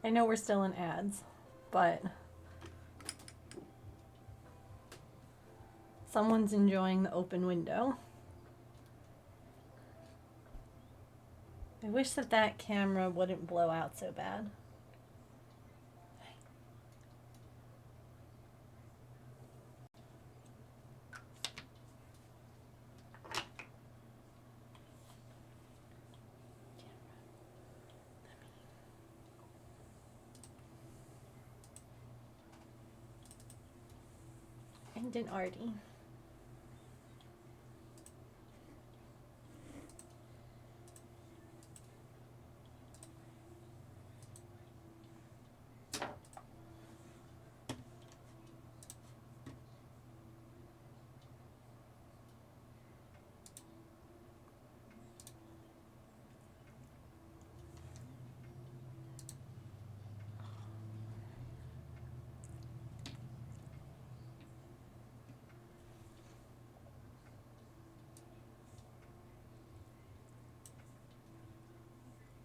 I know we're still in ads, but someone's enjoying the open window. I wish that that camera wouldn't blow out so bad. And an Artie.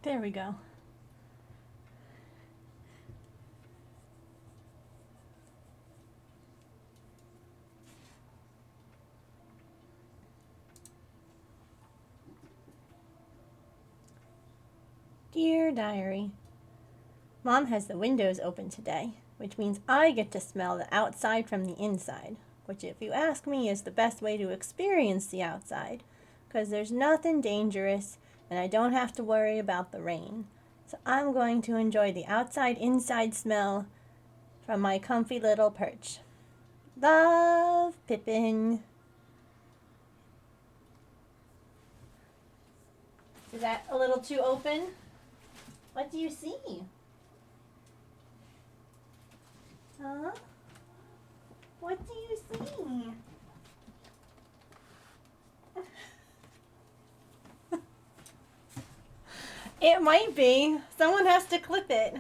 There we go. Dear Diary, Mom has the windows open today, which means I get to smell the outside from the inside, which if you ask me is the best way to experience the outside, because there's nothing dangerous and I don't have to worry about the rain. So I'm going to enjoy the outside-inside smell from my comfy little perch. Love, Pippin. Is that a little too open? What do you see? Huh? What do you see? It might be. Someone has to clip it.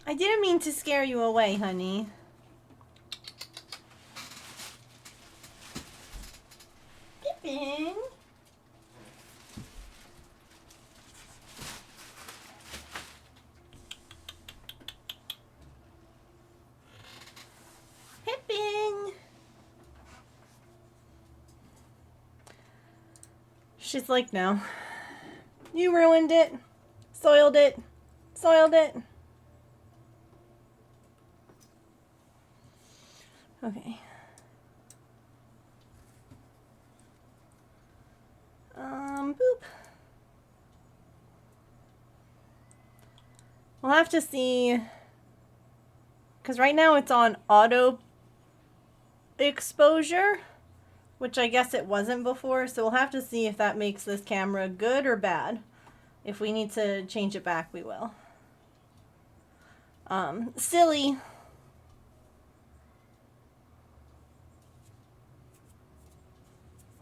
I didn't mean to scare you away, honey. Pippin. Pippin. She's like, no. You ruined it. Soiled it. Soiled it. Okay. Boop. We'll have to see, because right now it's on auto exposure, which I guess it wasn't before, so we'll have to see if that makes this camera good or bad. If we need to change it back, we will. Silly.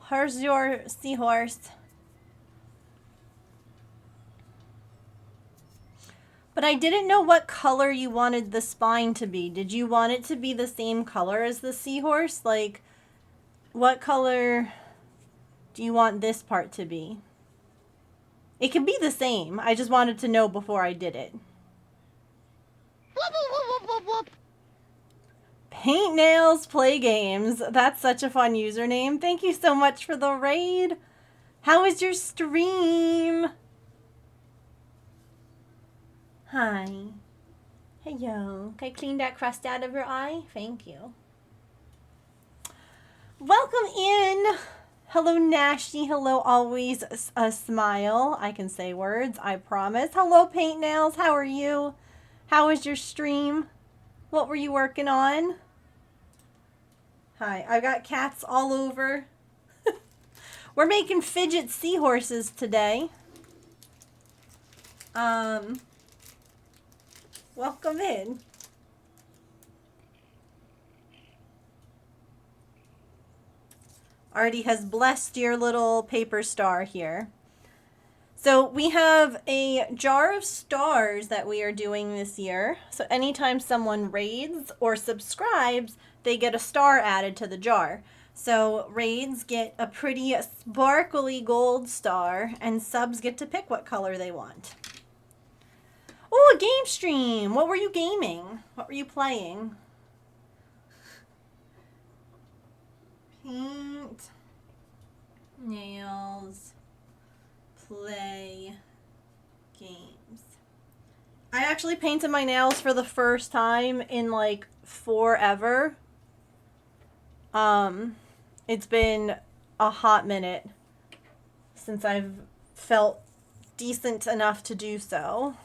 Here's your seahorse. But I didn't know what color you wanted the spine to be. Did you want it to be the same color as the seahorse? Like, what color do you want this part to be? It can be the same. I just wanted to know before I did it. Paint Nails Play Games. That's such a fun username. Thank you so much for the raid. How was your stream? Hi. Hello. Can I clean that crust out of your eye? Thank you. Welcome in. Hello, Nashy. Hello, always a smile. I can say words, I promise. Hello, Paint Nails. How are you? How was your stream? What were you working on? Hi. I got cats all over. We're making fidget seahorses today. Welcome in. Artie has blessed your little paper star here. So we have a jar of stars that we are doing this year. So anytime someone raids or subscribes, they get a star added to the jar. So raids get a pretty sparkly gold star, and subs get to pick what color they want. Oh, a game stream. What were you gaming? What were you playing? Paint, nails, play, games. I actually painted my nails for the first time in like forever. It's been a hot minute since I've felt decent enough to do so.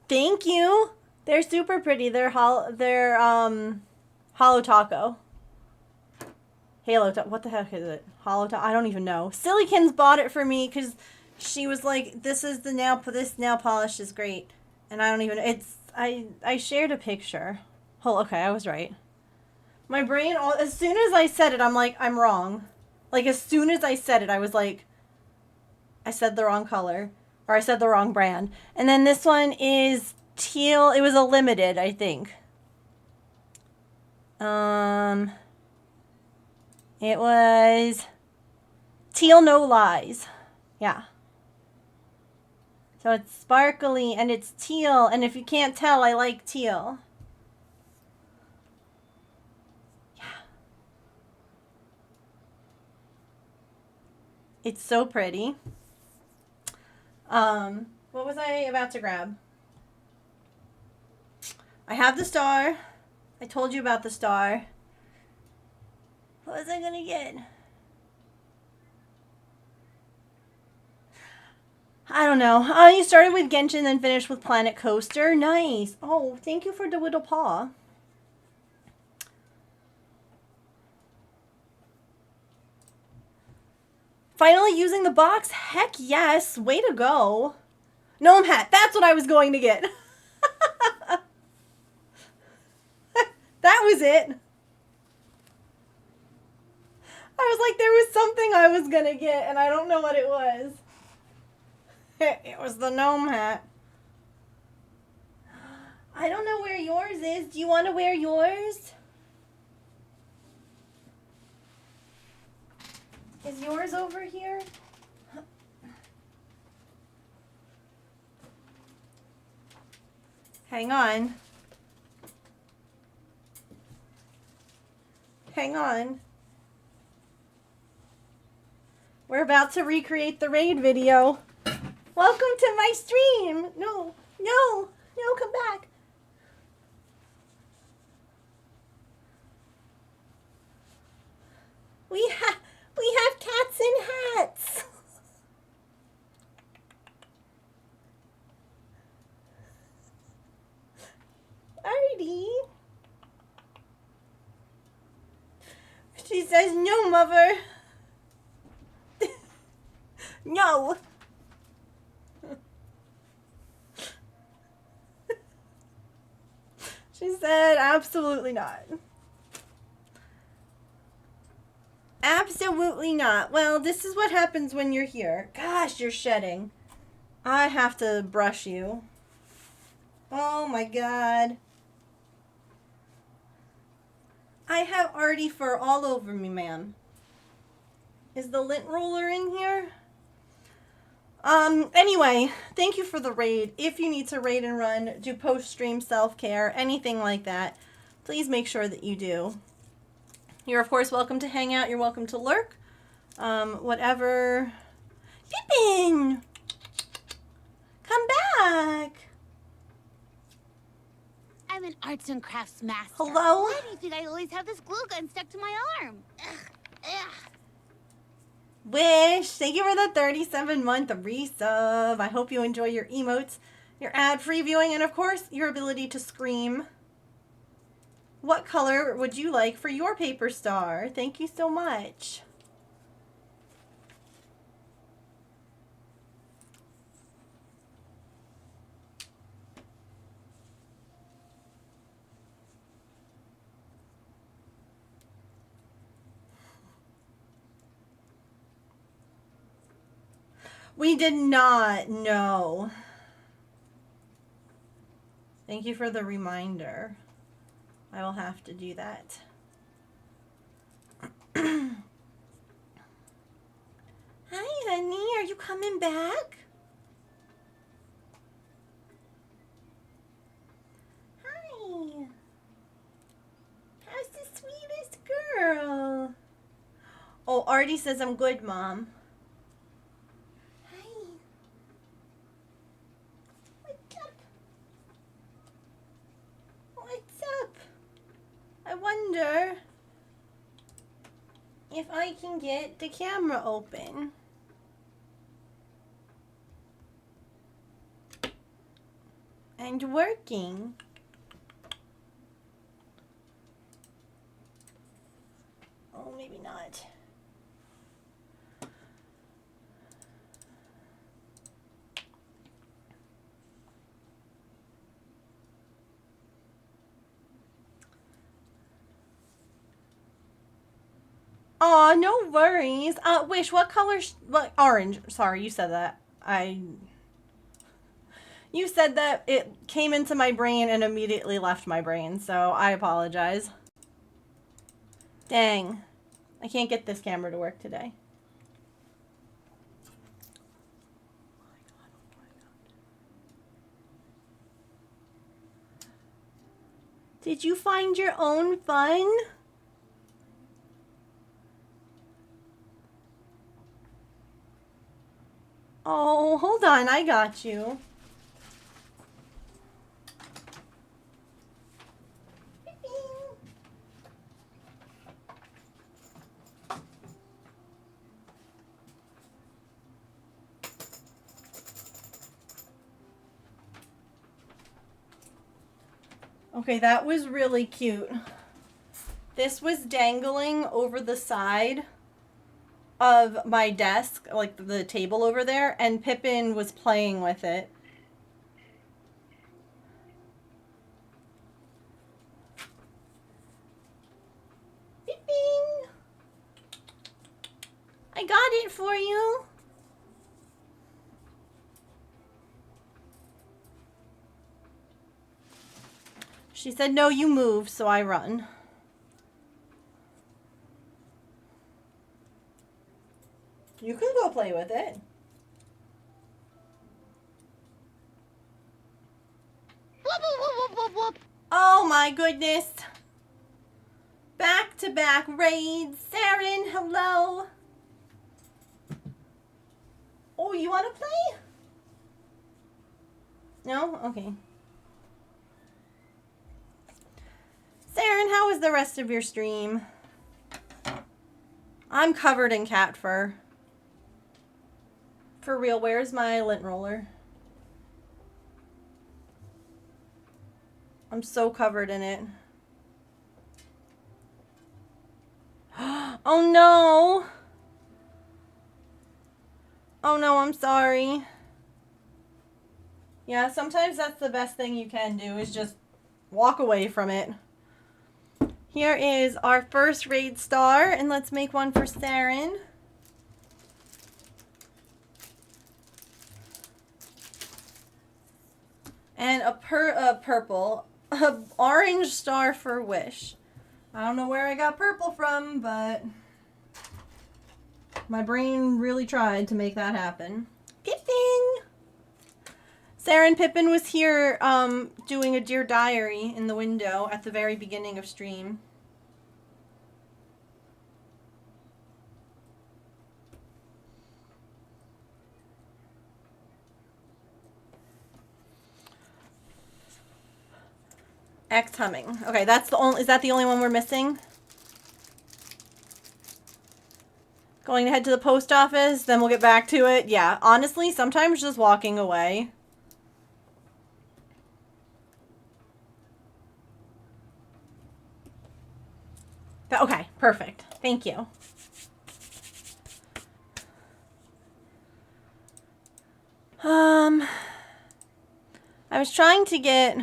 Thank you. They're super pretty. They're Holo Taco. What the heck is it? Holo Taco? I don't even know. Sillykins bought it for me because she was like, this nail polish is great. And I don't even, I shared a picture. Oh, okay, I was right. My brain, as soon as I said it, I'm like, I'm wrong. Like, as soon as I said it, I was like, I said the wrong color. Or I said the wrong brand. And then this one is teal. It was a limited, I think. It was Teal No Lies. Yeah. So it's sparkly and it's teal. And if you can't tell, I like teal. Yeah. It's so pretty. What was I about to grab? I have the star. I told you about the star. What was I gonna get? I don't know. You started with Genshin, then finished with Planet Coaster. Nice. Oh, thank you for the Whittle Paw. Finally using the box? Heck yes. Way to go. Gnome hat. That's what I was going to get. That was it. I was like, there was something I was going to get, and I don't know what it was. It was the gnome hat. I don't know where yours is. Do you want to wear yours? Is yours over here? Hang on. Hang on. We're about to recreate the raid video. Welcome to my stream. No, come back. We have cats in hats. Artie. She says, no, mother. No. She said, absolutely not. Absolutely not. Well, this is what happens when you're here. Gosh, you're shedding. I have to brush you. Oh my god. I have Artie fur all over me, ma'am. Is the lint roller in here? Anyway, thank you for the raid. If you need to raid and run, do post-stream self-care, anything like that, please make sure that you do. You're, of course, welcome to hang out. You're welcome to lurk. Whatever. Pippin! Come back! I'm an arts and crafts master. Hello? Why do you think I always have this glue gun stuck to my arm? Ugh. Wish, thank you for the 37-month resub. I hope you enjoy your emotes, your ad-free viewing, and of course, your ability to scream. What color would you like for your paper star? Thank you so much. We did not, no. Thank you for the reminder. I will have to do that. Hi, honey. Are you coming back? Oh, Artie says I'm good, Mom. Hi. What's up? What's up? I wonder if I can get the camera open. And working. Oh, maybe not. Aw, no worries. Wish, what color? What orange? Sorry, you said that. You said that it came into my brain and immediately left my brain, so I apologize. Dang, I can't get this camera to work today. Did you find your own fun? Oh, hold on, I got you. Okay, that was really cute. This was dangling over the side of my desk, like the table over there, and Pippin was playing with it. Pippin! I got it for you. She said, no, you move, so I run. You can go play with it. Whoop, whoop, whoop, whoop, whoop. Oh my goodness. Back-to-back raids. Saren, hello. Oh, you want to play? No? Okay. Saren, how was the rest of your stream? I'm covered in cat fur. For real, where's my lint roller? I'm so covered in it. Oh no! Oh no, I'm sorry. Yeah, sometimes that's the best thing you can do, is just walk away from it. Here is our first raid star, and let's make one for Saren. And a purple, a orange star for Wish. I don't know where I got purple from, but my brain really tried to make that happen. Pippin! Saren, Pippin was here doing a Dear Diary in the window at the very beginning of stream. X humming. Okay, that's the only. Is that the only one we're missing? Going to head to the post office, then we'll get back to it. Yeah, honestly, sometimes just walking away. Okay, perfect. Thank you. I was trying to get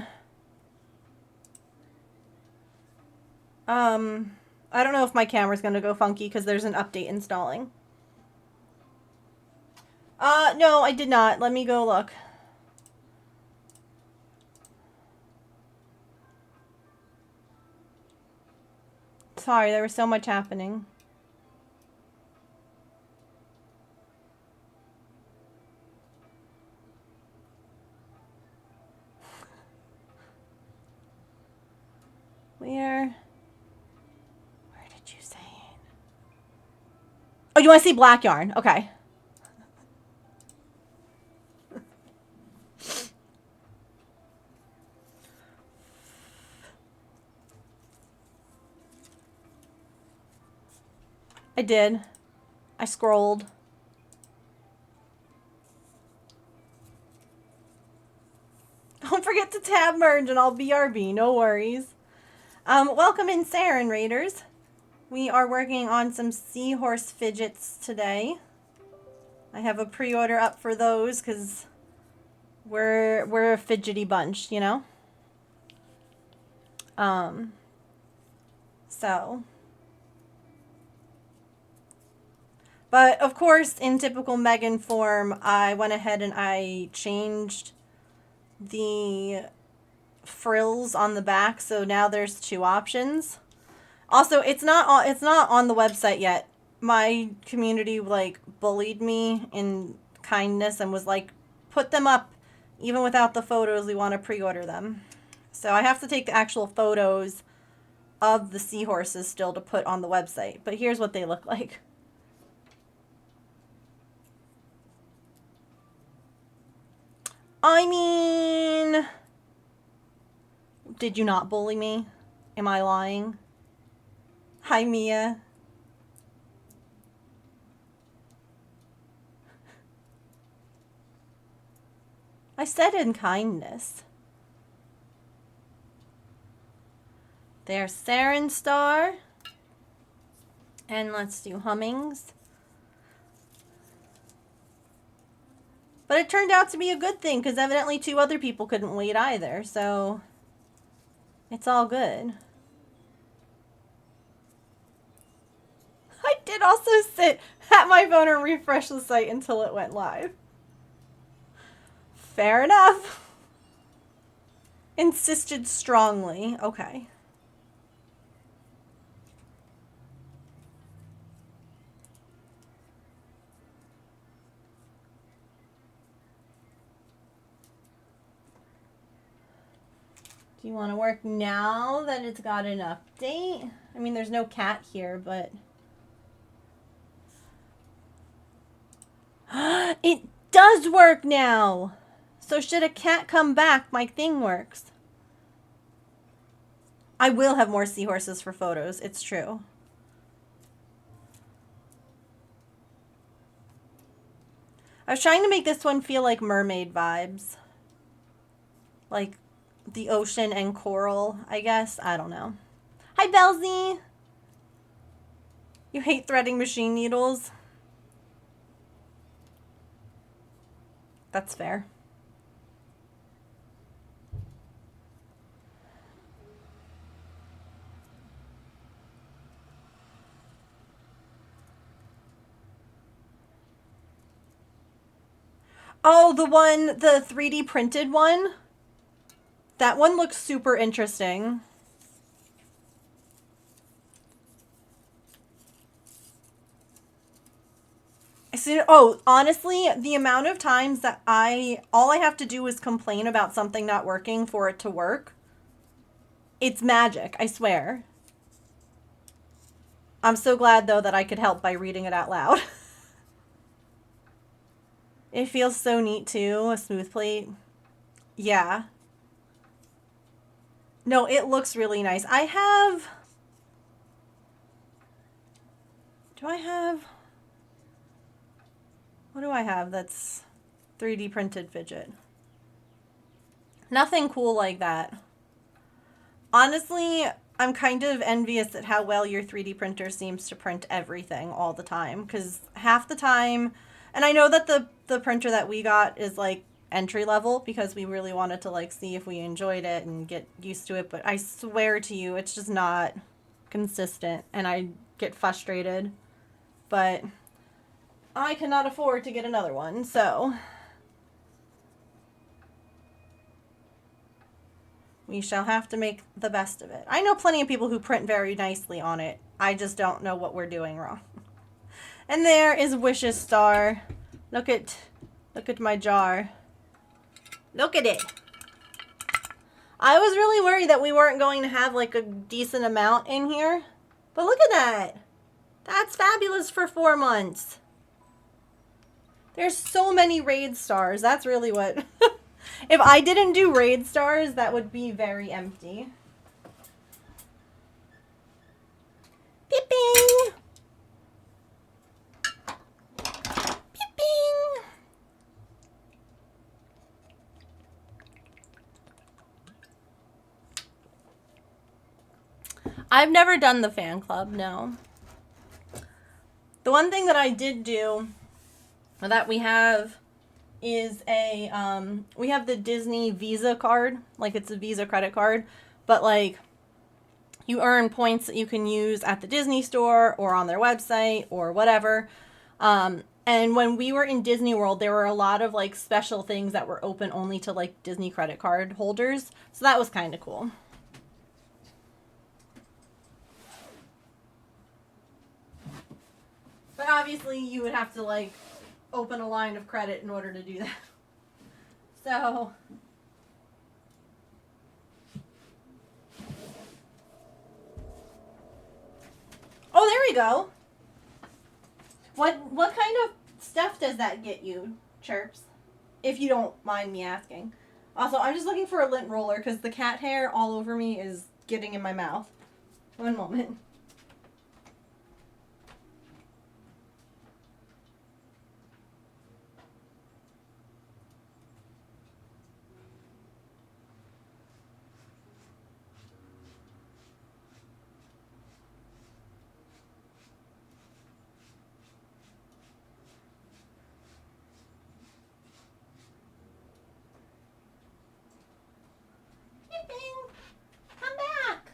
I don't know if my camera's gonna go funky because there's an update installing. No, I did not. Let me go look. Sorry, there was so much happening. Where did you say it? you want to see black yarn? Okay. I did. I scrolled. Don't forget to tab merge and I'll BRB, no worries. Welcome in Saren Raiders. We are working on some Seahorse fidgets today. I have a pre-order up for those because we're a fidgety bunch, you know? So. But of course, in typical Megan form, I went ahead and I changed the frills on the back, so now there's 2 options. Also, it's not on the website yet. My community like bullied me in kindness and was like, put them up even without the photos. We want to pre-order them. So I have to take the actual photos of the seahorses still to put on the website. But here's what they look like. I mean, did you not bully me? Am I lying? Hi, Mia. I said in kindness. There's Saren Star. And let's do Hummings. But it turned out to be a good thing because evidently 2 other people couldn't wait either. So it's all good. I did also sit at my phone and refresh the site until it went live. Fair enough. Insisted strongly. Okay. Do you want to work now that it's got an update? I mean, there's no cat here, but... It does work now! So should a cat come back, my thing works. I will have more seahorses for photos, it's true. I was trying to make this one feel like mermaid vibes. Like the ocean and coral, I guess. I don't know. Hi, Belzy! You hate threading machine needles? That's fair. Oh, the 3D printed one? That one looks super interesting. Oh, honestly, the amount of times that all I have to do is complain about something not working for it to work. It's magic, I swear. I'm so glad, though, that I could help by reading it out loud. It feels so neat, too, a smooth plate. Yeah. No, it looks really nice. Do I have... What do I have that's 3D printed fidget? Nothing cool like that. Honestly, I'm kind of envious at how well your 3D printer seems to print everything all the time. Because half the time... And I know that the printer that we got is like entry level because we really wanted to like see if we enjoyed it and get used to it. But I swear to you, it's just not consistent and I get frustrated. But I cannot afford to get another one, so we shall have to make the best of it. I know plenty of people who print very nicely on it. I just don't know what we're doing wrong. And there is Wish's star. Look at my jar. Look at it. I was really worried that we weren't going to have like a decent amount in here. But look at that. That's fabulous for 4 months. There's so many raid stars. That's really what... If I didn't do raid stars, that would be very empty. Pipping! Pipping! I've never done the fan club, no. The one thing that I did do that we have is we have the Disney Visa card. Like, it's a Visa credit card, but like, you earn points that you can use at the Disney store or on their website or whatever. And when we were in Disney World, there were a lot of like special things that were open only to like Disney credit card holders. So that was kind of cool. But obviously you would have to like open a line of credit in order to do that. So oh, there we go. What kind of stuff does that get you, Chirps? If you don't mind me asking. Also, I'm just looking for a lint roller because the cat hair all over me is getting in my mouth. One moment. Come back.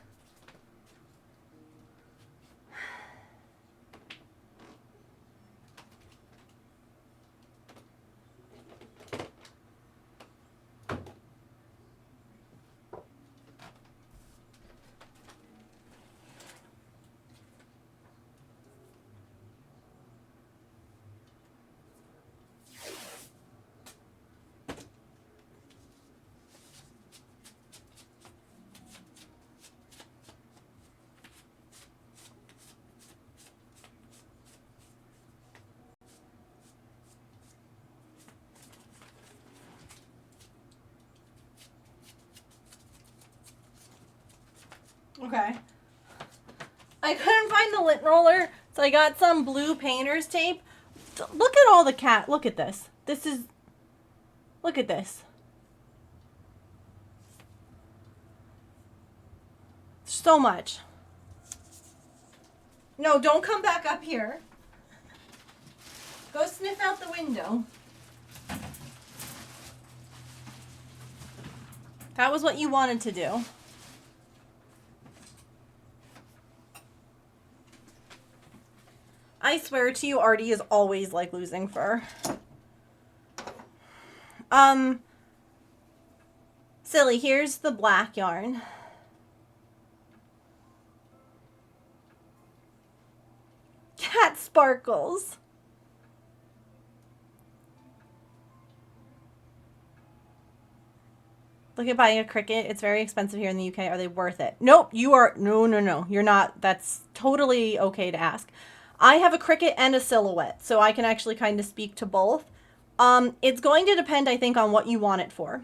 Okay. I couldn't find the lint roller, so I got some blue painter's tape. Look at all the cat. Look at this. Look at this. So much. No, don't come back up here. Go sniff out the window. That was what you wanted to do. I swear to you, Artie is always like losing fur. Silly, here's the black yarn. Cat sparkles. Look at buying a cricket. It's very expensive here in the UK. Are they worth it? Nope, you are. No. You're not. That's totally okay to ask. I have a cricket and a silhouette, so I can actually kind of speak to both. It's going to depend, I think, on what you want it for.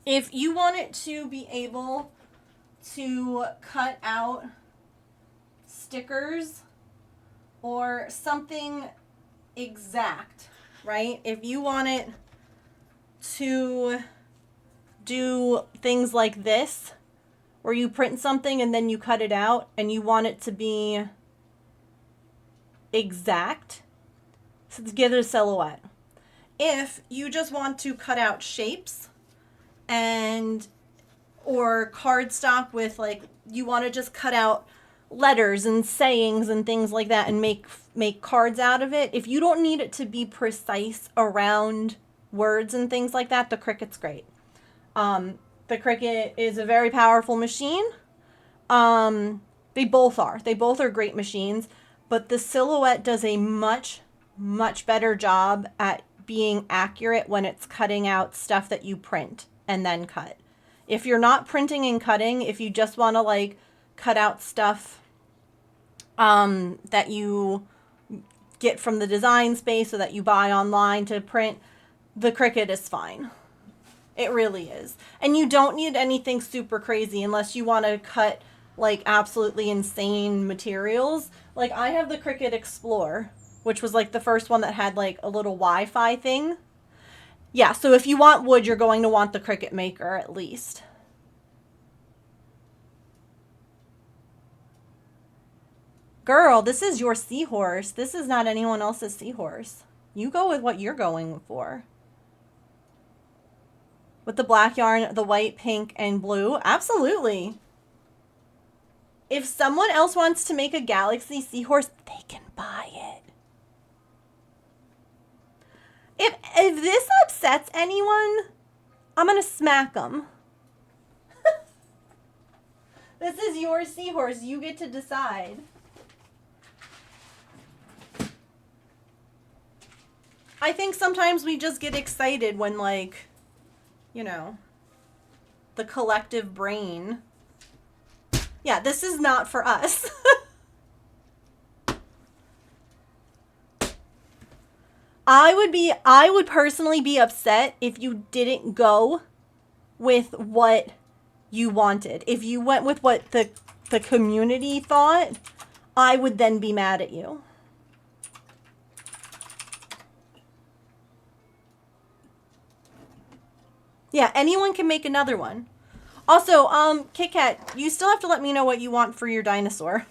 If you want it to be able to cut out stickers or something exact, right? If you want it to do things like this, where you print something and then you cut it out and you want it to be exact, so to get a silhouette. If you just want to cut out shapes and or cardstock with like you want to just cut out letters and sayings and things like that and make cards out of it, if you don't need it to be precise around words and things like that, the Cricut's great. The Cricut is a very powerful machine. They both are great machines. But the Silhouette does a much, much better job at being accurate when it's cutting out stuff that you print and then cut. If you're not printing and cutting, if you just want to like cut out stuff that you get from the design space or that you buy online to print, the Cricut is fine. It really is. And you don't need anything super crazy unless you want to cut like absolutely insane materials. Like I have the Cricut Explore, which was like the first one that had like a little Wi-Fi thing. Yeah, so if you want wood, you're going to want the Cricut Maker at least. Girl, this is your Seahorse. This is not anyone else's Seahorse. You go with what you're going for. With the black yarn, the white, pink, and blue? Absolutely. If someone else wants to make a Galaxy Seahorse, they can buy it. If this upsets anyone, I'm going to smack them. This is your Seahorse. You get to decide. I think sometimes we just get excited when, like, you know, the collective brain. Yeah, this is not for us. I would personally be upset if you didn't go with what you wanted. If you went with what the community thought, I would then be mad at you. Yeah, anyone can make another one. Also, Kit Kat, you still have to let me know what you want for your dinosaur.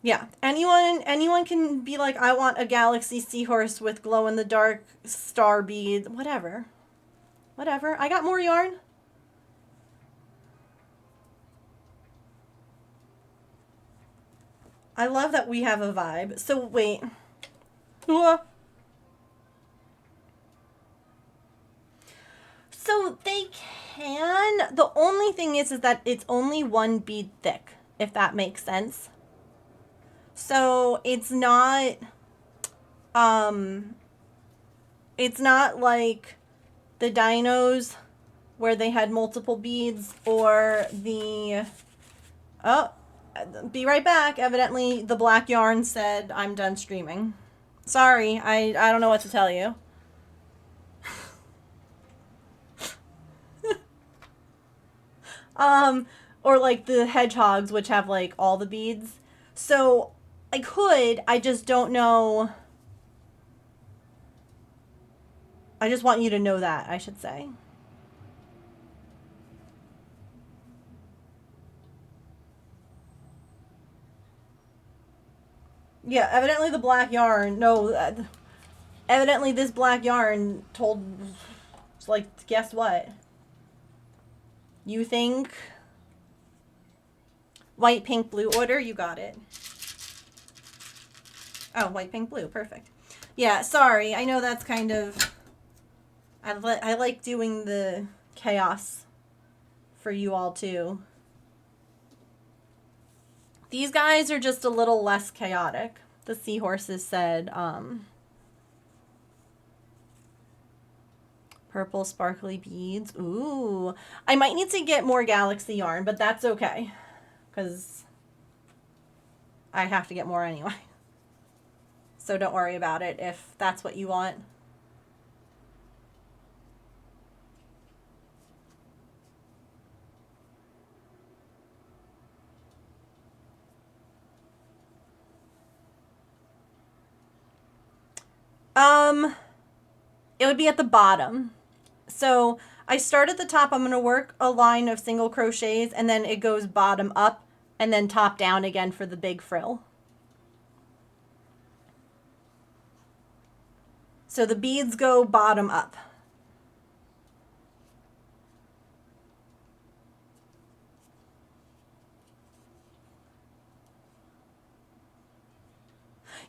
Yeah, anyone can be like, I want a Galaxy Seahorse with glow-in-the-dark star beads. Whatever. Whatever. I got more yarn. I love that we have a vibe. So, wait. So, they can. The only thing is that it's only one bead thick, if that makes sense. So, it's not like the dinos where they had multiple beads, or the, oh, be right back. Evidently, the black yarn said I'm done streaming. Sorry, I don't know what to tell you. Or like the hedgehogs, which have like all the beads. So I just don't know. I just want you to know that, I should say. Yeah, evidently the black yarn, no, evidently this black yarn told, like, guess what? You think white, pink, blue order? You got it. Oh, white, pink, blue. Perfect. Yeah, sorry. I know that's kind of... I like doing the chaos for you all, too. These guys are just a little less chaotic. The Seahorses said, purple sparkly beads. Ooh. I might need to get more Galaxy yarn, but that's okay. Because I have to get more anyway. So don't worry about it if that's what you want. It would be at the bottom. So I start at the top. I'm going to work a line of single crochets, and then it goes bottom up and then top down again for the big frill. So the beads go bottom up.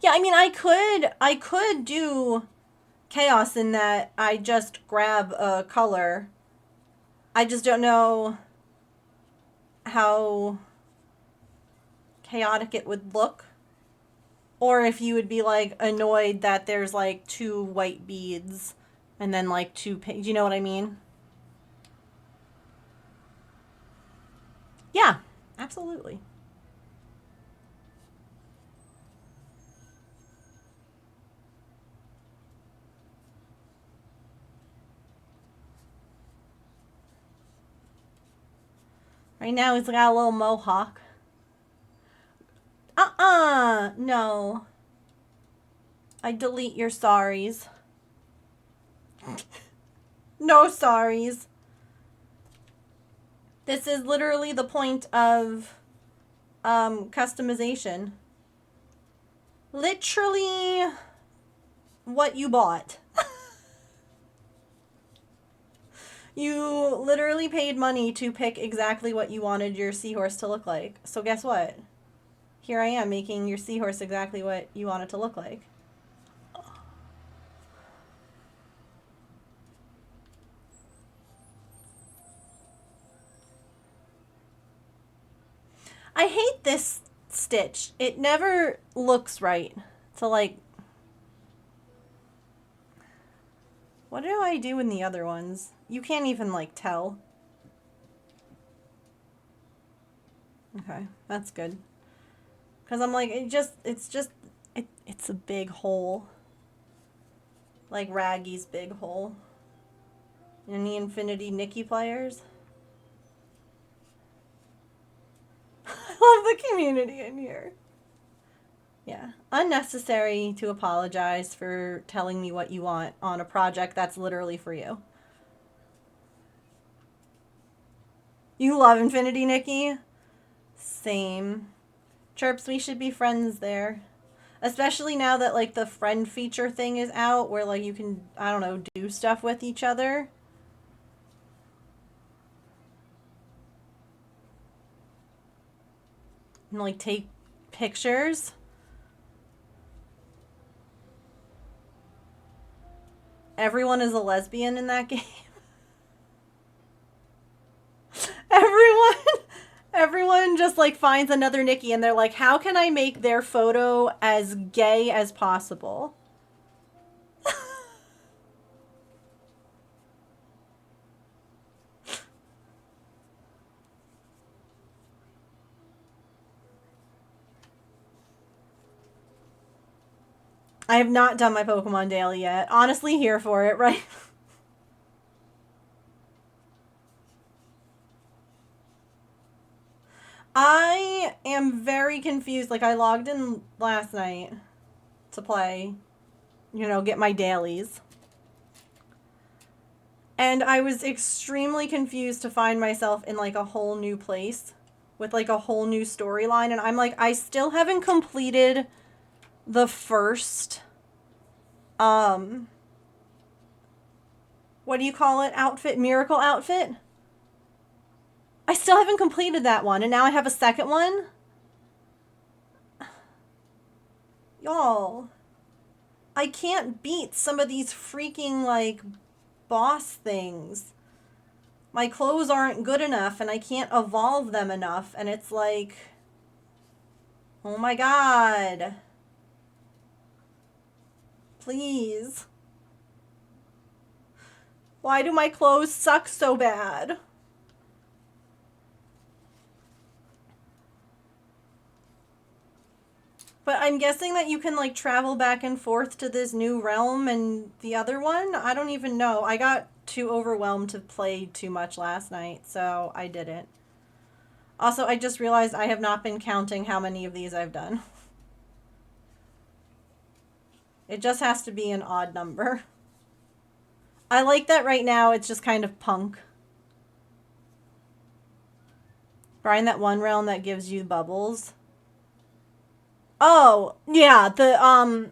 Yeah, I mean, I could do chaos in that I just grab a color. I just don't know how chaotic it would look. Or if you would be like annoyed that there's like 2 white beads And then like do you know what I mean? Yeah, absolutely. Right now he's got a little mohawk. No. I delete your sorries. No sorries. This is literally the point of customization. Literally what you bought. You literally paid money to pick exactly what you wanted your seahorse to look like. So guess what? Here I am making your seahorse exactly what you want it to look like. I hate this stitch. It never looks right. So like, what do I do in the other ones? You can't even like tell. Okay, that's good. Cause I'm like, it's a big hole. Like Raggy's big hole. Any Infinity Nikki players? I love the community in here. Yeah. Unnecessary to apologize for telling me what you want on a project that's literally for you. You love Infinity Nikki? Same. Chirps, we should be friends there. Especially now that like the friend feature thing is out where like you can, I don't know, do stuff with each other. And like take pictures. Everyone is a lesbian in that game. everyone everyone just like finds another Nikki and they're like, how can I make their photo as gay as possible? I have not done my Pokemon Daily yet. Honestly, here for it, right? I am very confused. Like, I logged in last night to play, you know, get my dailies. And I was extremely confused to find myself in, like, a whole new place with, like, a whole new storyline. And I'm like, I still haven't completed the first, what do you call it? Outfit? Miracle outfit? I still haven't completed that one. And now I have a second one? Y'all, I can't beat some of these freaking, like, boss things. My clothes aren't good enough and I can't evolve them enough. And it's like, oh my god. Please. Why do my clothes suck so bad? But I'm guessing that you can, like, travel back and forth to this new realm and the other one? I don't even know. I got too overwhelmed to play too much last night, so I didn't. Also, I just realized I have not been counting how many of these I've done. It just has to be an odd number. I like that right now it's just kind of punk. Find that one realm that gives you bubbles. Oh, yeah, the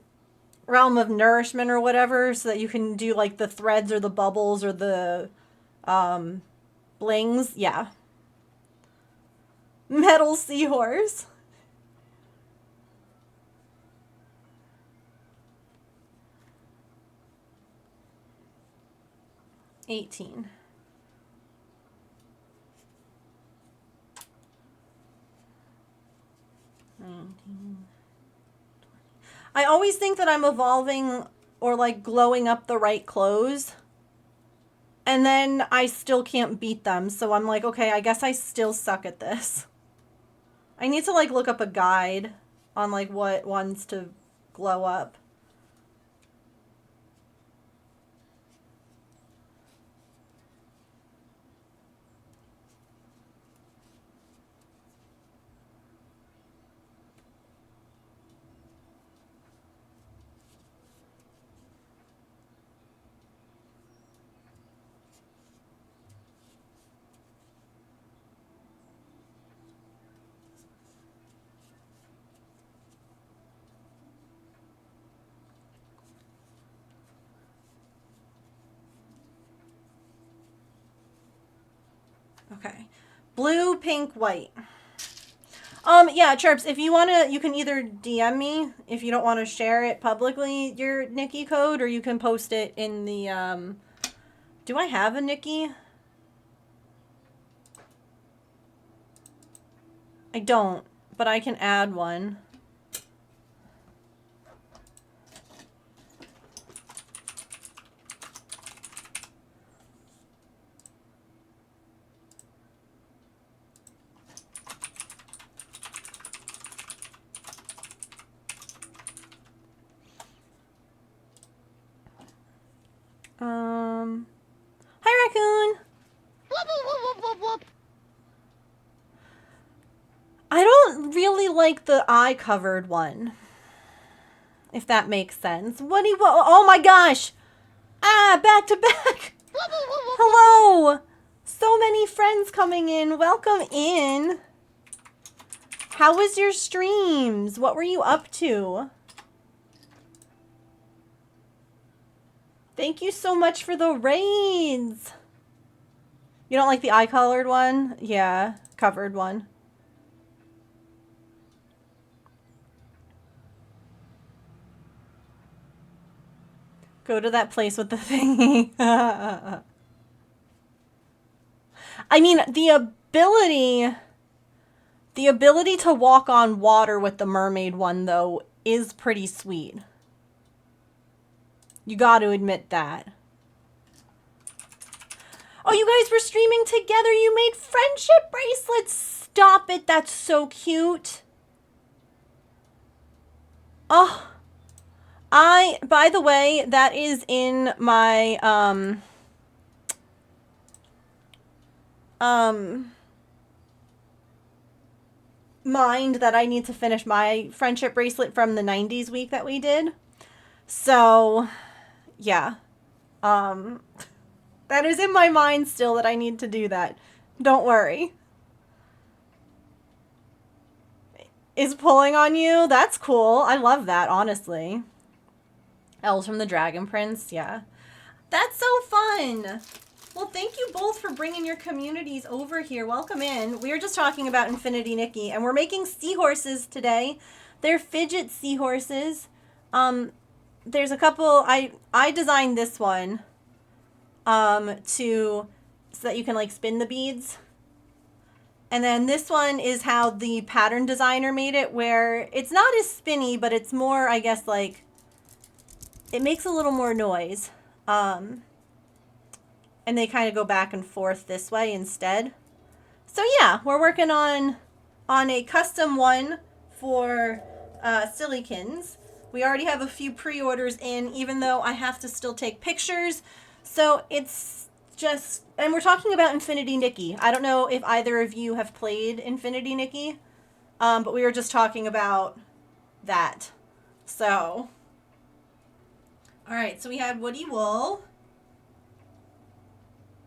realm of nourishment or whatever, so that you can do like the threads or the bubbles or the blings. Yeah. Metal Seahorse. $18. 19. I always think that I'm evolving or like glowing up the right clothes And then I still can't beat them. So I'm like, okay, I guess I still suck at this. I need to like look up a guide on like what ones to glow up. Okay. Blue, pink, white. Yeah, Chirps, if you wanna, you can either DM me if you don't want to share it publicly, your Nikki code, or you can post it in the, do I have a Nikki? I don't, but I can add one. Hi, Raccoon. Whoop, whoop, whoop, whoop, whoop. I don't really like the eye covered one, if that makes sense. What do you, oh my gosh. Ah, back to back. Whoop, whoop, whoop, whoop. Hello. So many friends coming in. Welcome in. How was your streams? What were you up to? Thank you so much for the raids. You don't like the eye colored one? Yeah, covered one. Go to that place with the thingy. I mean, the ability to walk on water with the mermaid one, though, is pretty sweet. You got to admit that. Oh, you guys were streaming together. You made friendship bracelets. Stop it. That's so cute. Oh, by the way, that is in my, mind that I need to finish my friendship bracelet from the 90s week that we did. So, yeah. That is in my mind still that I need to do that. Don't worry. Is pulling on you? That's cool. I love that, honestly. Elves from the Dragon Prince, yeah. That's so fun. Well, thank you both for bringing your communities over here. Welcome in. We were just talking about Infinity Nikki, and we're making seahorses today. They're fidget seahorses. There's a couple. I designed this one so that you can like spin the beads. And then this one is how the pattern designer made it, where it's not as spinny, but it's more, I guess, like, it makes a little more noise. And they kind of go back and forth this way instead. So yeah, we're working on a custom one for Silicons. We already have a few pre-orders in, even though I have to still take pictures. So it's just, and we're talking about Infinity Nikki. I don't know if either of you have played Infinity Nikki, but we were just talking about that. So, all right, so we had Woody Wool.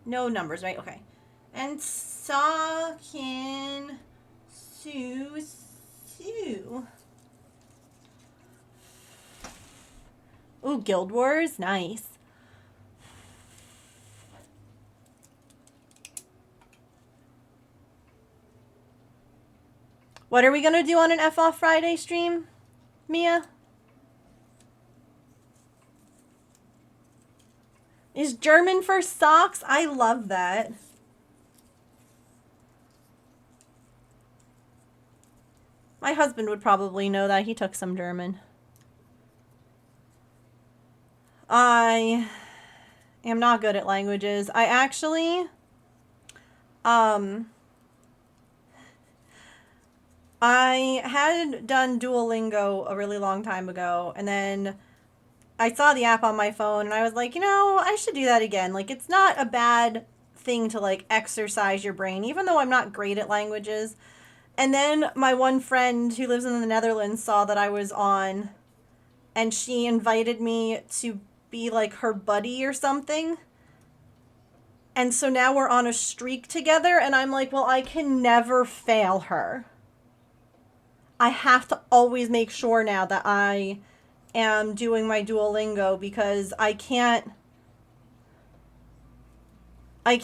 No numbers, right? Okay. And Sakin Su. Ooh, Guild Wars, nice. What are we gonna do on an F Off Friday stream, Mia? Is German for socks? I love that. My husband would probably know that. He took some German. am not good at languages. I actually, um, I had done Duolingo a really long time ago, and then I saw the app on my phone, and I was like, you know, I should do that again. Like, it's not a bad thing to, like, exercise your brain, even though I'm not great at languages. And then my one friend who lives in the Netherlands saw that I was on, and she invited me to be, like, her buddy or something. And so now we're on a streak together, and I'm like, well, I can never fail her. I have to always make sure now that I am doing my Duolingo because I can't, I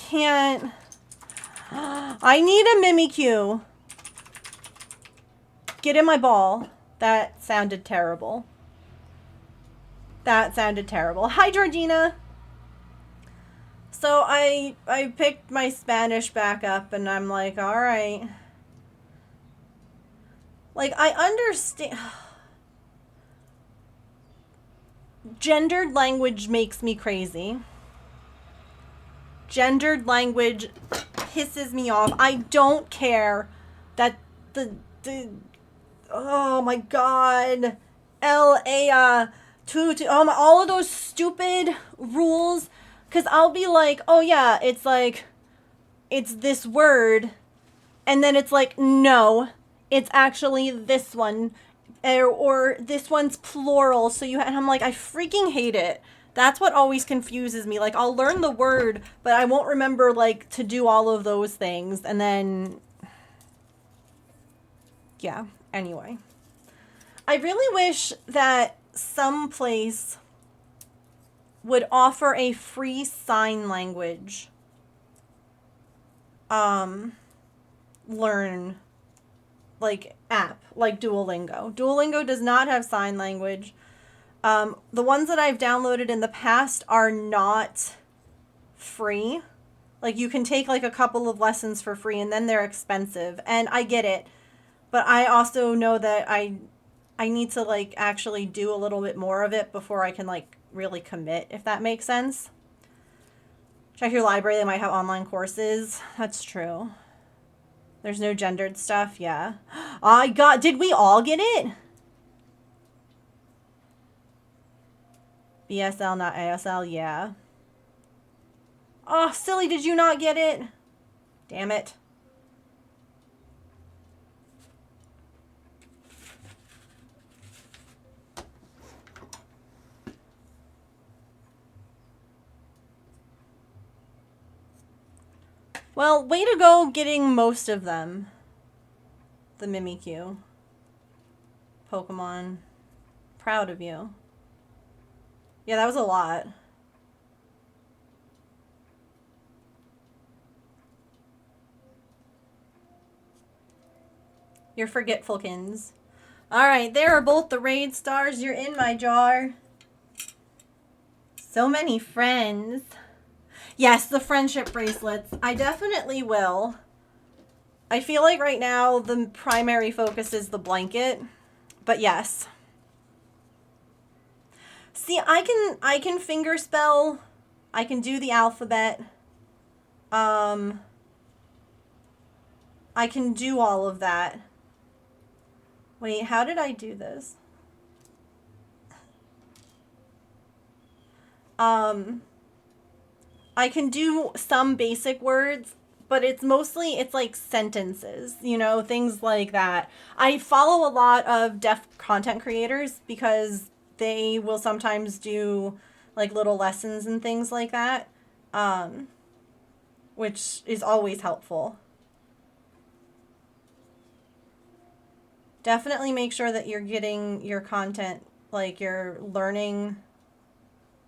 need a Mimikyu. Get in my ball. That sounded terrible. That sounded terrible. Hi, Georgina. So I picked my Spanish back up and I'm like, all right. Like, I understand. Gendered language makes me crazy. Gendered language pisses me off. I don't care that the oh my god, all of those stupid rules. Because I'll be like, oh yeah, it's like, it's this word, and then it's like, no, it's actually this one, or this one's plural. So and I'm like, I freaking hate it. That's what always confuses me. Like, I'll learn the word, but I won't remember, like, to do all of those things. And then, yeah, anyway. I really wish that some place would offer a free sign language learn, like, app, like Duolingo. Duolingo does not have sign language. The ones that I've downloaded in the past are not free. Like, you can take, like, a couple of lessons for free, and then they're expensive. And I get it. But I also know that I need to, like, actually do a little bit more of it before I can, like, really commit, if that makes sense. Check your library. They might have online courses. That's true. There's no gendered stuff. Yeah. Did we all get it? BSL, not ASL. Yeah. Oh, silly, did you not get it? Damn it. Well, way to go getting most of them. The Mimikyu. Pokemon. Proud of you. Yeah, that was a lot. You're forgetfulkins. Alright, there are both the raid stars. You're in my jar. So many friends. Yes, the friendship bracelets. I definitely will. I feel like right now the primary focus is the blanket. But yes. See, I can finger spell. I can do the alphabet. I can do all of that. Wait, how did I do this? I can do some basic words, but it's mostly, it's like sentences, you know, things like that. I follow a lot of deaf content creators because they will sometimes do like little lessons and things like that, which is always helpful. Definitely make sure that you're getting your content, like you're learning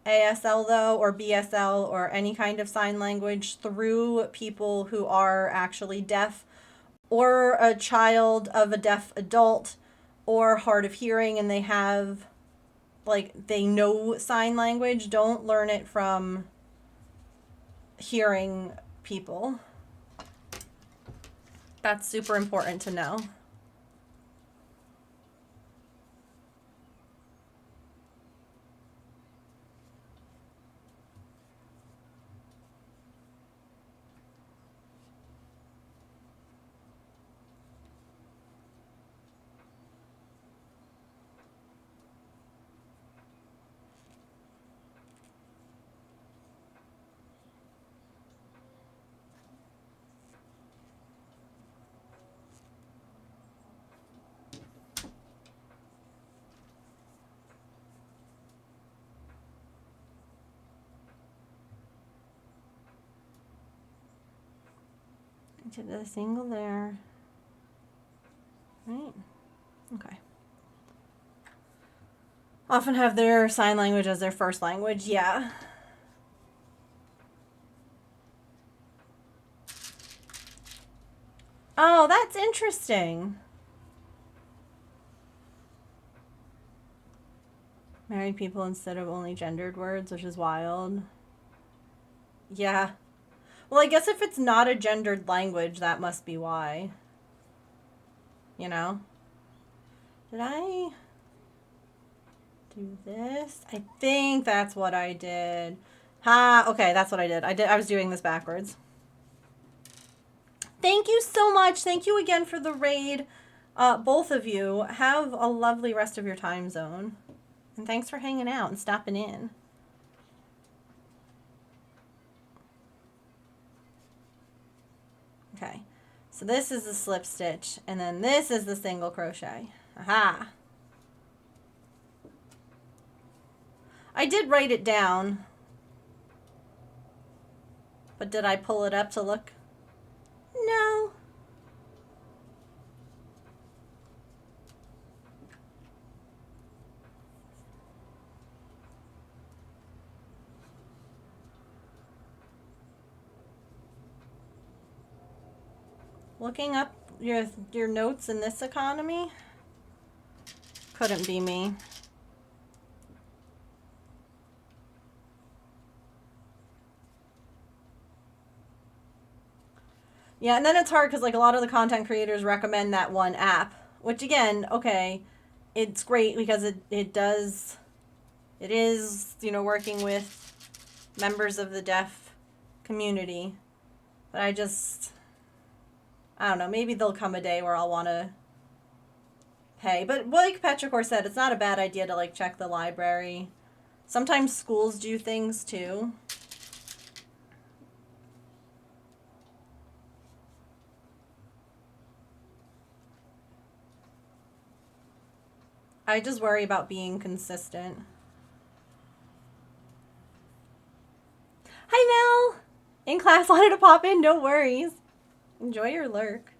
ASL though, or BSL, or any kind of sign language through people who are actually deaf, or a child of a deaf adult, or hard of hearing and they have, like, they know sign language. Don't learn it from hearing people. That's super important to know. did a single there. Right? Okay. Often have their sign language as their first language, yeah. Oh, that's interesting. Married people instead of only gendered words, which is wild. Yeah. Well, I guess if it's not a gendered language, that must be why. You know? Did I do this? I think that's what I did. Ha, okay, that's what I did. I was doing this backwards. Thank you so much. Thank you again for the raid. Both of you. Have a lovely rest of your time zone. And thanks for hanging out and stopping in. Okay. So this is the slip stitch. And then this is the single crochet. Aha. I did write it down. But did I pull it up to look? No. Looking up your notes in this economy? Couldn't be me. Yeah, and then it's hard because like a lot of the content creators recommend that one app, which again, okay, it's great because it is, you know, working with members of the deaf community. But I don't know, maybe there'll come a day where I'll want to pay. But like Petrichor said, it's not a bad idea to like check the library. Sometimes schools do things too. I just worry about being consistent. Hi, Mel! In class, wanted to pop in, no worries. Enjoy your lurk.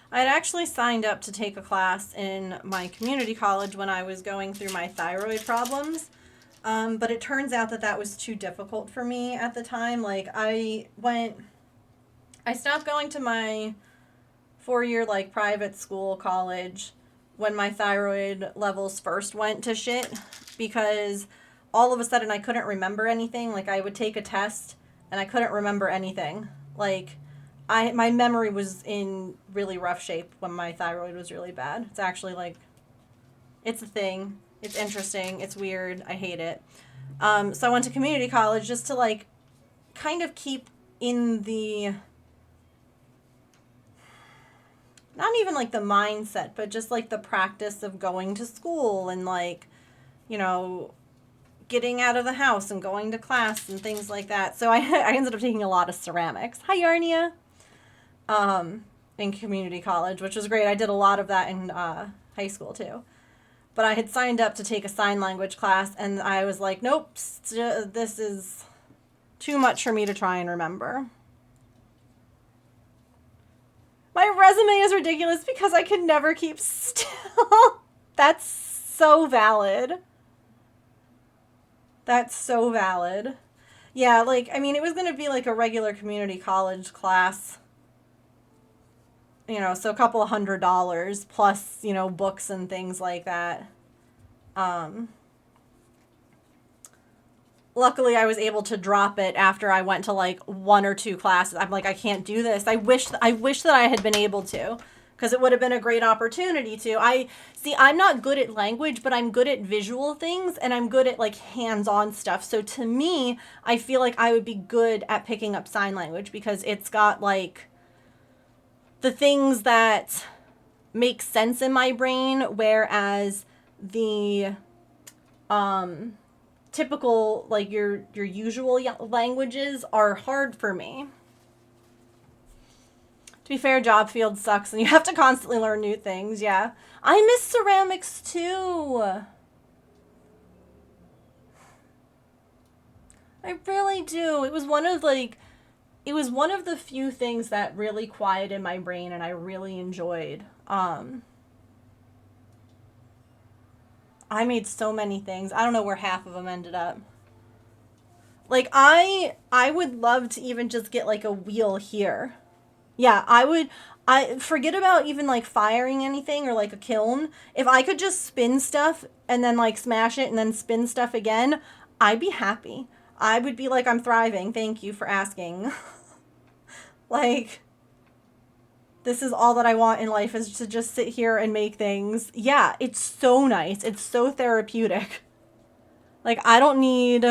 I had actually signed up to take a class in my community college when I was going through my thyroid problems. But it turns out that was too difficult for me at the time. Like I stopped going to my 4-year like private school college when my thyroid levels first went to shit because all of a sudden I couldn't remember anything. Like I would take a test and I couldn't remember anything. Like my memory was in really rough shape when my thyroid was really bad. It's actually like, it's a thing. It's interesting. It's weird. I hate it. So I went to community college just to like kind of keep in the, not even like the mindset, but just like the practice of going to school and like, you know, getting out of the house and going to class and things like that. So I ended up taking a lot of ceramics. Hi, Yarnia. In community college, which was great. I did a lot of that in high school too. But I had signed up to take a sign language class, and I was like, nope, this is too much for me to try and remember. My resume is ridiculous because I could never keep still. That's so valid. That's so valid. Yeah, like, I mean, it was going to be like a regular community college class. You know, so a couple of $100 plus, you know, books and things like that. Luckily, I was able to drop it after I went to like 1 or 2 classes. I'm like, I can't do this. I wish that I had been able to, because it would have been a great opportunity to. I'm not good at language, but I'm good at visual things, and I'm good at like hands-on stuff. So to me, I feel like I would be good at picking up sign language because it's got like the things that make sense in my brain, whereas the typical, like your usual languages are hard for me. To be fair, job field sucks and you have to constantly learn new things. Yeah. I miss ceramics too. I really do. It was one of the few things that really quieted my brain and I really enjoyed. I made so many things. I don't know where half of them ended up. Like I would love to even just get like a wheel here. Yeah, I forget about even like firing anything or like a kiln. If I could just spin stuff and then like smash it and then spin stuff again, I'd be happy. I would be like, I'm thriving. Thank you for asking. Like, this is all that I want in life, is to just sit here and make things. Yeah, it's so nice. It's so therapeutic. Like, I don't need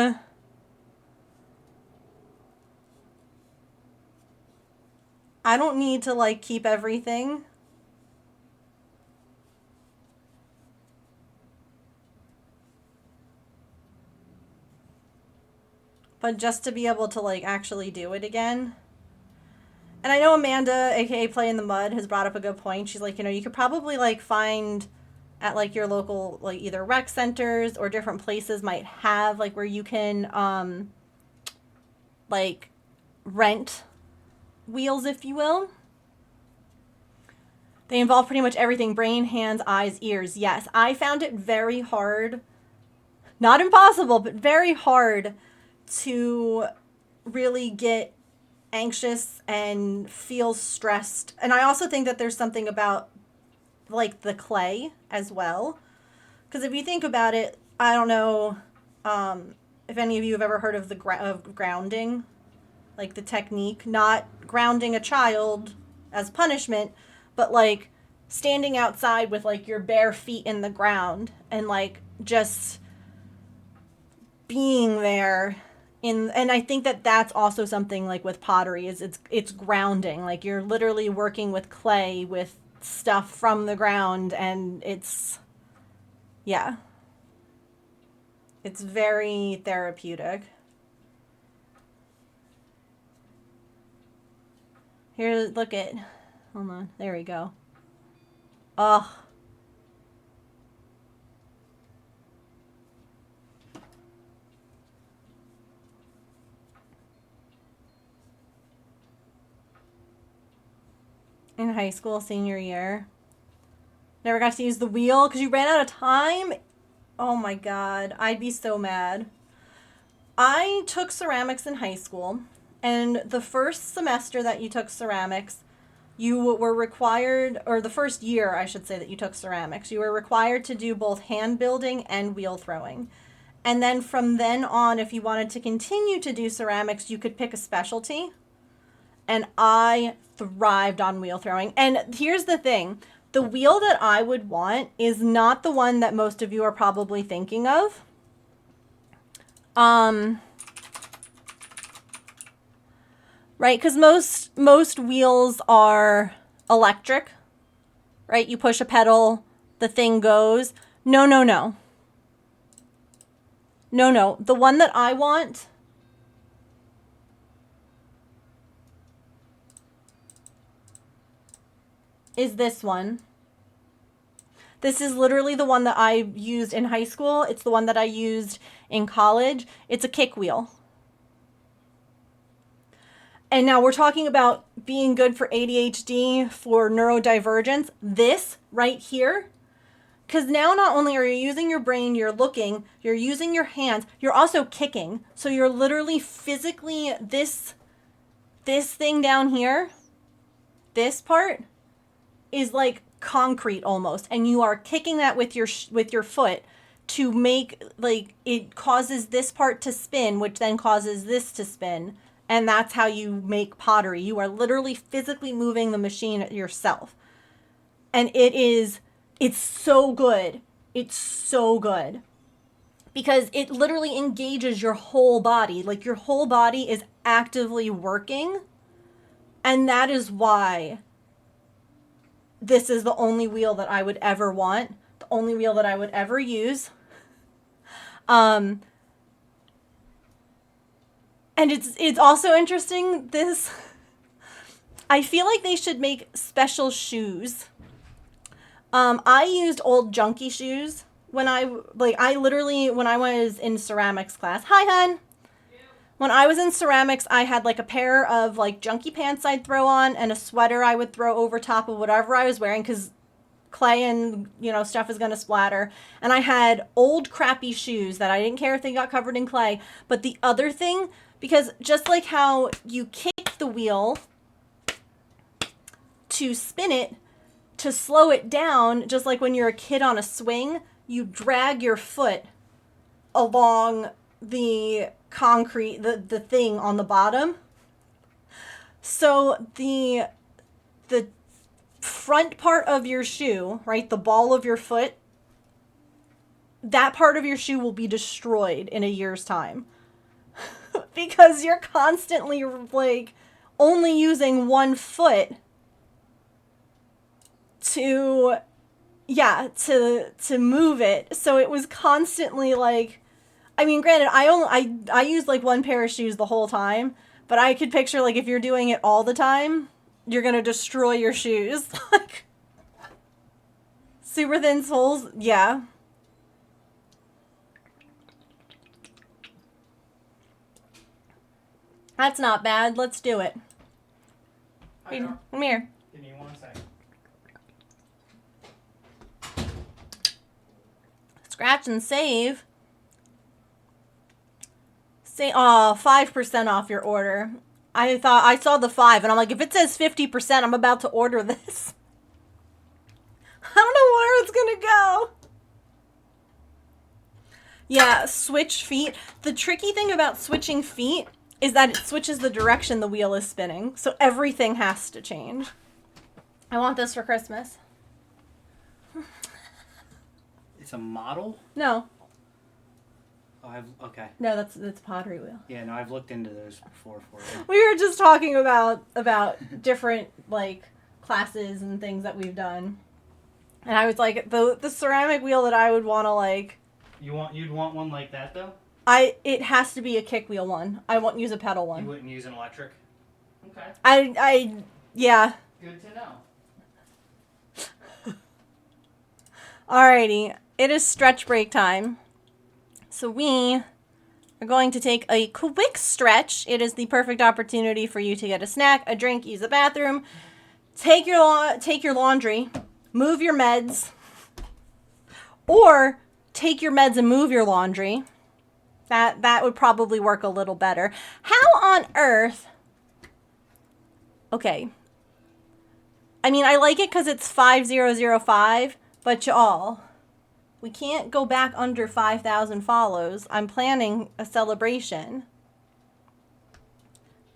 to like keep everything. But just to be able to like actually do it again. And I know Amanda, aka Play in the Mud, has brought up a good point. She's like, you could probably like find at like your local like either rec centers or different places might have like where you can like rent wheels, if you will. They involve pretty much everything: brain, hands, eyes, ears. Yes, I found it very hard, not impossible, but very hard to really get anxious and feel stressed. And I also think that there's something about like the clay as well. Because if you think about it, I don't know if any of you have ever heard of of grounding, like the technique, not grounding a child as punishment, but like standing outside with like your bare feet in the ground and like just being there and I think that that's also something like with pottery, is it's grounding. Like you're literally working with clay, with stuff from the ground, and yeah, it's very therapeutic. Here, look at, hold on, there we go. Oh, in high school, senior year, never got to use the wheel because you ran out of time. Oh my god, I'd be so mad. I took ceramics in high school, and the first semester that you took ceramics, you were required, or the first year, I should say, that you took ceramics, you were required to do both hand building and wheel throwing. And then from then on, if you wanted to continue to do ceramics, you could pick a specialty. And I thrived on wheel throwing. And here's the thing, the wheel that I would want is not the one that most of you are probably thinking of. Right, because most wheels are electric, right? You push a pedal, the thing goes. No, no, no. No, no. The one that I want is this one. This is literally the one that I used in high school. It's the one that I used in college. It's a kick wheel. And now we're talking about being good for ADHD, for neurodivergence. This right here, because now not only are you using your brain, you're looking, you're using your hands, you're also kicking. So you're literally physically, this thing down here, this part is like concrete almost, and you are kicking that with your foot to make, like, it causes this part to spin, which then causes this to spin. And that's how you make pottery. You are literally physically moving the machine yourself. And it's so good. It's so good. Because it literally engages your whole body. Like your whole body is actively working. And that is why this is the only wheel that I would ever want, the only wheel that I would ever use. And it's also interesting, this, I feel like they should make special shoes. I used old junky shoes when I literally, when I was in ceramics class. Hi, hun. When I was in ceramics, I had like a pair of like junky pants I'd throw on and a sweater I would throw over top of whatever I was wearing because clay and, you know, stuff is going to splatter. And I had old crappy shoes that I didn't care if they got covered in clay. But the other thing, because just like how you kick the wheel to spin it, to slow it down, just like when you're a kid on a swing, you drag your foot along the concrete, the thing on the bottom. So the front part of your shoe, right, the ball of your foot, that part of your shoe will be destroyed in a year's time. Because you're constantly like only using one foot to move it. So it was constantly like, I mean, granted, I used like one pair of shoes the whole time, but I could picture like if you're doing it all the time, you're gonna destroy your shoes. Like super thin soles, yeah. That's not bad. Let's do it. Come here. Give me 1 second. Scratch and save. Say, oh, 5% off your order. I saw the 5 and I'm like, if it says 50%, I'm about to order this. I don't know where it's gonna go. Yeah, switch feet. The tricky thing about switching feet is that it switches the direction the wheel is spinning. So everything has to change. I want this for Christmas. It's a model? No. Oh, okay. No, that's pottery wheel. Yeah, no, I've looked into those before for you. We were just talking about different like classes and things that we've done. And I was like, the ceramic wheel that I would want to like. You'd want one like that though? It has to be a kick wheel one. I won't use a pedal one. You wouldn't use an electric? Okay. Yeah. Good to know. Alrighty, it is stretch break time. So we are going to take a quick stretch. It is the perfect opportunity for you to get a snack, a drink, use the bathroom, take your laundry, move your meds, or take your meds and move your laundry. That would probably work a little better. How on earth? Okay. I mean, I like it because it's 5005, but y'all, we can't go back under 5,000 follows. I'm planning a celebration.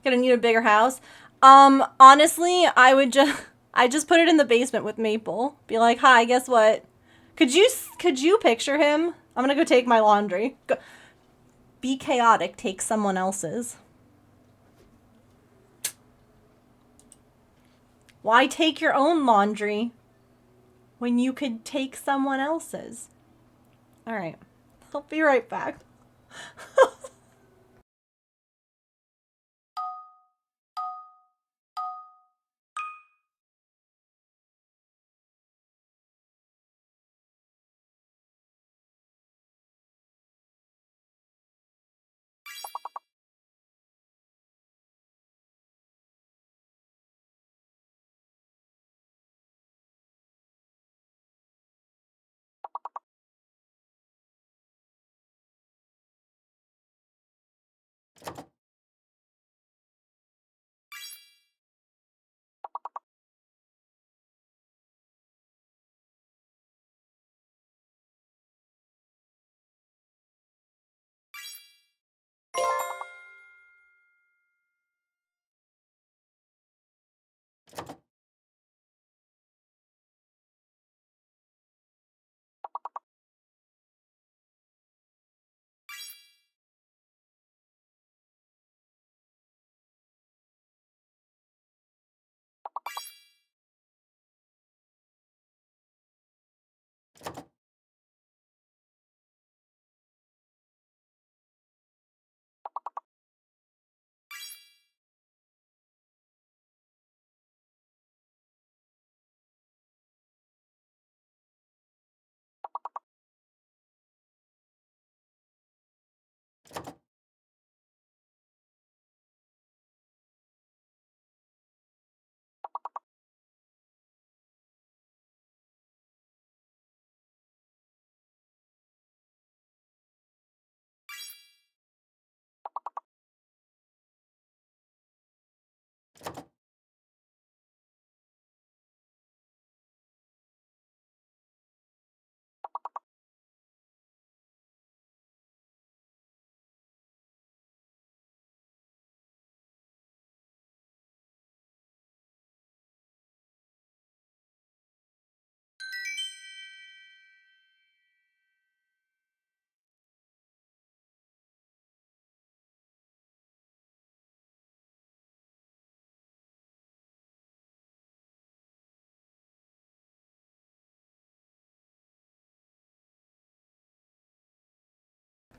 Gonna need a bigger house. Honestly, I just put it in the basement with Maple. Be like, hi, guess what? Could you picture him? I'm gonna go take my laundry. Go, be chaotic, take someone else's. Why take your own laundry when you could take someone else's? All right, I'll be right back.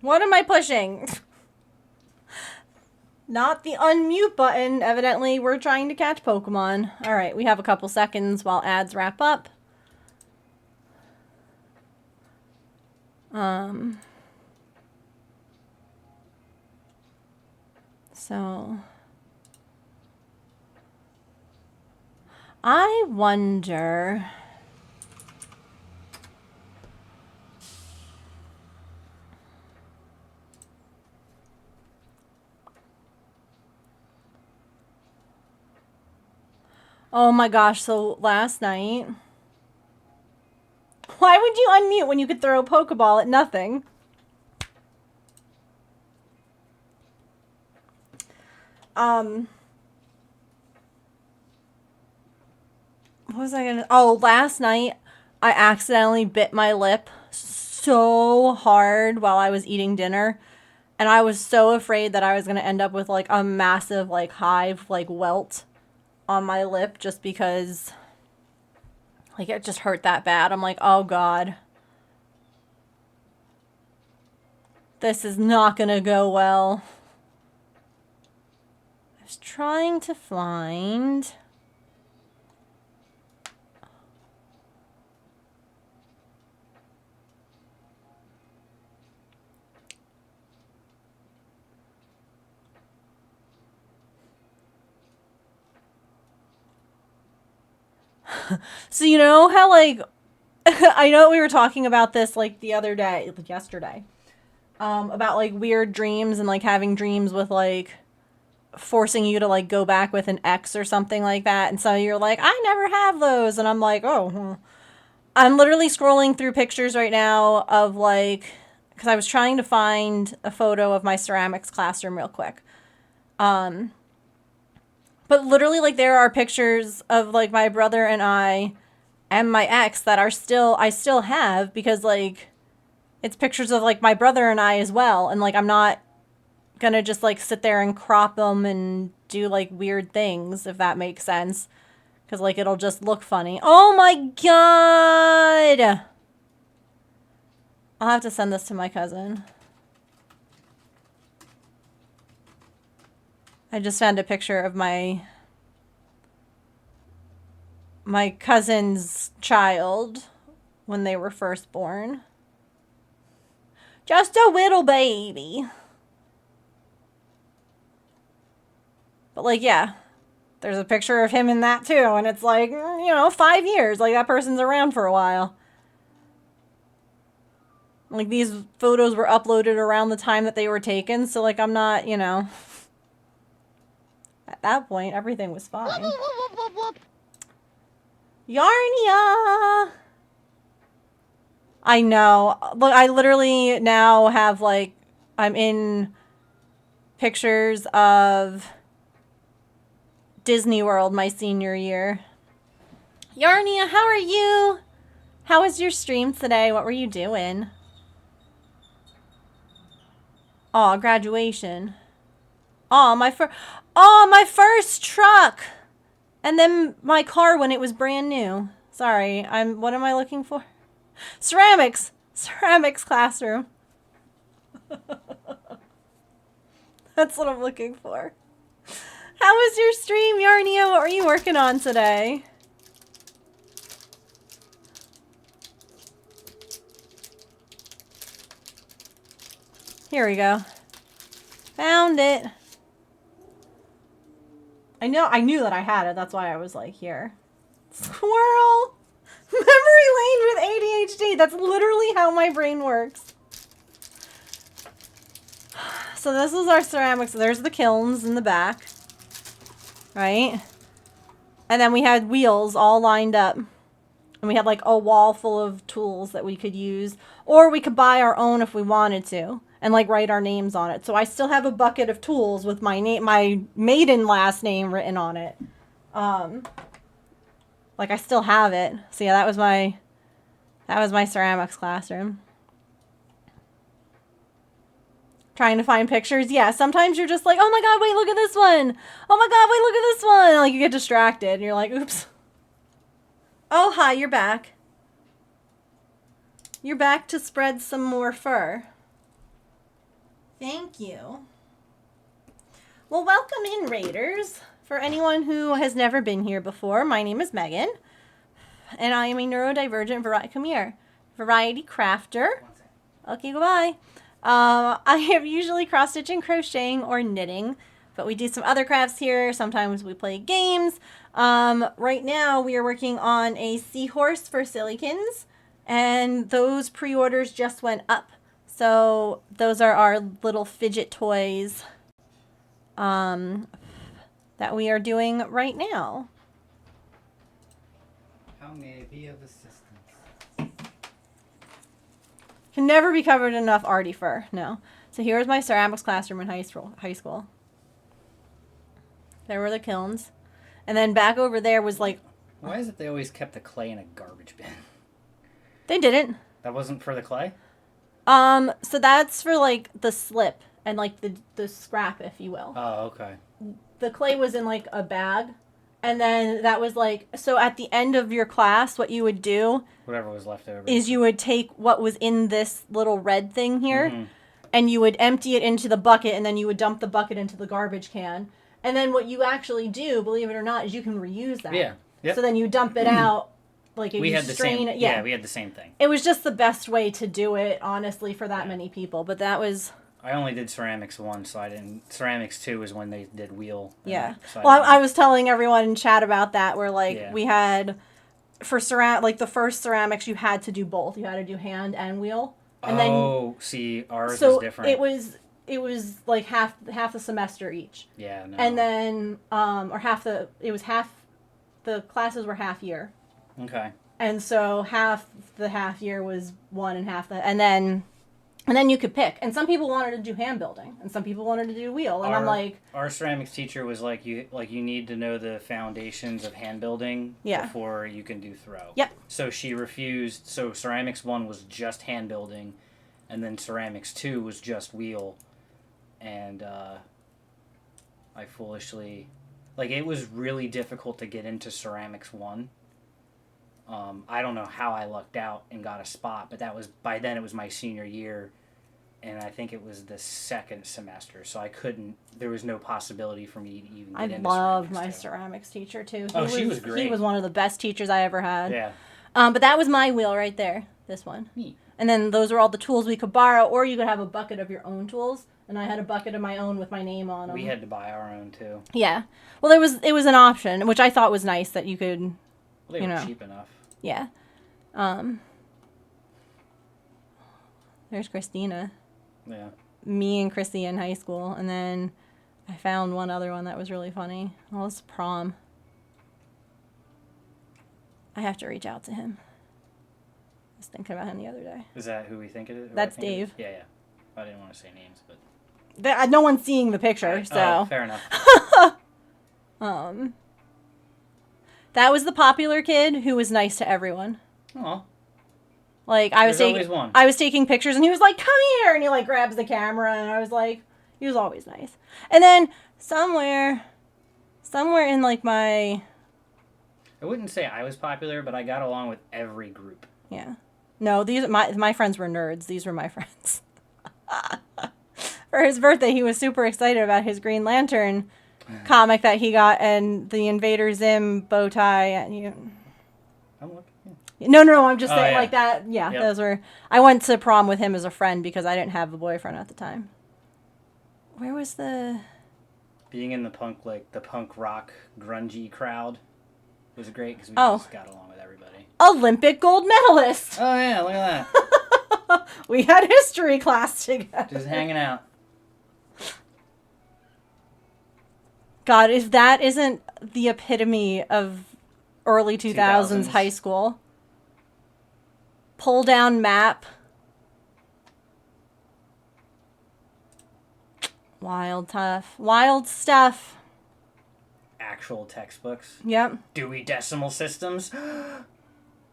What am I pushing? Not the unmute button. Evidently, we're trying to catch Pokemon. All right, we have a couple seconds while ads wrap up. So I wonder. Oh my gosh, so last night. Why would you unmute when you could throw a Pokeball at nothing? What was I gonna... Oh, last night I accidentally bit my lip so hard while I was eating dinner. And I was so afraid that I was gonna end up with like a massive like hive, like welt on my lip just because like it just hurt that bad. I'm like, oh God. This is not gonna go well. I was trying to find... So you know how like I know we were talking about this like the other day, like yesterday, about like weird dreams and like having dreams with like forcing you to like go back with an ex or something like that. And so you're like, I never have those. And I'm like, oh, I'm literally scrolling through pictures right now of like, because I was trying to find a photo of my ceramics classroom real quick. But literally like there are pictures of like my brother and I and my ex that are I still have because like it's pictures of like my brother and I as well. And like I'm not gonna just like sit there and crop them and do like weird things, if that makes sense. Because like it'll just look funny. Oh my God! I'll have to send this to my cousin. I just found a picture of my cousin's child when they were first born. Just a little baby. But like, yeah, there's a picture of him in that too. And it's like, you know, 5 years. Like that person's around for a while. Like these photos were uploaded around the time that they were taken. So like, I'm not, you know, at that point, everything was fine. Whoop, whoop, whoop, whoop, whoop. Yarnia! I know. Look, I literally now have like, I'm in pictures of Disney World my senior year. Yarnia, how are you? How was your stream today? What were you doing? Aw, graduation. Aw, my first truck! And then my car when it was brand new. Sorry, what am I looking for? Ceramics! Ceramics classroom. That's what I'm looking for. How was your stream, Yarnia? What were you working on today? Here we go. Found it. I knew that I had it. That's why I was like, here. Squirrel! Memory lane with ADHD. That's literally how my brain works. So this is our ceramics. There's the kilns in the back. Right? And then we had wheels all lined up. And we had like a wall full of tools that we could use. Or we could buy our own if we wanted to. And like write our names on it. So I still have a bucket of tools with my maiden last name written on it. Like I still have it. So yeah, that was my ceramics classroom. Trying to find pictures. Yeah, sometimes you're just like, oh my God, wait, look at this one. Oh my God, wait, look at this one. And like you get distracted and you're like, oops. Oh, hi, you're back. You're back to spread some more fur. Thank you. Well, welcome in, Raiders. For anyone who has never been here before, my name is Megan, and I am a neurodivergent variety crafter. Okay, goodbye. I am usually cross-stitching, crocheting, or knitting, but we do some other crafts here. Sometimes we play games. Right now, we are working on a Seahorse for Sillykins, and those pre-orders just went up. So those are our little fidget toys that we are doing right now. How may I be of assistance? Can never be covered in enough arty fur. No. So here's my ceramics classroom in high school. There were the kilns. And then back over there was like... Why is it they always kept the clay in a garbage bin? They didn't. That wasn't for the clay? So that's for like the slip and like the scrap, if you will. Oh, okay. The clay was in like a bag. And then that was like, so at the end of your class, what you would do... Whatever was left over. Is you would take what was in this little red thing here, and you would empty it into the bucket, and then you would dump the bucket into the garbage can. And then what you actually do, believe it or not, is you can reuse that. Yeah. Yep. So then you dump it out, like if we you had the strain same, it. Yeah, we had the same thing. It was just the best way to do it, honestly, for that many people. But that was... I only did ceramics once, so I didn't... Ceramics 2 is when they did wheel. Yeah. So I was telling everyone in chat about that, where, like, we had... For the first ceramics, you had to do both. You had to do hand and wheel. And see, ours was different. It was like half the semester each. Yeah, no. And then, the classes were half year. Okay. And so half the half year was one and half and then you could pick. And some people wanted to do hand building, and some people wanted to do wheel. And I'm like, our ceramics teacher was like, you need to know the foundations of hand building before you can do throw. Yep. So she refused. So ceramics 1 was just hand building, and then ceramics 2 was just wheel. And I foolishly, like, it was really difficult to get into ceramics 1. I don't know how I lucked out and got a spot, but by then it was my senior year, and I think it was the second semester, so there was no possibility for me to even get into ceramics. I loved my ceramics teacher too. She was great. He was one of the best teachers I ever had. Yeah. But that was my wheel right there, this one. Neat. And then those were all the tools we could borrow, or you could have a bucket of your own tools. And I had a bucket of my own with my name on them. We had to buy our own too. Yeah. Well, it was an option, which I thought was nice that you could, well, they were cheap enough. Yeah. There's Christina. Yeah. Me and Chrissy in high school, and then I found one other one that was really funny. Oh, it's prom. I have to reach out to him. I was thinking about him the other day. Is that who we think it is? That's Dave. Yeah, yeah. I didn't want to say names, but... No one's seeing the picture, so... Oh, fair enough. That was the popular kid who was nice to everyone. Aw. Like, I was taking pictures, and he was like, "Come here!" And he, like, grabs the camera, and I was like... He was always nice. And then, somewhere in, like, my... I wouldn't say I was popular, but I got along with every group. Yeah. No, my friends were nerds. These were my friends. For his birthday, he was super excited about his Green Lantern comic that he got, and the Invader Zim bow tie. And I'm looking. Yeah. No, I'm just saying, yeah. like that. Yeah, Yep. Those were... I went to prom with him as a friend because I didn't have a boyfriend at the time. Where was the... Being in the punk rock, grungy crowd was great because we just got along with everybody. Olympic gold medalist! Oh, yeah, look at that. We had history class together. Just hanging out. God, if that isn't the epitome of early 2000s high school. Pull down map. Wild stuff. Actual textbooks. Yep. Dewey Decimal Systems.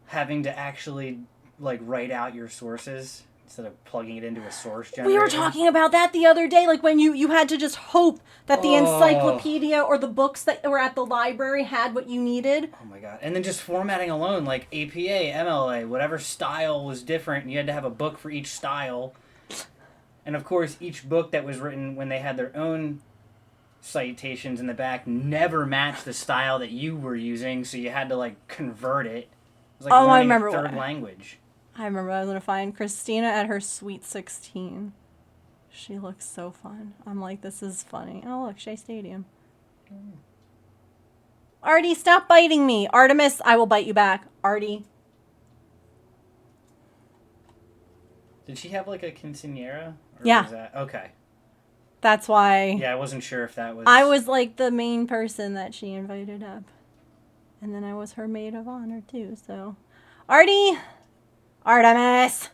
Having to actually, like, write out your sources instead of plugging it into a source generator. We were talking about that the other day, like when you had to just hope that the encyclopedia or the books that were at the library had what you needed. Oh my god. And then just formatting alone, like APA, MLA, whatever style was different, and you had to have a book for each style. And of course, each book that was written when they had their own citations in the back never matched the style that you were using, so you had to like convert it. It was like I learning remember a third language. I remember I was gonna find Christina at her sweet 16. She looks so fun. I'm like, this is funny. Oh look, Shea Stadium. Artie, stop biting me. Artemis, I will bite you back. Artie. Did she have like a quinceañera? Or Yeah. Was that... Okay. That's why. Yeah, I wasn't sure if that was... I was like the main person that she invited up. And then I was her maid of honor too, so. Artie! Artemis!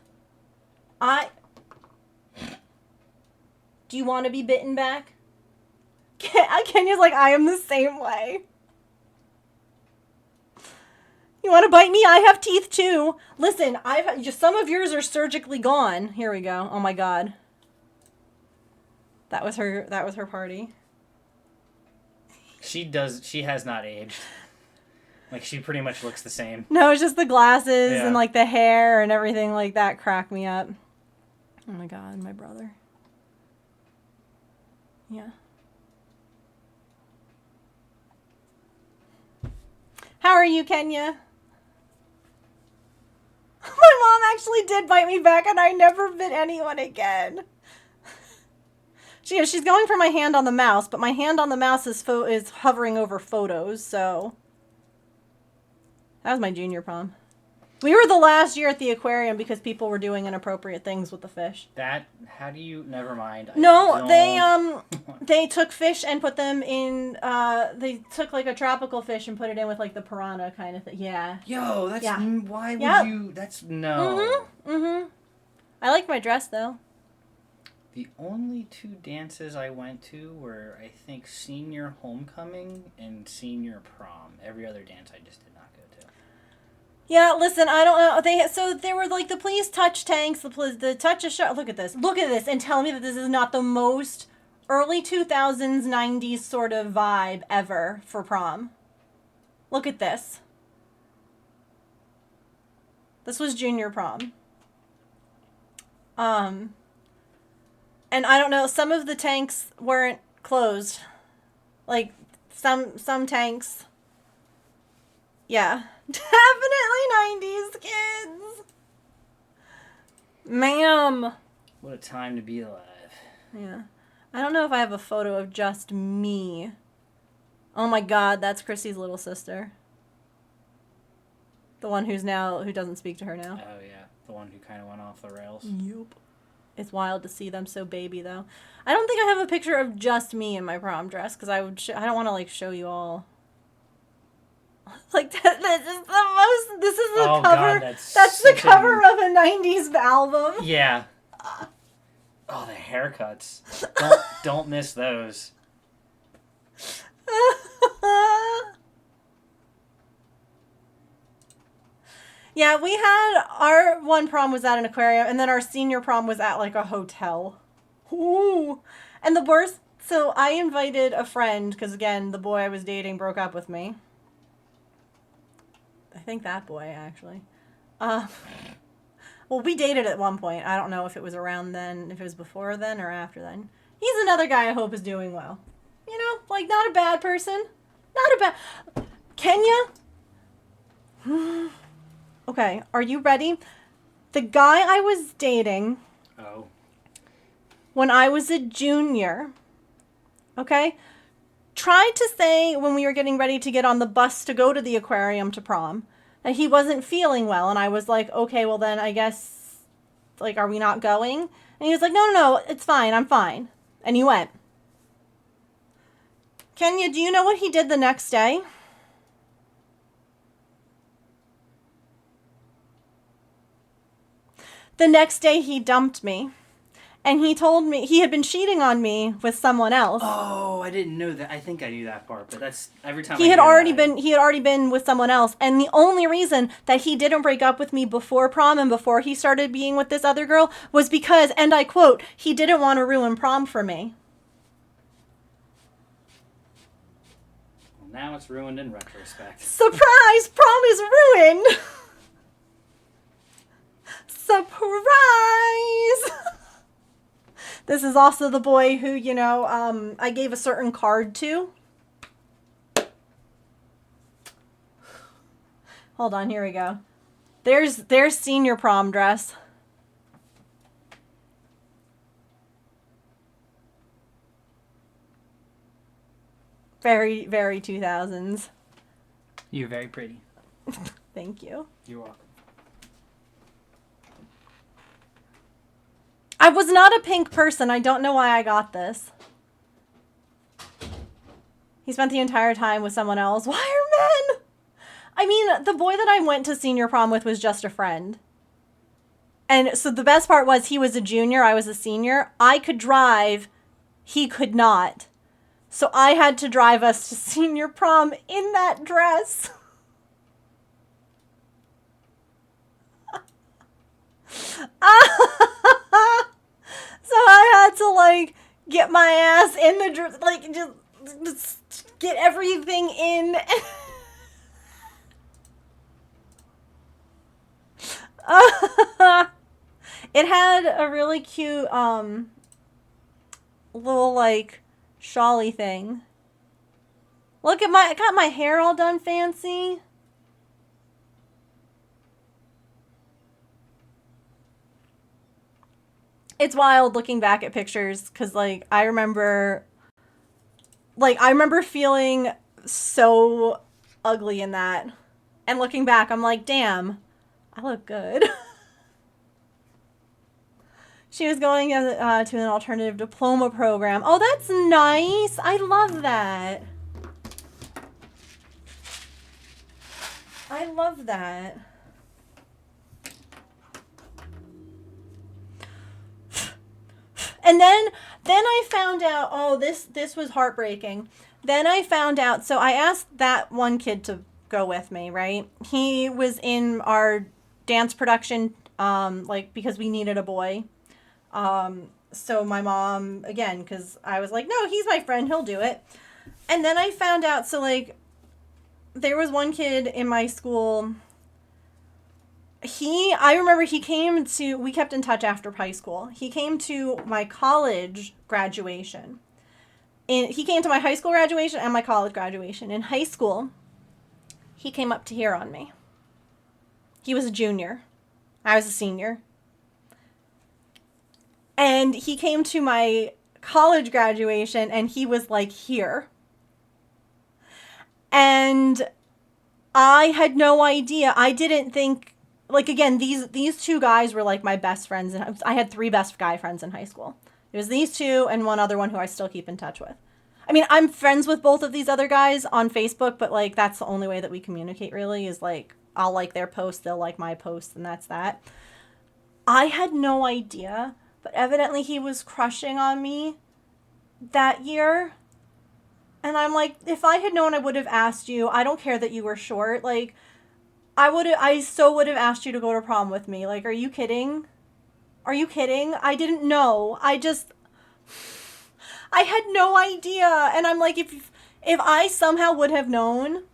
Do you want to be bitten back? Kenya's like, I am the same way. You want to bite me? I have teeth too. Listen, some of yours are surgically gone. Here we go. Oh my god. That was her party. She has not aged. Like, she pretty much looks the same. No, it's just the glasses Yeah. and like the hair and everything like that crack me up. Oh my god, my brother. Yeah. How are you, Kenya? My mom actually did bite me back and I never bit anyone again. She's going for my hand on the mouse, but my hand on the mouse is hovering over photos, so. That was my junior prom. We were the last year at the aquarium because people were doing inappropriate things with the fish. How do you, never mind. No, they took fish and put them in, they took like a tropical fish and put it in with like the piranha kind of thing. Yeah. Yo, that's, Yeah. why would you, that's, no. I liked my dress though. The only two dances I went to were, I think, senior homecoming and senior prom. Every other dance I just did not go to. Yeah, listen, I don't know. So there were like the please touch tanks, the touch a shot. Look at this, and tell me that this is not the most early 2000s, 90s sort of vibe ever for prom. Look at this. This was junior prom. And I don't know, some of the tanks weren't closed. Like, some tanks. Yeah. Definitely 90s kids. Ma'am. What a time to be alive. Yeah. I don't know if I have a photo of just me. Oh my god, that's Chrissy's little sister. The one who doesn't speak to her now. Oh, yeah. The one who kind of went off the rails. Yup. It's wild to see them so baby, though. I don't think I have a picture of just me in my prom dress, because I don't want to, like, show you all. Like, this is the cover. God, that's the cover of a 90s album. Yeah. Oh, the haircuts. Don't miss those. Yeah, we had our one prom was at an aquarium, and then our senior prom was at like a hotel. Ooh. And the worst, so I invited a friend, because again, the boy I was dating broke up with me. I think that boy, actually. Well, we dated at one point. I don't know if it was around then, if it was before then or after then. He's another guy I hope is doing well. You know, like, not a bad person. Not a bad... Kenya? Okay, are you ready? The guy I was dating... Oh. When I was a junior, okay, tried to say when we were getting ready to get on the bus to go to the aquarium to prom that he wasn't feeling well. And I was like, okay, well then I guess, like, are we not going? And he was like, no, it's fine. I'm fine. And he went. Kenya, do you know what he did the next day? The next day he dumped me. And he told me he had been cheating on me with someone else. Oh, I didn't know that. I think I knew that part, but that's every time He had already been with someone else, and the only reason that he didn't break up with me before prom and before he started being with this other girl was because, and I quote, he didn't want to ruin prom for me. Well, now it's ruined in retrospect. Surprise! Prom is ruined! Surprise! This is also the boy who, you know, I gave a certain card to. Hold on, here we go. There's senior prom dress. Very, very 2000s. You're very pretty. Thank you. You're welcome. I was not a pink person. I don't know why I got this. He spent the entire time with someone else. Why are men? I mean, the boy that I went to senior prom with was just a friend. And so the best part was he was a junior, I was a senior. I could drive, he could not. So I had to drive us to senior prom in that dress. So I had to, like, get my ass in the dress, like, just get everything in. It had a really cute, little, like, shawly thing. Look at I got my hair all done fancy. It's wild looking back at pictures, because, like, I remember feeling so ugly in that. And looking back, I'm like, damn, I look good. She was going to an alternative diploma program. Oh, that's nice. I love that. I love that. And then I found out, oh, this was heartbreaking. Then I found out, so I asked that one kid to go with me, right? He was in our dance production, like, because we needed a boy. So my mom, again, because I was like, no, he's my friend, he'll do it. And then I found out, so, like, there was one kid in my school. I remember he came to, we kept in touch after high school. He came to my college graduation. He came to my high school graduation and my college graduation. In high school, he came up to here on me. He was a junior. I was a senior. And he came to my college graduation and he was, like, here. And I had no idea. I didn't think, like, again, these two guys were, like, my best friends. And I had 3 best guy friends in high school. It was these two and one other one who I still keep in touch with. I mean, I'm friends with both of these other guys on Facebook, but, like, that's the only way that we communicate, really, is, like, I'll like their posts, they'll like my posts, and that's that. I had no idea, but evidently he was crushing on me that year. And I'm like, if I had known, I would have asked you. I don't care that you were short. Like, I so would have asked you to go to prom with me. Like, are you kidding? Are you kidding? I didn't know. I had no idea. And I'm like, if I somehow would have known,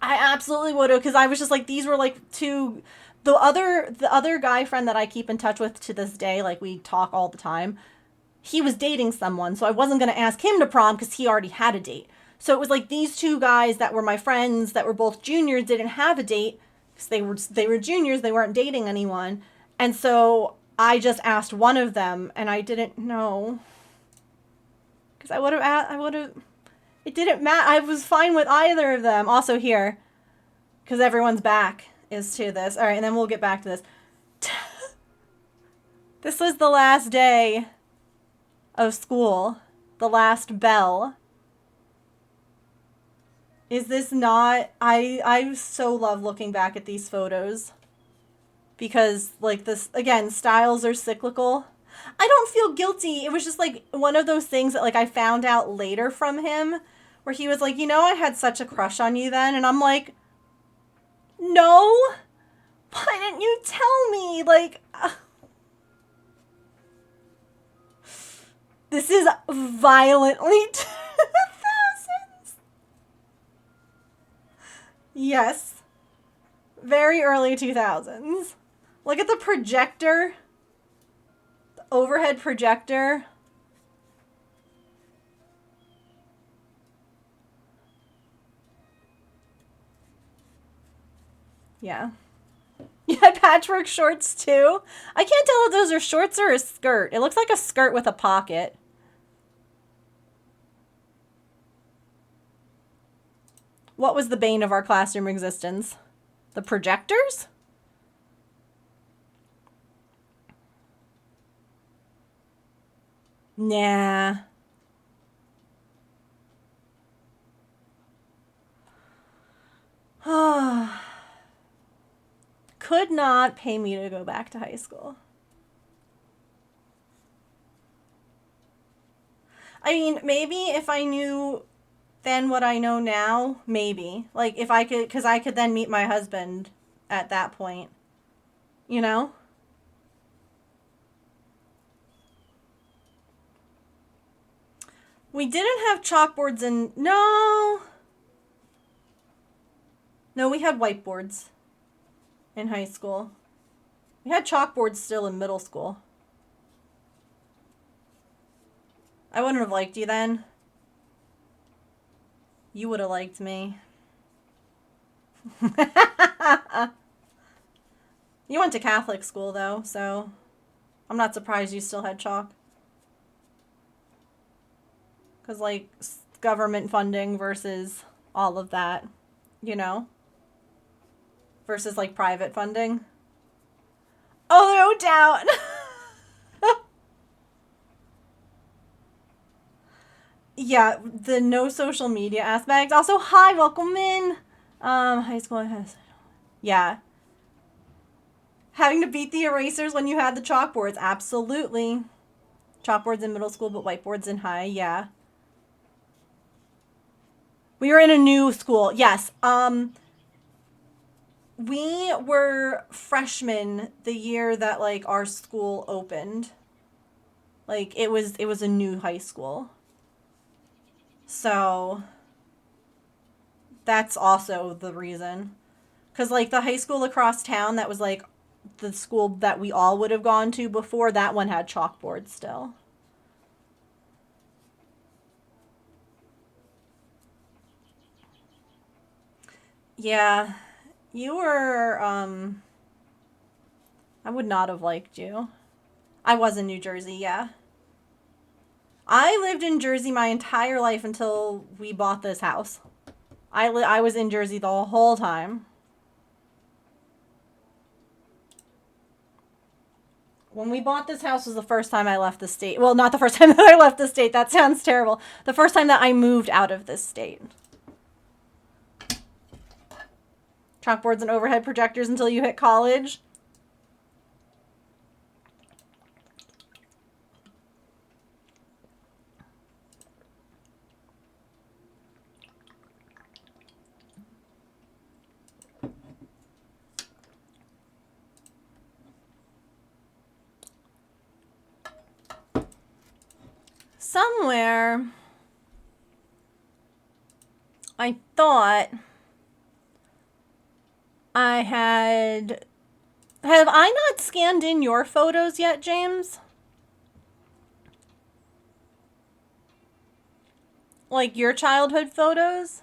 I absolutely would have, because I was just like, these were, like, two, the other guy friend that I keep in touch with to this day, like, we talk all the time, he was dating someone, so I wasn't going to ask him to prom because he already had a date. So it was like these two guys that were my friends that were both juniors didn't have a date because they were juniors, they weren't dating anyone. And so I just asked one of them, and I didn't know. Because I would have, it didn't matter. I was fine with either of them. Also here, because everyone's back is to this. All right, and then we'll get back to this. This was the last day of school. The last bell. Is this not... I so love looking back at these photos. Because, like, this, again, styles are cyclical. I don't feel guilty. It was just, like, one of those things that, like, I found out later from him. Where he was like, you know, I had such a crush on you then. And I'm like, no. Why didn't you tell me? Like... This is violently 2000s. Yes. Very early 2000s. Look at the projector. overhead projector. Yeah. You had patchwork shorts too? I can't tell if those are shorts or a skirt. It looks like a skirt with a pocket. What was the bane of our classroom existence? The projectors? Nah. Could not pay me to go back to high school. I mean, maybe if I knew then what I know now, maybe. Like, if I could, because I could then meet my husband at that point. You know? We didn't have chalkboards in... No! No, we had whiteboards in high school. We had chalkboards still in middle school. I wouldn't have liked you then. You would have liked me. You went to Catholic school, though, so I'm not surprised you still had chalk. Because, like, government funding versus all of that, you know? Versus, like, private funding. Oh, no doubt! Yeah, the no social media aspect. Also, hi, welcome in. High school has... Yeah. Having to beat the erasers when you had the chalkboards. Absolutely. Chalkboards in middle school, but whiteboards in high. Yeah. We were in a new school. Yes. We were freshmen the year that, like, our school opened. Like, it was a new high school. So that's also the reason. Because, like, the high school across town that was, like, the school that we all would have gone to before, that one had chalkboards still. Yeah. You were, I would not have liked you. I was in New Jersey, yeah. I lived in Jersey my entire life until we bought this house. I was in Jersey the whole time. When we bought this house was the first time I left the state. Well, not the first time that I left the state. That sounds terrible. The first time that I moved out of this state. Chalkboards and overhead projectors until you hit college. Somewhere, I thought I had... Have I not scanned in your photos yet, James? Like your childhood photos?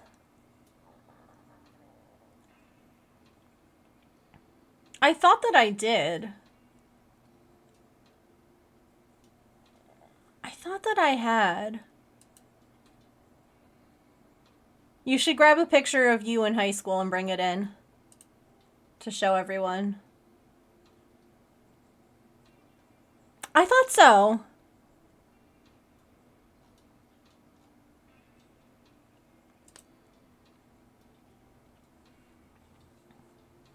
I thought that I did. I thought that I had. You should grab a picture of you in high school and bring it in to show everyone. I thought so.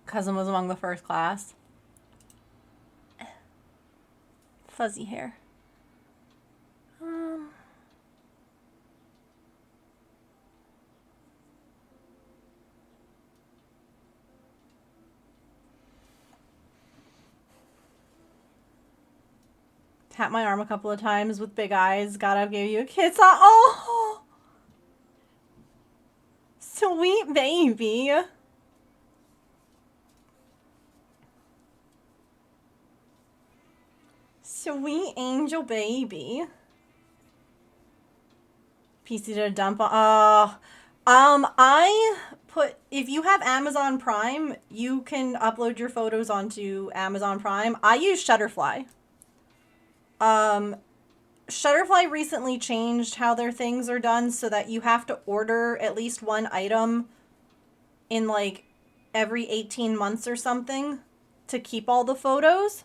Cousin was among the first class. Fuzzy hair. Tap my arm a couple of times with big eyes. God, I'll give you a kiss. Oh! Sweet baby. Sweet angel baby. PC to dump on. I put, if you have Amazon Prime, you can upload your photos onto Amazon Prime. I use Shutterfly. Shutterfly recently changed how their things are done so that you have to order at least one item in like every 18 months or something to keep all the photos.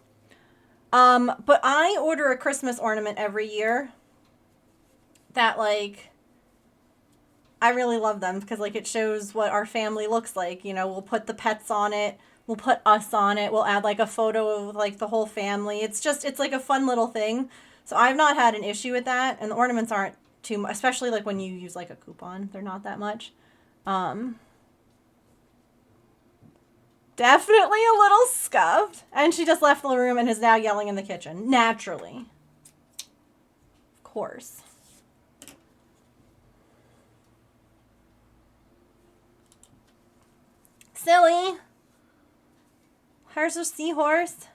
But I order a Christmas ornament every year that like, I really love them because like it shows what our family looks like. You know, we'll put the pets on it. We'll put us on it. We'll add like a photo of like the whole family. It's like a fun little thing. So I've not had an issue with that. And the ornaments aren't too much, especially like when you use like a coupon. They're not that much. Definitely a little scuffed. And she just left the room and is now yelling in the kitchen. Naturally. Of course. Silly. Here's a seahorse.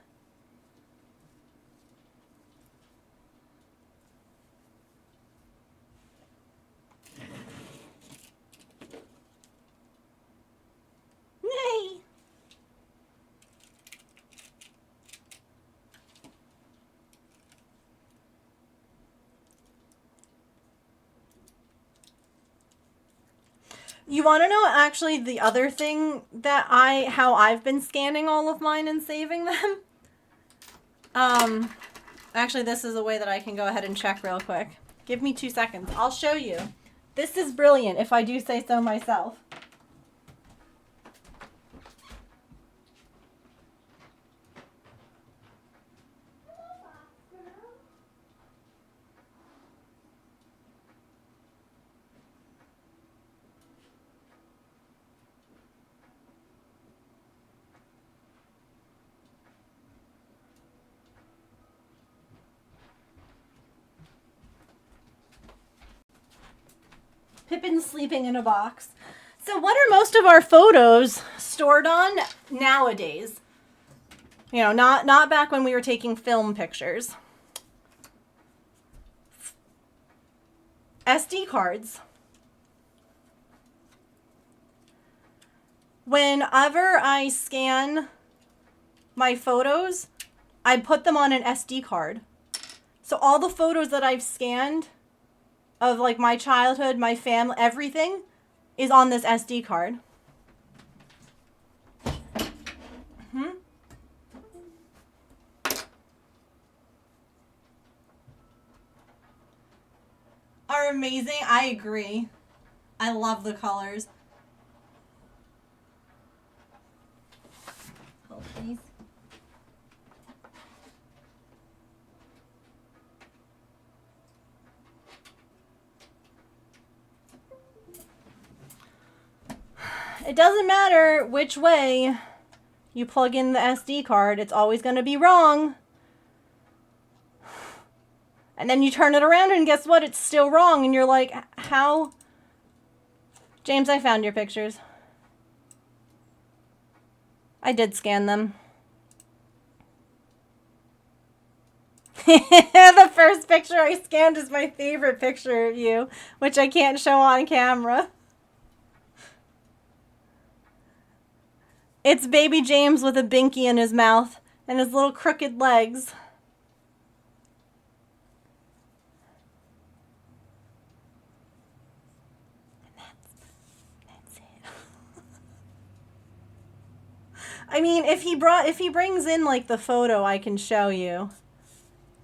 Nay. You want to know actually the other thing that how I've been scanning all of mine and saving them? Actually, this is a way that I can go ahead and check real quick. Give me 2 seconds. I'll show you. This is brilliant, if I do say so myself. Pippin's sleeping in a box. So what are most of our photos stored on nowadays? You know, not back when we were taking film pictures. SD cards. Whenever I scan my photos, I put them on an SD card. So all the photos that I've scanned of like my childhood, my family, everything is on this SD card. Are amazing. I agree. I love the colors. Hold, please. It doesn't matter which way you plug in the SD card, it's always going to be wrong. And then you turn it around and guess what? It's still wrong. And you're like, how? James, I found your pictures. I did scan them. The first picture I scanned is my favorite picture of you, which I can't show on camera. It's baby James with a binky in his mouth and his little crooked legs. That's it. I mean, if he brings in like the photo, I can show you.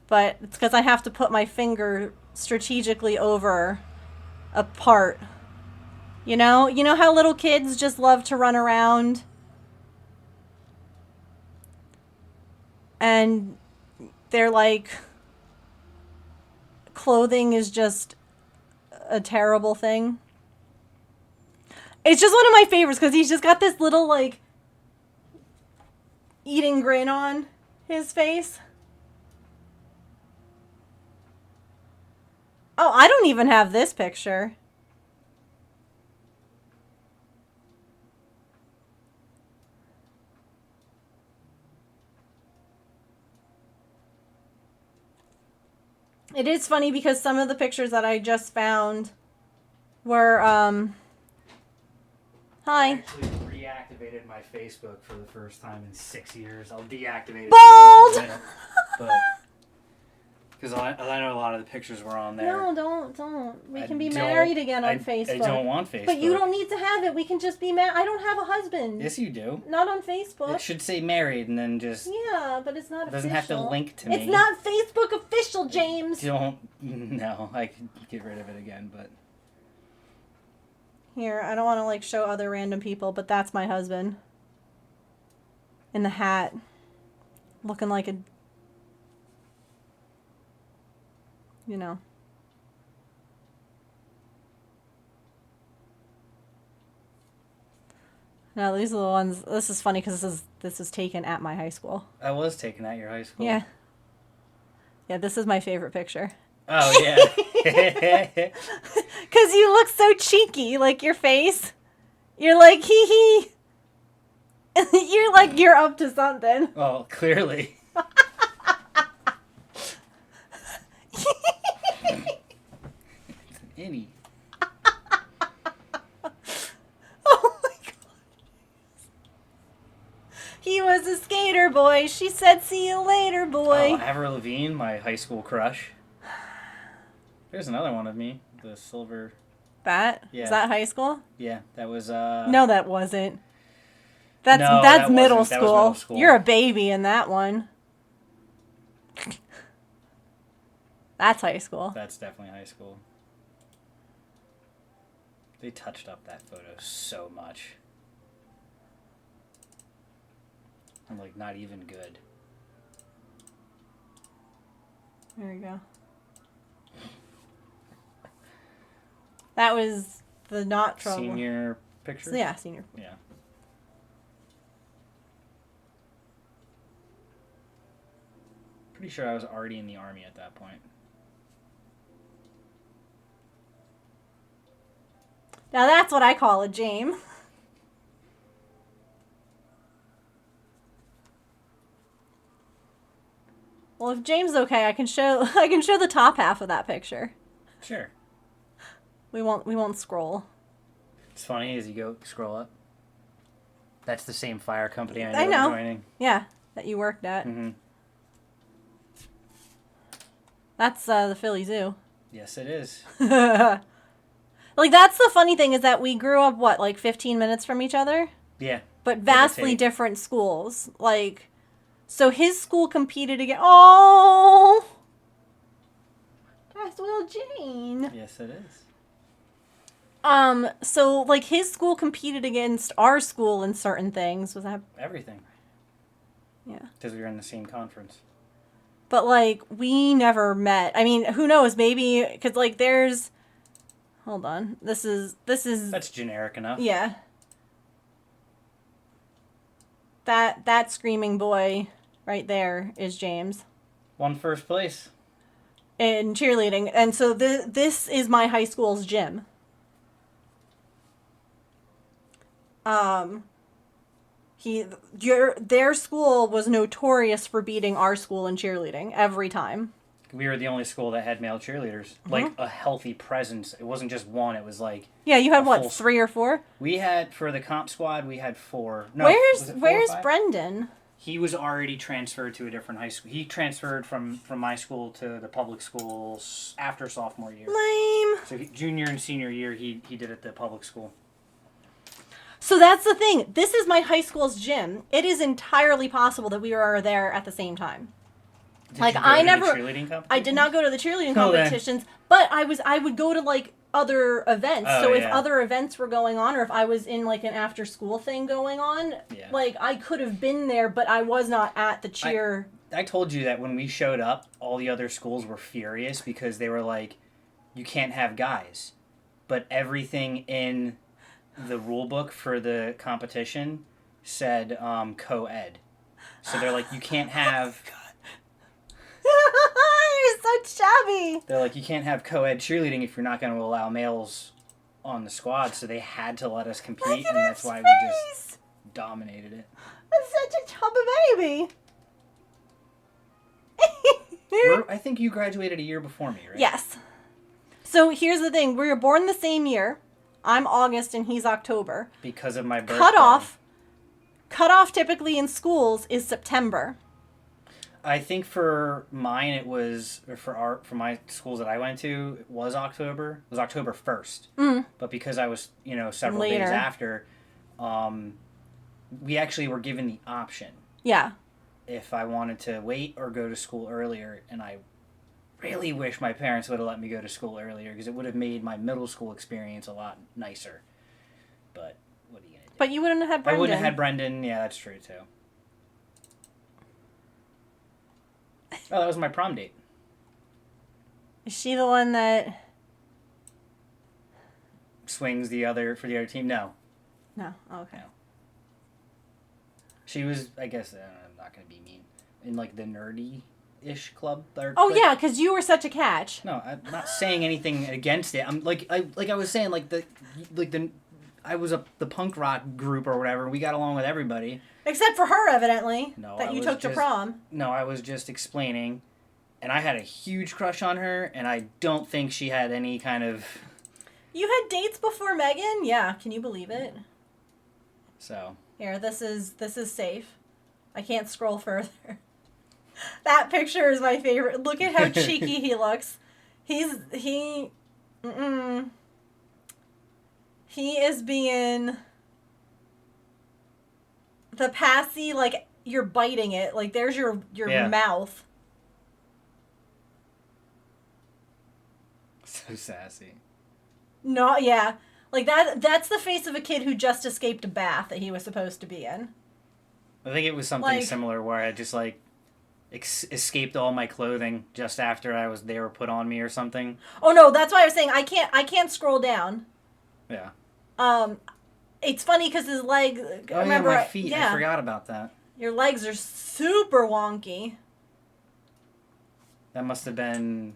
But it's because I have to put my finger strategically over a part. You know how little kids just love to run around and they're like, clothing is just a terrible thing. It's just one of my favorites because he's just got this little like eating grin on his face. Oh, I don't even have this picture. It is funny because some of the pictures that I just found were, I hi. actually reactivated my Facebook for the first time in 6 years. I'll deactivate it. Bald! In a minute, but because I know a lot of the pictures were on there. No, don't. We I can be don't- married again on Facebook. I don't want Facebook. But you don't need to have it. We can just be married. I don't have a husband. Yes, you do. Not on Facebook. It should say married and then just. Yeah, but it's not It doesn't official. have to link to me. It's not Facebook official, James. No, I could get rid of it again, but. Here, I don't want to like show other random people, but that's my husband. In the hat. Looking like a... You know. No, these are the ones... This is funny because this is taken at my high school. I was taken at your high school. Yeah. Yeah, this is my favorite picture. Oh, yeah. Because you look so cheeky, like your face. You're like, hee hee. You're like, you're up to something. Well, clearly. Any. Oh my god. He was a skater boy. She said, see you later, boy. Oh, Avril Lavigne, my high school crush. There's another one of me. The silver. That? Yeah. Is that high school? Yeah, that was, No, that wasn't. That's No, that's that middle wasn't. That was school. middle school. You're a baby in that one. That's high school. That's definitely high school. They touched up that photo so much. I'm like, not even good. There we go. That was the not trouble. Senior picture? Yeah, senior. Yeah. Pretty sure I was already in the Army at that point. Now that's what I call a James. Well, if James is okay, I can show the top half of that picture. Sure. We won't scroll. It's funny as you go scroll up. That's the same fire company I I ended know. up joining. Yeah, that you worked at. Mm-hmm. That's the Philly Zoo. Yes, it is. Like, that's the funny thing is that we grew up, what, like 15 minutes from each other? Yeah. But vastly take. different schools. Like, so his school competed against... Oh! That's Will Jane. Yes, it is. So, like, his school competed against our school in certain things. Was that... Everything. Yeah. Because we were in the same conference. But, like, we never met. I mean, who knows? Maybe... Because, like, there's... Hold on. This is... That's generic enough. Yeah. That screaming boy right there is James. Won first place. In cheerleading. And so this is my high school's gym. Their school was notorious for beating our school in cheerleading every time. We were the only school that had male cheerleaders. Like, a healthy presence. It wasn't just one. It was like... Yeah, you had, a what, full 3 or 4? We had, for the comp squad, we had 4. No, was it 4 or Where's 5? Brendan? He was already transferred to a different high school. He transferred from my school to the public schools after sophomore year. Lame. So junior and senior year, he did at the public school. So that's the thing. This is my high school's gym. It is entirely possible that we were there at the same time. Did Like, you go I to the never... cheerleading competition? I did not go to the cheerleading Oh, then. competitions, but I would go to, like, other events. Oh, So if yeah. other events were going on, or if I was in, like, an after-school thing going on, Yeah. like, I could have been there, but I was not at the cheer... I told you that when we showed up, all the other schools were furious because they were like, you can't have guys. But everything in the rule book for the competition said co-ed. So they're like, you can't have... You're so chubby! They're like, you can't have co-ed cheerleading if you're not going to allow males on the squad. So they had to let us compete, and that's why we just dominated it. That's such a chubby baby! I think you graduated a year before me, right? Yes. So here's the thing. We were born the same year. I'm August and he's October. Because of my birthday. Cutoff typically in schools is September. I think for mine it was, or for my schools that I went to, it was October. It was October 1st. Mm. But because I was, several Later. days after, we actually were given the option. Yeah. If I wanted to wait or go to school earlier, and I really wish my parents would have let me go to school earlier because it would have made my middle school experience a lot nicer. But what are you going to do? But you wouldn't have had Brendan. I wouldn't have had Brendan. Yeah, that's true, too. Oh, that was my prom date. Is she the one that swings for the other team? No. No. Oh, okay. No. She was, I guess, I'm not going to be mean, in like the nerdy-ish club. Oh, yeah, because you were such a catch. No, I'm not saying anything against it. I'm I was saying, I was the punk rock group or whatever. We got along with everybody. Except for her, evidently. No, that you took to prom. No, I was just explaining, and I had a huge crush on her, and I don't think she had any kind of... You had dates before Megan? Yeah, can you believe it? So... Here, this is safe. I can't scroll further. That picture is my favorite. Look at how cheeky he looks. He is being the passy, like you're biting it. Like there's your mouth. So sassy. No, yeah. Like that's the face of a kid who just escaped a bath that he was supposed to be in. I think it was something similar where I just escaped all my clothing just after they were put on me or something. Oh no, that's why I was saying I can't scroll down. Yeah. It's funny because his leg. Oh, remember, my feet. Yeah. I forgot about that. Your legs are super wonky. That must have been.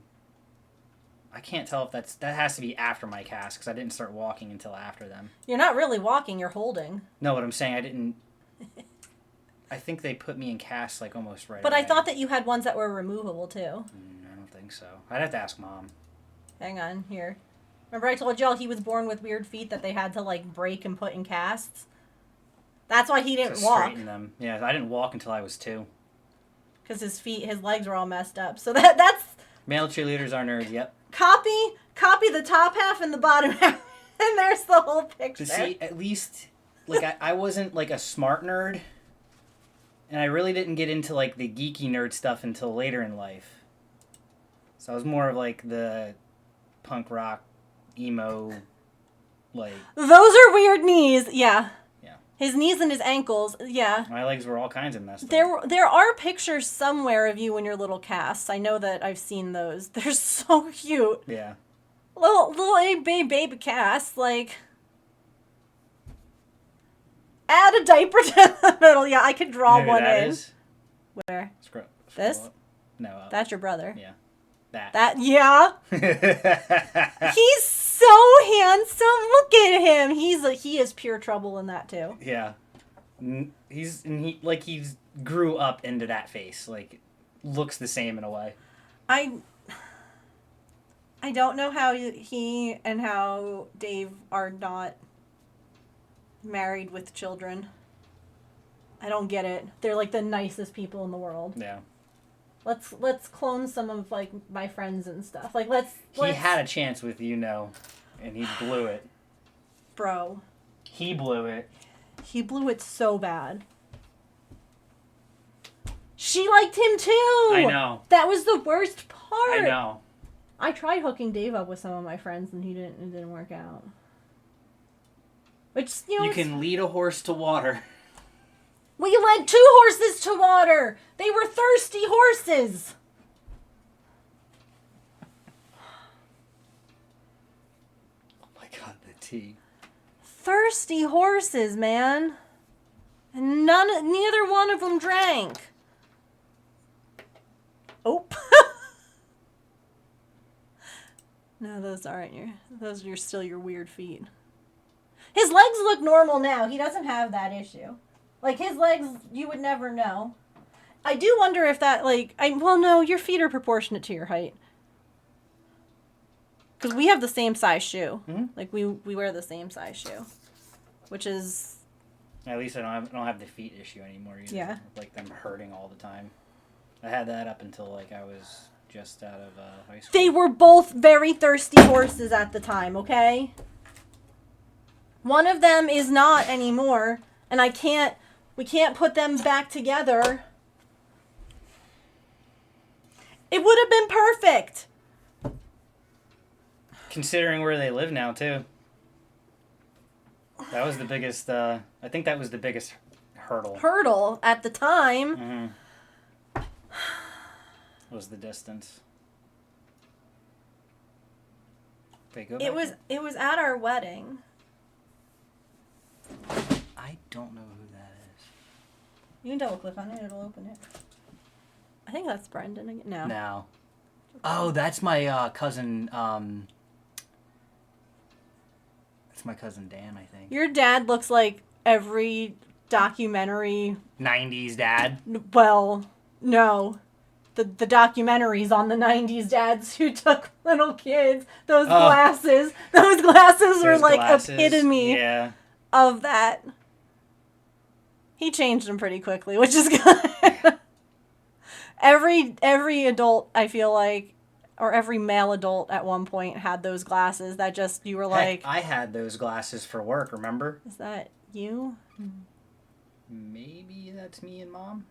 I can't tell if that has to be after my cast because I didn't start walking until after them. You're not really walking, you're holding. No, what I'm saying, I didn't... I think they put me in cast almost right But away. I thought that you had ones that were removable too. I don't think so. I'd have to ask Mom. Hang on, here. Remember I told y'all he was born with weird feet that they had to break and put in casts? That's why he didn't walk. Straighten them. Yeah, I didn't walk until I was 2. Because his legs were all messed up. So that's... Male cheerleaders are nerds, yep. Copy the top half and the bottom half, and there's the whole picture. To see, at least, I wasn't, a smart nerd, and I really didn't get into, the geeky nerd stuff until later in life. So I was more of, the punk rock, emo, Those are weird knees, yeah. Yeah. His knees and his ankles, yeah. My legs were all kinds of messed up. There are pictures somewhere of you in your little casts. I know that I've seen those. They're so cute. Yeah. Little baby casts, add a diaper to the middle. Yeah, I could draw one in. Is? Where? Scroll This? up. No. That's your brother. Yeah. Yeah. He's so handsome. Look at him. He is pure trouble in that too. Yeah. He's grew up into that face. Looks the same in a way. I don't know how he and how Dave are not married with children. I don't get it. They're the nicest people in the world. Yeah. Let's clone some of my friends and stuff. He had a chance with and he blew it. Bro. He blew it. He blew it so bad. She liked him too. I know. That was the worst part. I know. I tried hooking Dave up with some of my friends and it didn't work out. Which, you can lead a horse to water. We led 2 horses to water. They were thirsty horses. Oh my god, the tea. Thirsty horses, man. And neither one of them drank. Oh. No, those aren't those are still your weird feet. His legs look normal now. He doesn't have that issue. His legs, you would never know. I do wonder if that, like, well, no, your feet are proportionate to your height. Because we have the same size shoe. Mm-hmm. Like, we wear the same size shoe. Which is... At least I don't have the feet issue anymore either. Yeah. Like, them hurting all the time. I had that up until, like, I was just out of high school. They were both very thirsty horses at the time, okay? One of them is not anymore. And we can't put them back together. It would have been perfect. Considering where they live now, too. That was the biggest, I think that was the biggest hurdle. Hurdle at the time. Mm-hmm. Was the distance. Wait, go back. It was at our wedding. I don't know who that is. You can double click on it, it'll open it. I think that's Brendan again. No. No. Oh, that's my cousin, that's my cousin Dan, I think. Your dad looks like every documentary. 90s dad? Well, no. The documentaries on the 90s dads who took little kids. Those glasses. Those glasses were like epitome of that. He changed them pretty quickly, which is good. Every adult, I feel like, or every male adult at one point had those glasses that just, you were like... Heck, I had those glasses for work, remember? Is that you? Maybe that's me and Mom?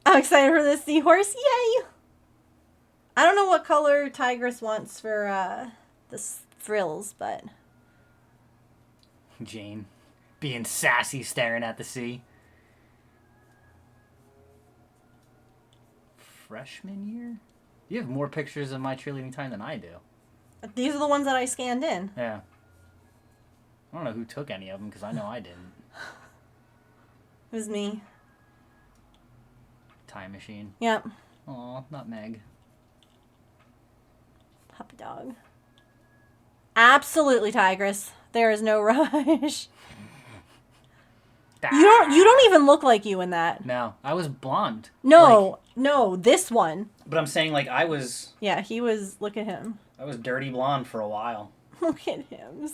I'm excited for this seahorse. Yay! I don't know what color Tigress wants for the frills, but... Jane. Being sassy, staring at the sea. Freshman year? You have more pictures of my cheerleading time than I do. These are the ones that I scanned in. Yeah. I don't know who took any of them, because I know I didn't. It was me. Time machine. Yep. Aw, not Meg. Puppy dog. Absolutely, Tigress. There is no rush. You don't even look like you in that. No, I was blonde. No, no, this one. But I'm saying, like, I was... Yeah, he was... Look at him. I was dirty blonde for a while. Look at him.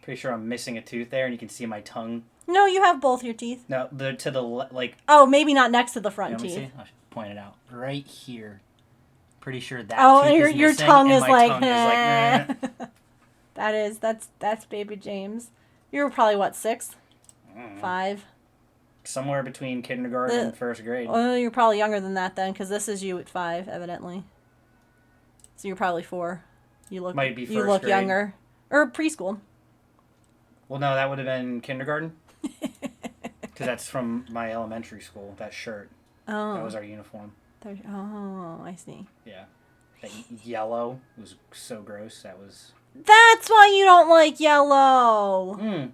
Pretty sure I'm missing a tooth there, and you can see my tongue. No, you have both your teeth. No, to the like... Oh, maybe not next to the front teeth. teeth. I should point it out. Right here. Pretty sure that tooth is your missing, tongue and is my like... tongue is like That's baby James. You were probably, what, 6? 5? Somewhere between kindergarten and first grade. Well, you're probably younger than that then, because this is you at 5, evidently. So you're probably 4. Might be first You look grade. younger. Or preschool. Well, no, that would have been kindergarten. Because that's from my elementary school, that shirt. Oh. That was our uniform. Oh, I see. Yeah. That yellow was so gross. That was... That's why you don't like yellow.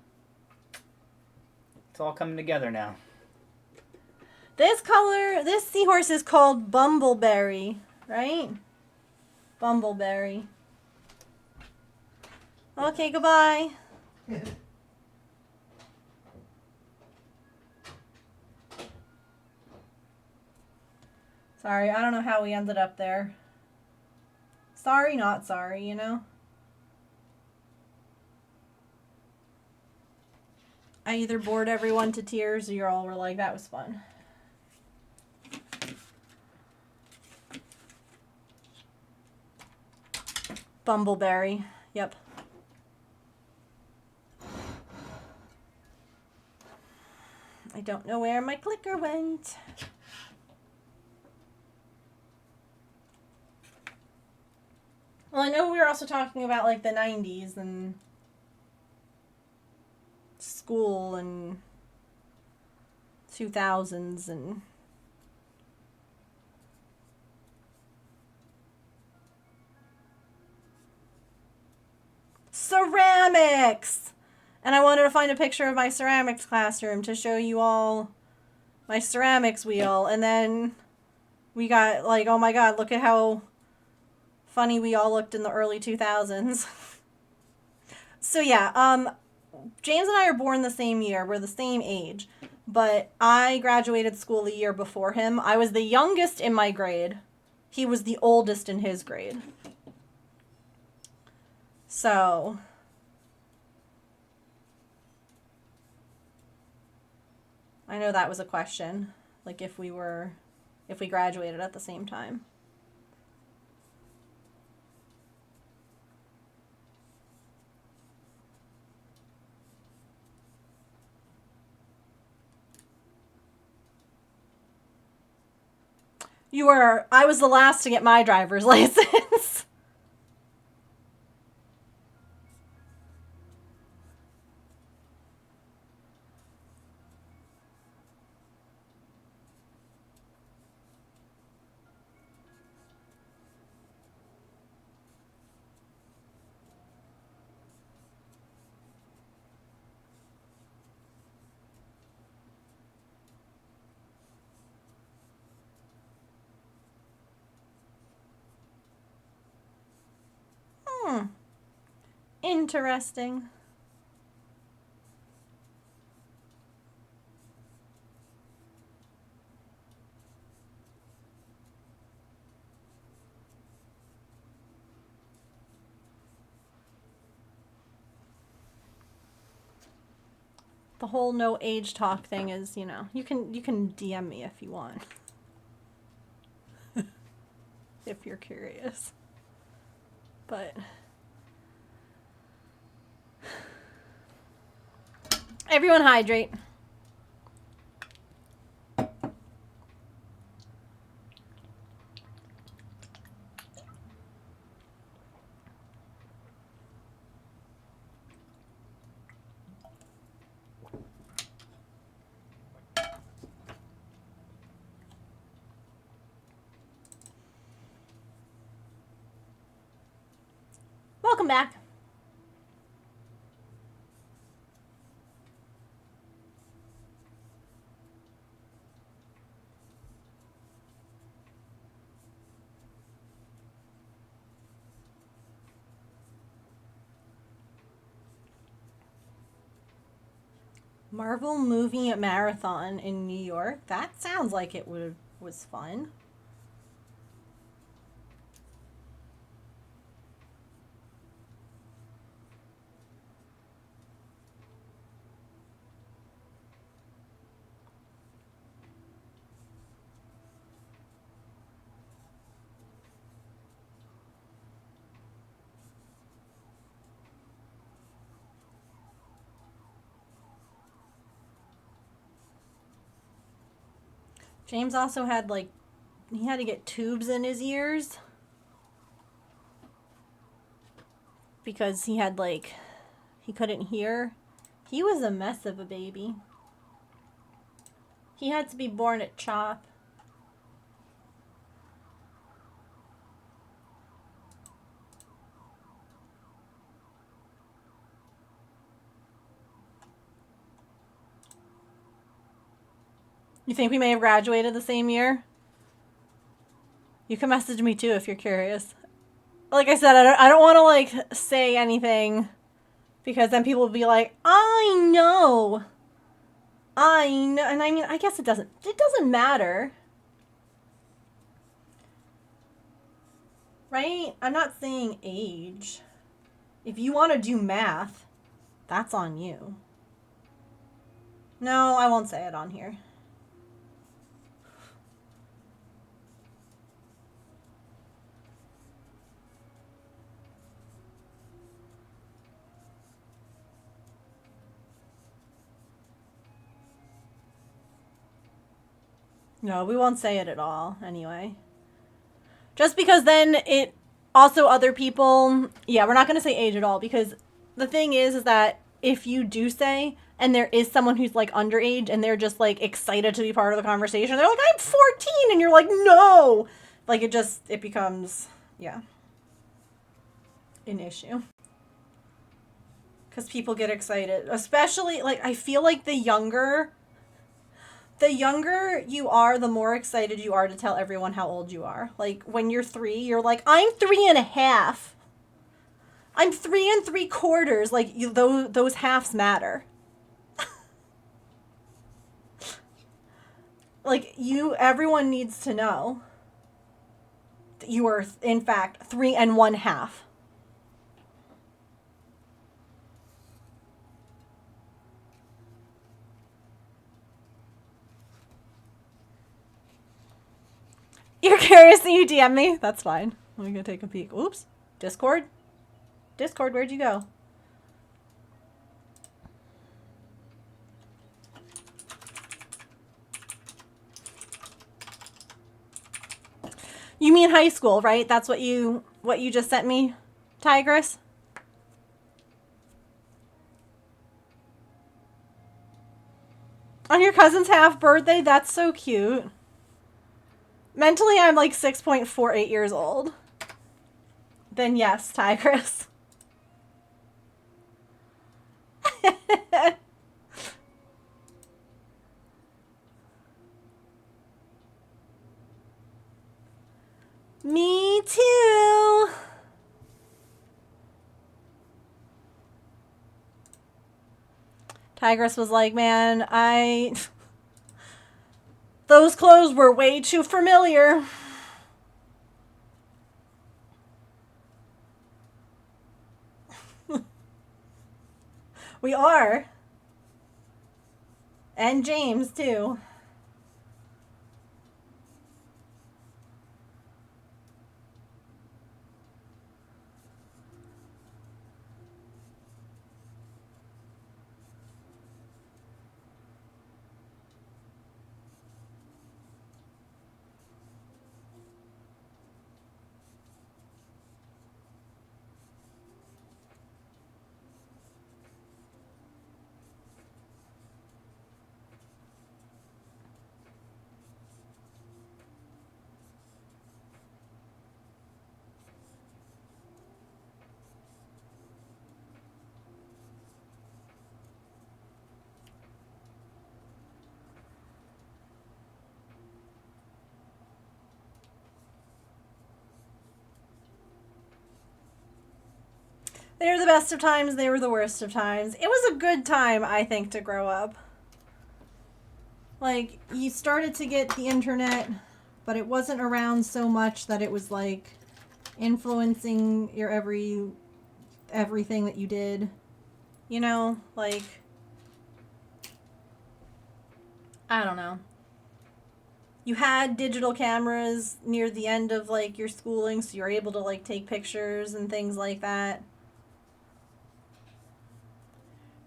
It's all coming together now. This seahorse is called Bumbleberry, right? Bumbleberry. Okay, goodbye. Sorry, I don't know how we ended up there. Sorry, not sorry, you know? I either bored everyone to tears or you all were like, that was fun. Bumbleberry. Yep. I don't know where my clicker went. Well, I know we were also talking about, like, the 90s and school and 2000s and... ceramics! And I wanted to find a picture of my ceramics classroom to show you all my ceramics wheel, and then We got, like, oh my god, look at how funny we all looked in the early 2000s. So yeah, James and I are born the same year. We're the same age. But I graduated school the year before him. I was the youngest in my grade. He was the oldest in his grade. So, I know that was a question. Like if we graduated at the same time. I was the last to get my driver's license. Interesting. The whole no age talk thing is, you know, you can DM me if you want. If you're curious. But everyone hydrate. Welcome back. Marvel movie marathon in New York. That sounds like it was fun. James also had he had to get tubes in his ears because he couldn't hear. He was a mess of a baby. He had to be born at CHOP. You think we may have graduated the same year? You can message me too if you're curious. Like I said, I don't want to say anything because then people will be like, I know. And I mean, I guess it doesn't matter. Right? I'm not saying age. If you want to do math, that's on you. No, I won't say it on here. No, we won't say it at all, anyway. Just because then it... Also, other people... Yeah, we're not going to say age at all, because the thing is that if you do say, and there is someone who's, underage, and they're just, excited to be part of the conversation, they're like, I'm 14! And you're like, no! It becomes... Yeah. An issue. Because people get excited. Especially, I feel like the younger the younger you are, the more excited you are to tell everyone how old you are. Like, when you're 3, you're like, I'm 3.5. I'm 3 3/4. Like, those halves matter. Like, everyone needs to know that you are, in fact, 3 1/2. You're curious that you DM me? That's fine. Let me go take a peek. Oops. Discord? Discord, where'd you go? You mean high school, right? That's what you just sent me, Tigress? On your cousin's half birthday? That's so cute. Mentally, I'm like 6.48 years old. Then yes, Tigress. Me too. Tigress was like, man, those clothes were way too familiar. We are. And James, too. They were the best of times, they were the worst of times. It was a good time, I think, to grow up. Like, you started to get the internet, but it wasn't around so much that it was, like, influencing your everything that you did. You know? Like, I don't know. You had digital cameras near the end of, like, your schooling, so you were able to, like, take pictures and things like that.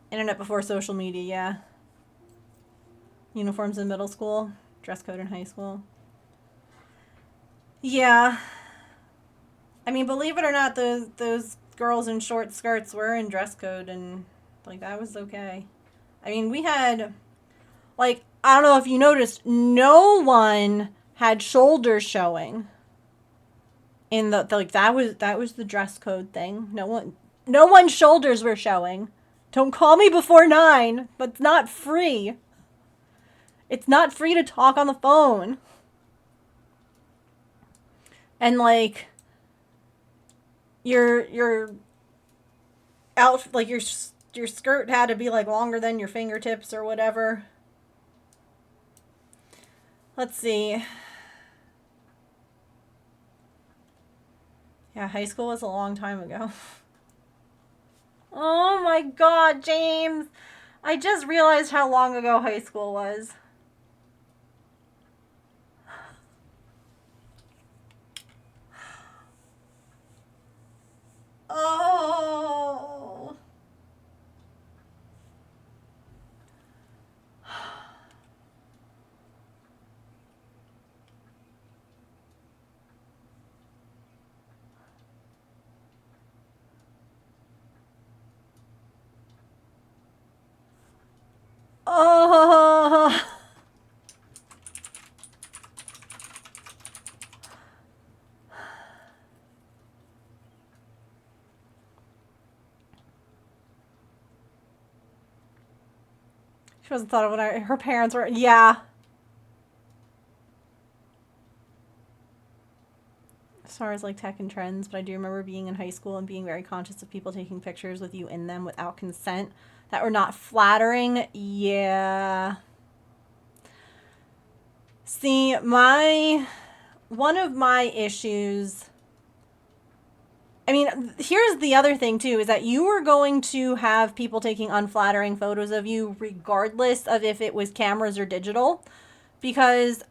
Internet before social media, yeah. Uniforms in middle school, dress code in high school. Yeah. I mean, believe it or not, those girls in short skirts were in dress code, and, like, that was okay. I mean, we had, like, I don't know if you noticed, no one had shoulders showing. In the like, that was the dress code thing. No one's shoulders were showing. Don't call me before 9, but it's not free. It's not free to talk on the phone. And, like, your out, like, your skirt had to be, like, longer than your fingertips or whatever. Let's see. Yeah, high school was a long time ago. Oh my god, James. I just realized how long ago high school was. Oh. Oh. She wasn't thought of when her parents were. Yeah. far as like tech and trends, but I do remember being in high school and being very conscious of people taking pictures with you in them without consent that were not flattering. Yeah. See, one of my issues, I mean, here's the other thing too, is that you were going to have people taking unflattering photos of you regardless of if it was cameras or digital, because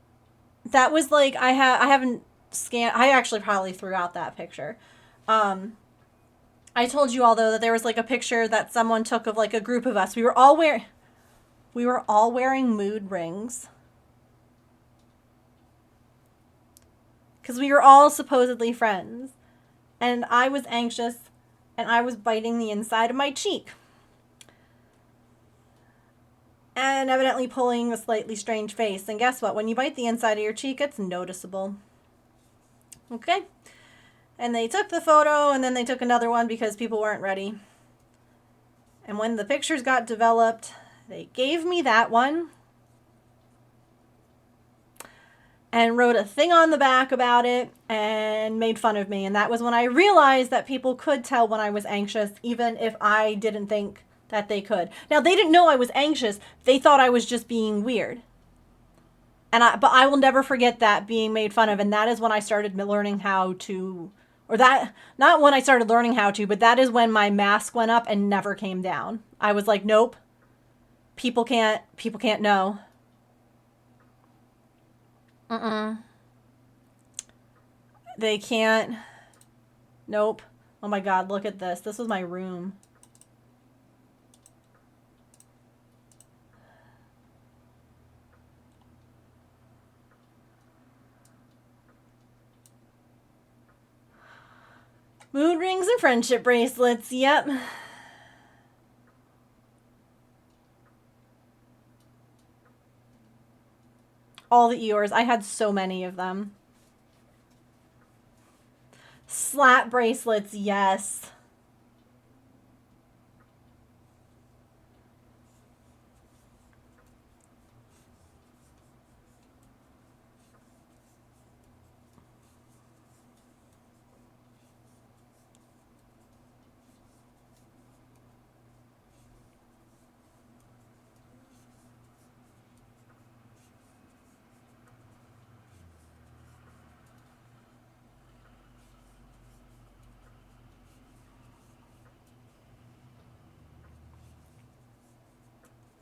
that was like, I haven't scanned, I actually probably threw out that picture. I told you all though that there was like a picture that someone took of like a group of us. We were all wearing mood rings. Because we were all supposedly friends. And I was anxious, and I was biting the inside of my cheek. And evidently pulling a slightly strange face. And guess what? When you bite the inside of your cheek, it's noticeable. Okay? And they took the photo, and then they took another one because people weren't ready. And when the pictures got developed, they gave me that one. And wrote a thing on the back about it and made fun of me. And that was when I realized that people could tell when I was anxious, even if I didn't think that they could. Now, they didn't know I was anxious. They thought I was just being weird. But I will never forget that being made fun of. And that is when I started learning how to, or that, not when I started learning how to, but that is when my mask went up and never came down. I was like, nope, people can't know. They can't. Nope. Oh my God, look at this. This was my room. Mood rings and friendship bracelets. Yep. All the Eeyores. I had so many of them. Slap bracelets. Yes.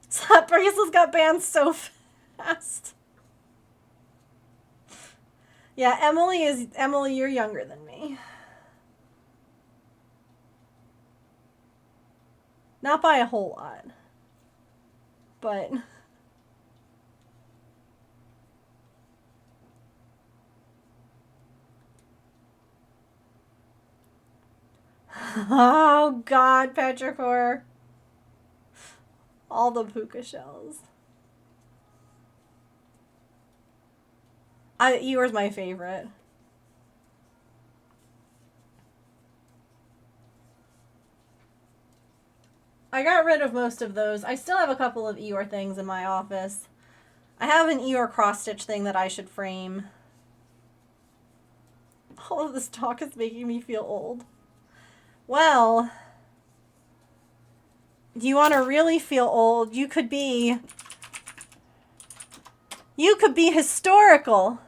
Slap bracelets got banned so fast. Yeah, Emily, you're younger than me. Not by a whole lot. But oh God, petrichor. All the puka shells. Eeyore's my favorite. I got rid of most of those. I still have a couple of Eeyore things in my office. I have an Eeyore cross-stitch thing that I should frame. All of this talk is making me feel old. Well, do you want to really feel old? You could be historical.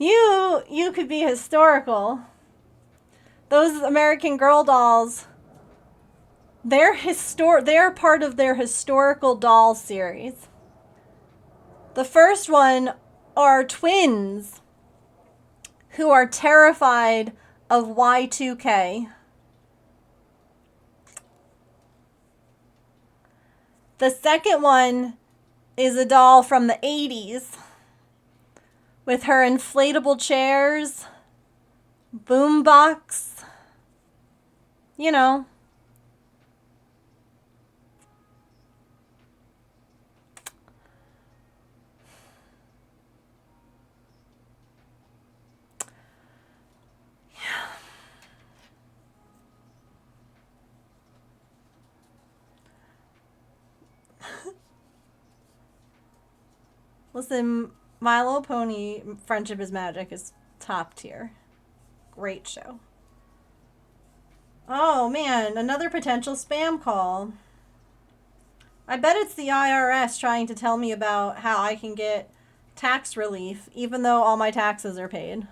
You could be historical. Those American Girl dolls, they're part of their historical doll series. The first one are twins who are terrified of Y2K. The second one is a doll from the 80s with her inflatable chairs, boombox, you know. Listen, My Little Pony Friendship is Magic is top tier. Great show. Oh man, another potential spam call. I bet it's the IRS trying to tell me about how I can get tax relief even though all my taxes are paid.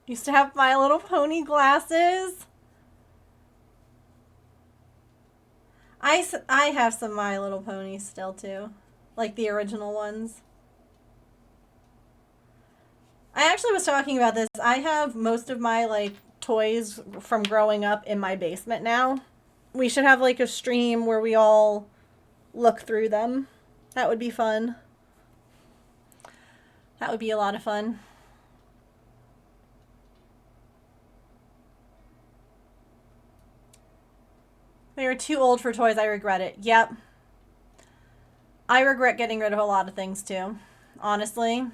Used to have My Little Pony glasses. I have some My Little Ponies still too. Like the original ones. I actually was talking about this. I have most of my like toys from growing up in my basement now. We should have like a stream where we all look through them. That would be fun. That would be a lot of fun. They are too old for toys. I regret it. Yep. I regret getting rid of a lot of things too. Honestly.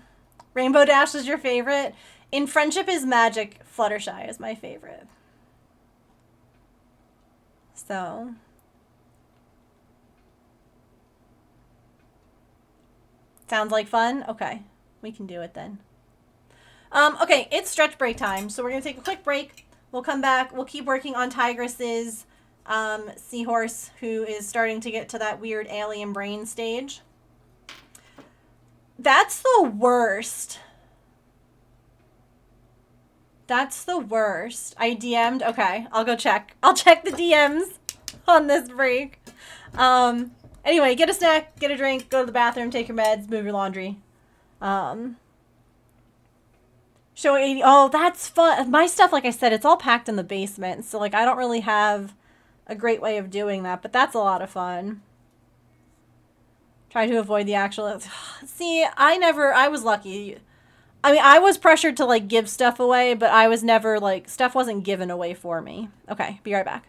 Rainbow Dash is your favorite. In Friendship is Magic, Fluttershy is my favorite. So. Sounds like fun? Okay. We can do it then. Okay, it's stretch break time. So we're going to take a quick break. We'll come back. We'll keep working on Tigress's Seahorse, who is starting to get to that weird alien brain stage. That's the worst. That's the worst. I DM'd. Okay, I'll go check. I'll check the DMs on this break. Anyway, get a snack, get a drink, go to the bathroom, take your meds, move your laundry. Show 80. Oh, that's fun. My stuff, like I said, it's all packed in the basement. So, like, I don't really have a great way of doing that. But that's a lot of fun. Try to avoid the actual... See, I was lucky. I mean, I was pressured to, like, give stuff away. But I was never, like... Stuff wasn't given away for me. Okay, be right back.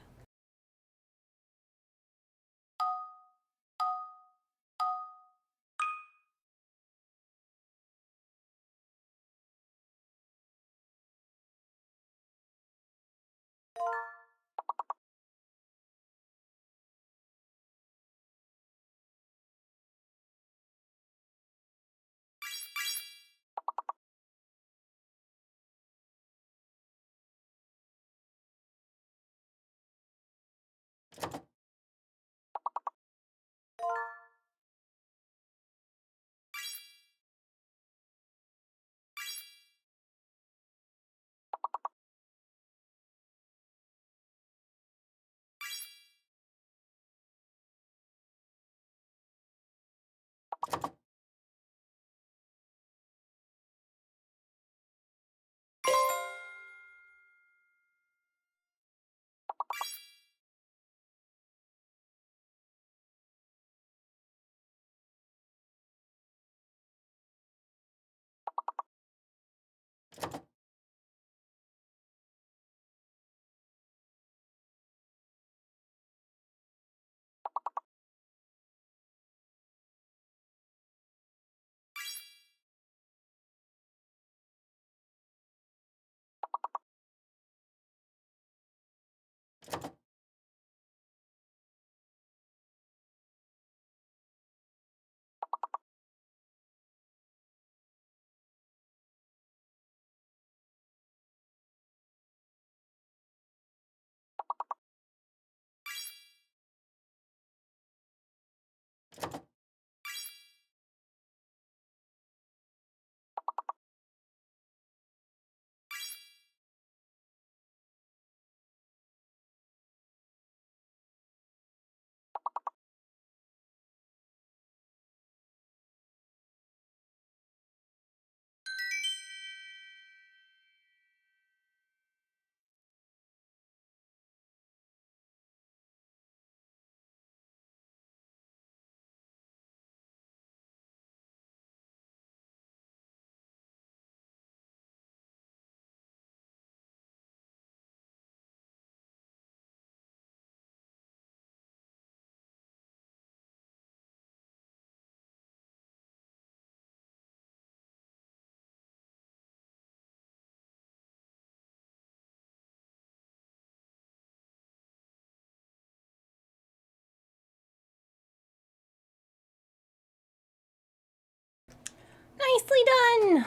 Nicely done.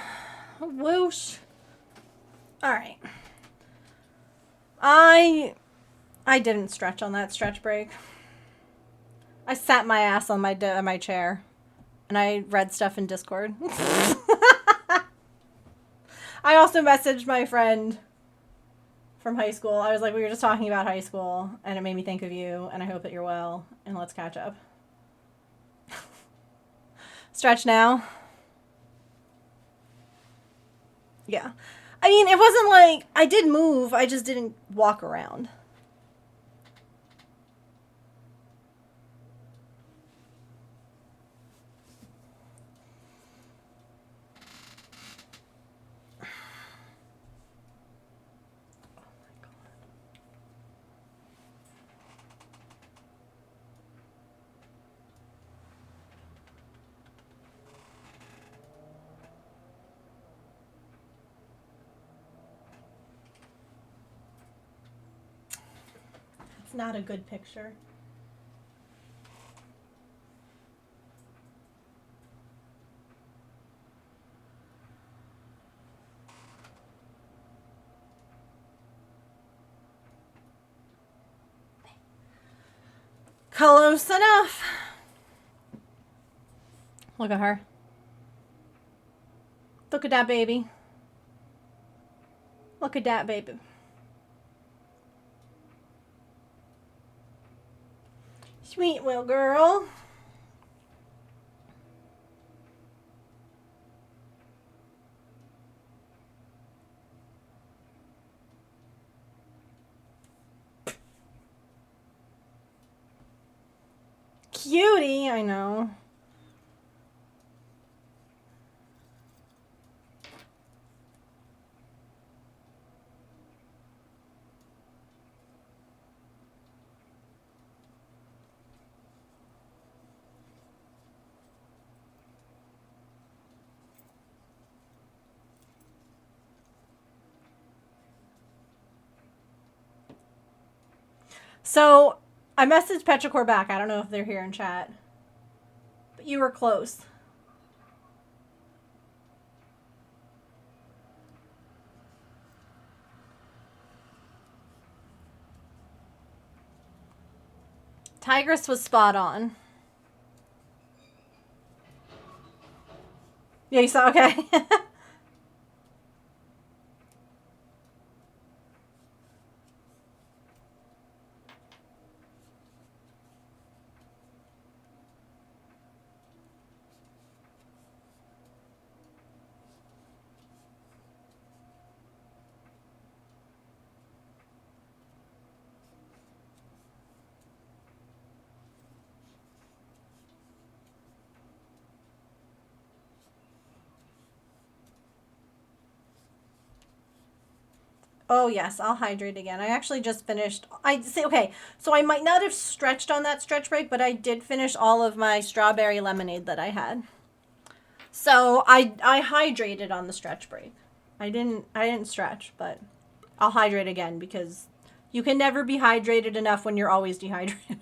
Whoosh. All right. I didn't stretch on that stretch break. I sat my ass on my chair, and I read stuff in Discord. I also messaged my friend from high school. I was like, we were just talking about high school, and it made me think of you, and I hope that you're well, and let's catch up. Stretch now. Yeah. I mean, it wasn't like I did move, I just didn't walk around. It's not a good picture. Close enough. Look at her. Look at that baby. Look at that baby. Sweet little girl. Cutie, I know. So, I messaged Petrichor back. I don't know if they're here in chat. But you were close. Tigress was spot on. Yeah, you saw? Okay. Oh, yes, I'll hydrate again. I actually just finished. Okay, so I might not have stretched on that stretch break, but I did finish all of my strawberry lemonade that I had. So I hydrated on the stretch break. I didn't stretch, but I'll hydrate again because you can never be hydrated enough when you're always dehydrated.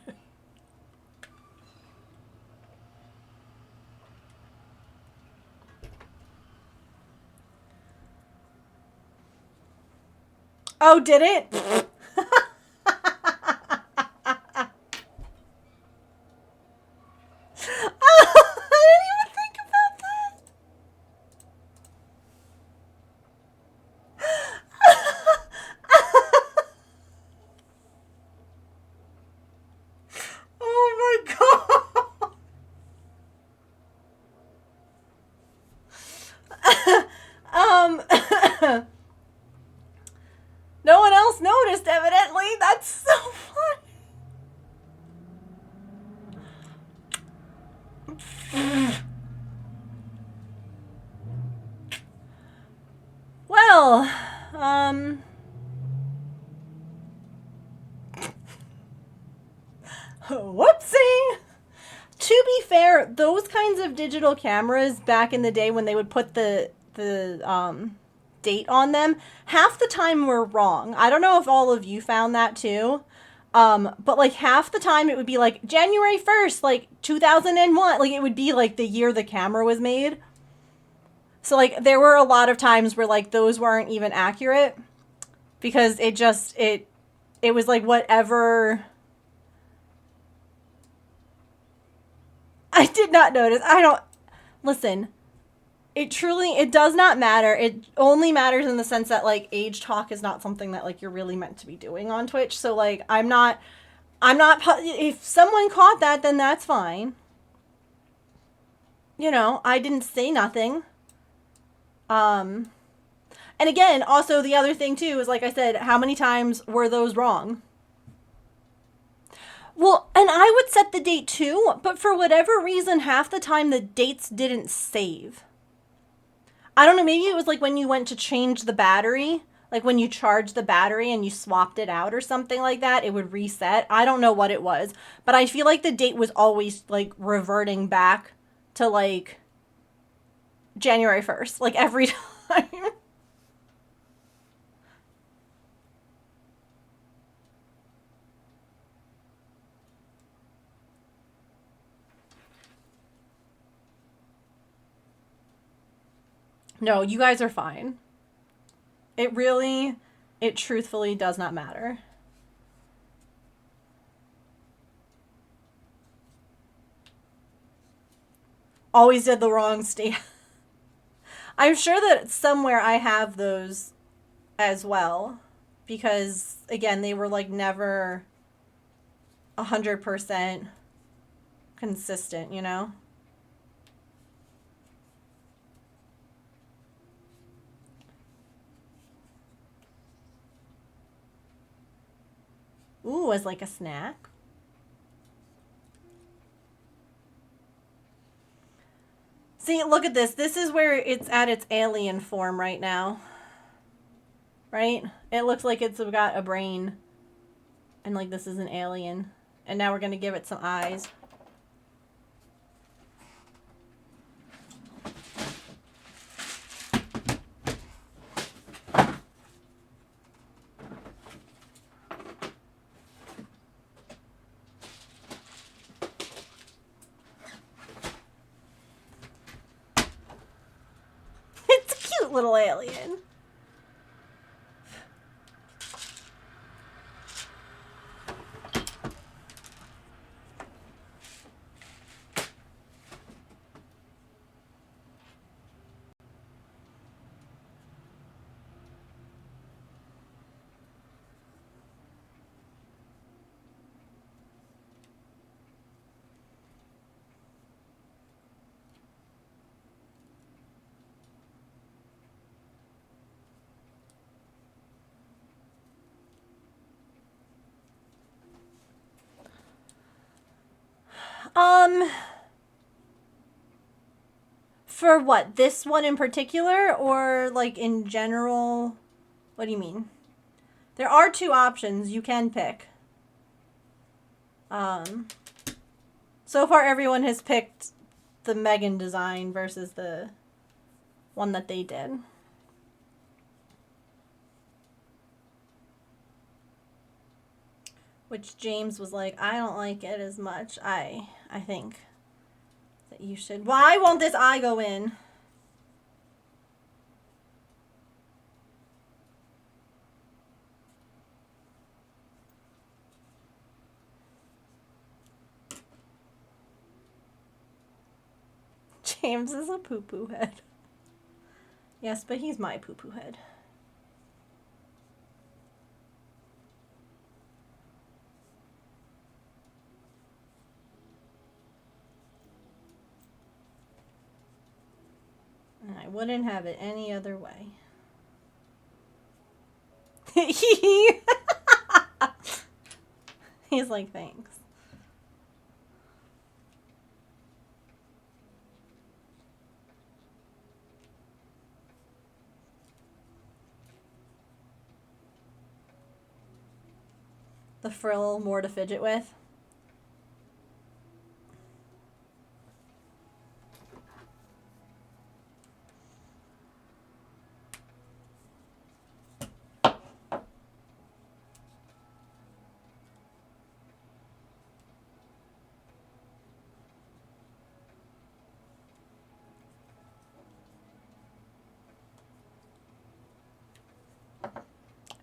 Oh, did it? I didn't even think about that. Oh my god. No one else noticed, evidently. That's so funny. Well, whoopsie. To be fair, those kinds of digital cameras back in the day when they would put the date on them, half the time were wrong. I don't know if all of you found that too. But like half the time it would be like January 1st, like 2001. Like it would be like the year the camera was made. So, like, there were a lot of times where, like, those weren't even accurate because it was like whatever. I did not notice. I don't. Listen, it does not matter. It only matters in the sense that, like, age talk is not something that, like, you're really meant to be doing on Twitch. So, like, if someone caught that, then that's fine. You know, I didn't say nothing. And again, also the other thing too is, like I said, how many times were those wrong? Well, and I would set the date too, but for whatever reason, half the time the dates didn't save. I don't know, maybe it was like when you went to change the battery, like when you charged the battery and you swapped it out or something like that, it would reset. I don't know what it was, but I feel like the date was always like reverting back to like January 1st, like every time. No, you guys are fine. It truthfully does not matter. Always did the wrong state. I'm sure that somewhere I have those as well. Because, again, they were like never 100% consistent, you know? Ooh, as like a snack. See, look at this. This is where it's at its alien form right now. Right? It looks like it's got a brain. And like this is an alien. And now we're going to give it some eyes. It's a cute little alien. For what? This one in particular or like in general? What do you mean? There are two options you can pick. So far everyone has picked the Megan design versus the one that they did. Which James was like, I don't like it as much. I think that you should. Why won't this eye go in? James is a poo-poo head. Yes, but he's my poo-poo head. And I wouldn't have it any other way. He's like, thanks. The frill more to fidget with.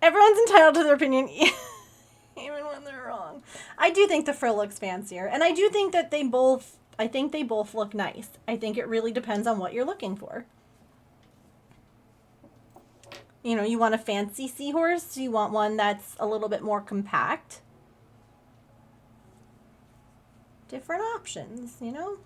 Everyone's entitled to their opinion, even when they're wrong. I do think the frill looks fancier, and I do think that they both look nice. I think it really depends on what you're looking for. You know, you want a fancy seahorse? You want one that's a little bit more compact? Different options, you know?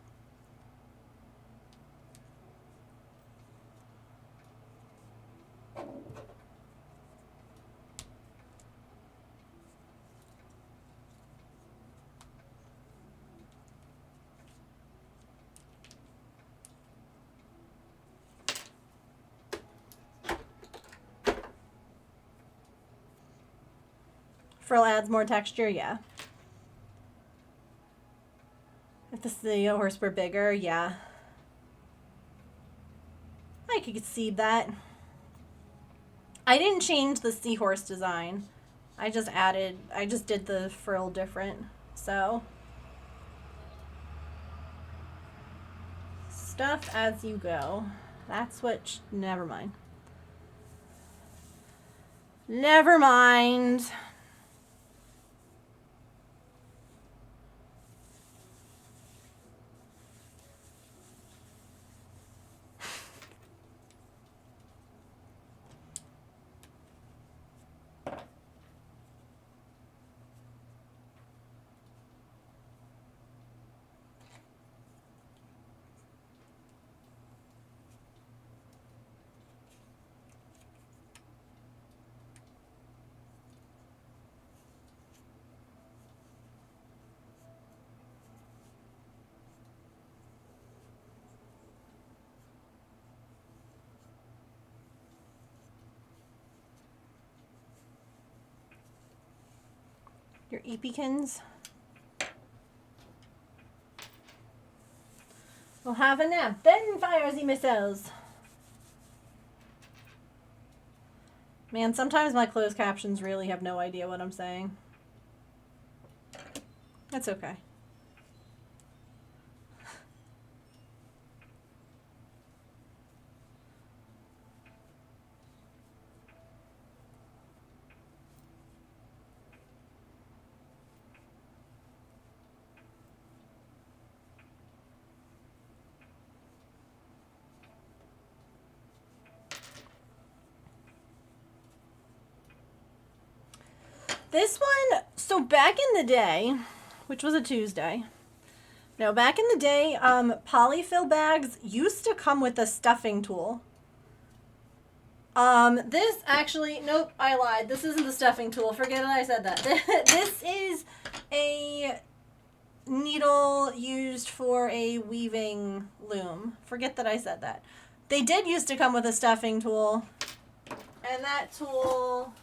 Frill adds more texture, yeah. If the Seahorse were bigger, yeah. I could see that. I didn't change the Seahorse design. I just did the frill different. So, stuff as you go. That's what, never mind. Never mind. Your Epikins will have a nap, then fire the missiles. Man, sometimes my closed captions really have no idea what I'm saying. That's okay. This one, so back in the day, which was a Tuesday. No, back in the day, polyfill bags used to come with a stuffing tool. This actually, nope, I lied. This isn't the stuffing tool. Forget that I said that. This is a needle used for a weaving loom. Forget that I said that. They did used to come with a stuffing tool, and that tool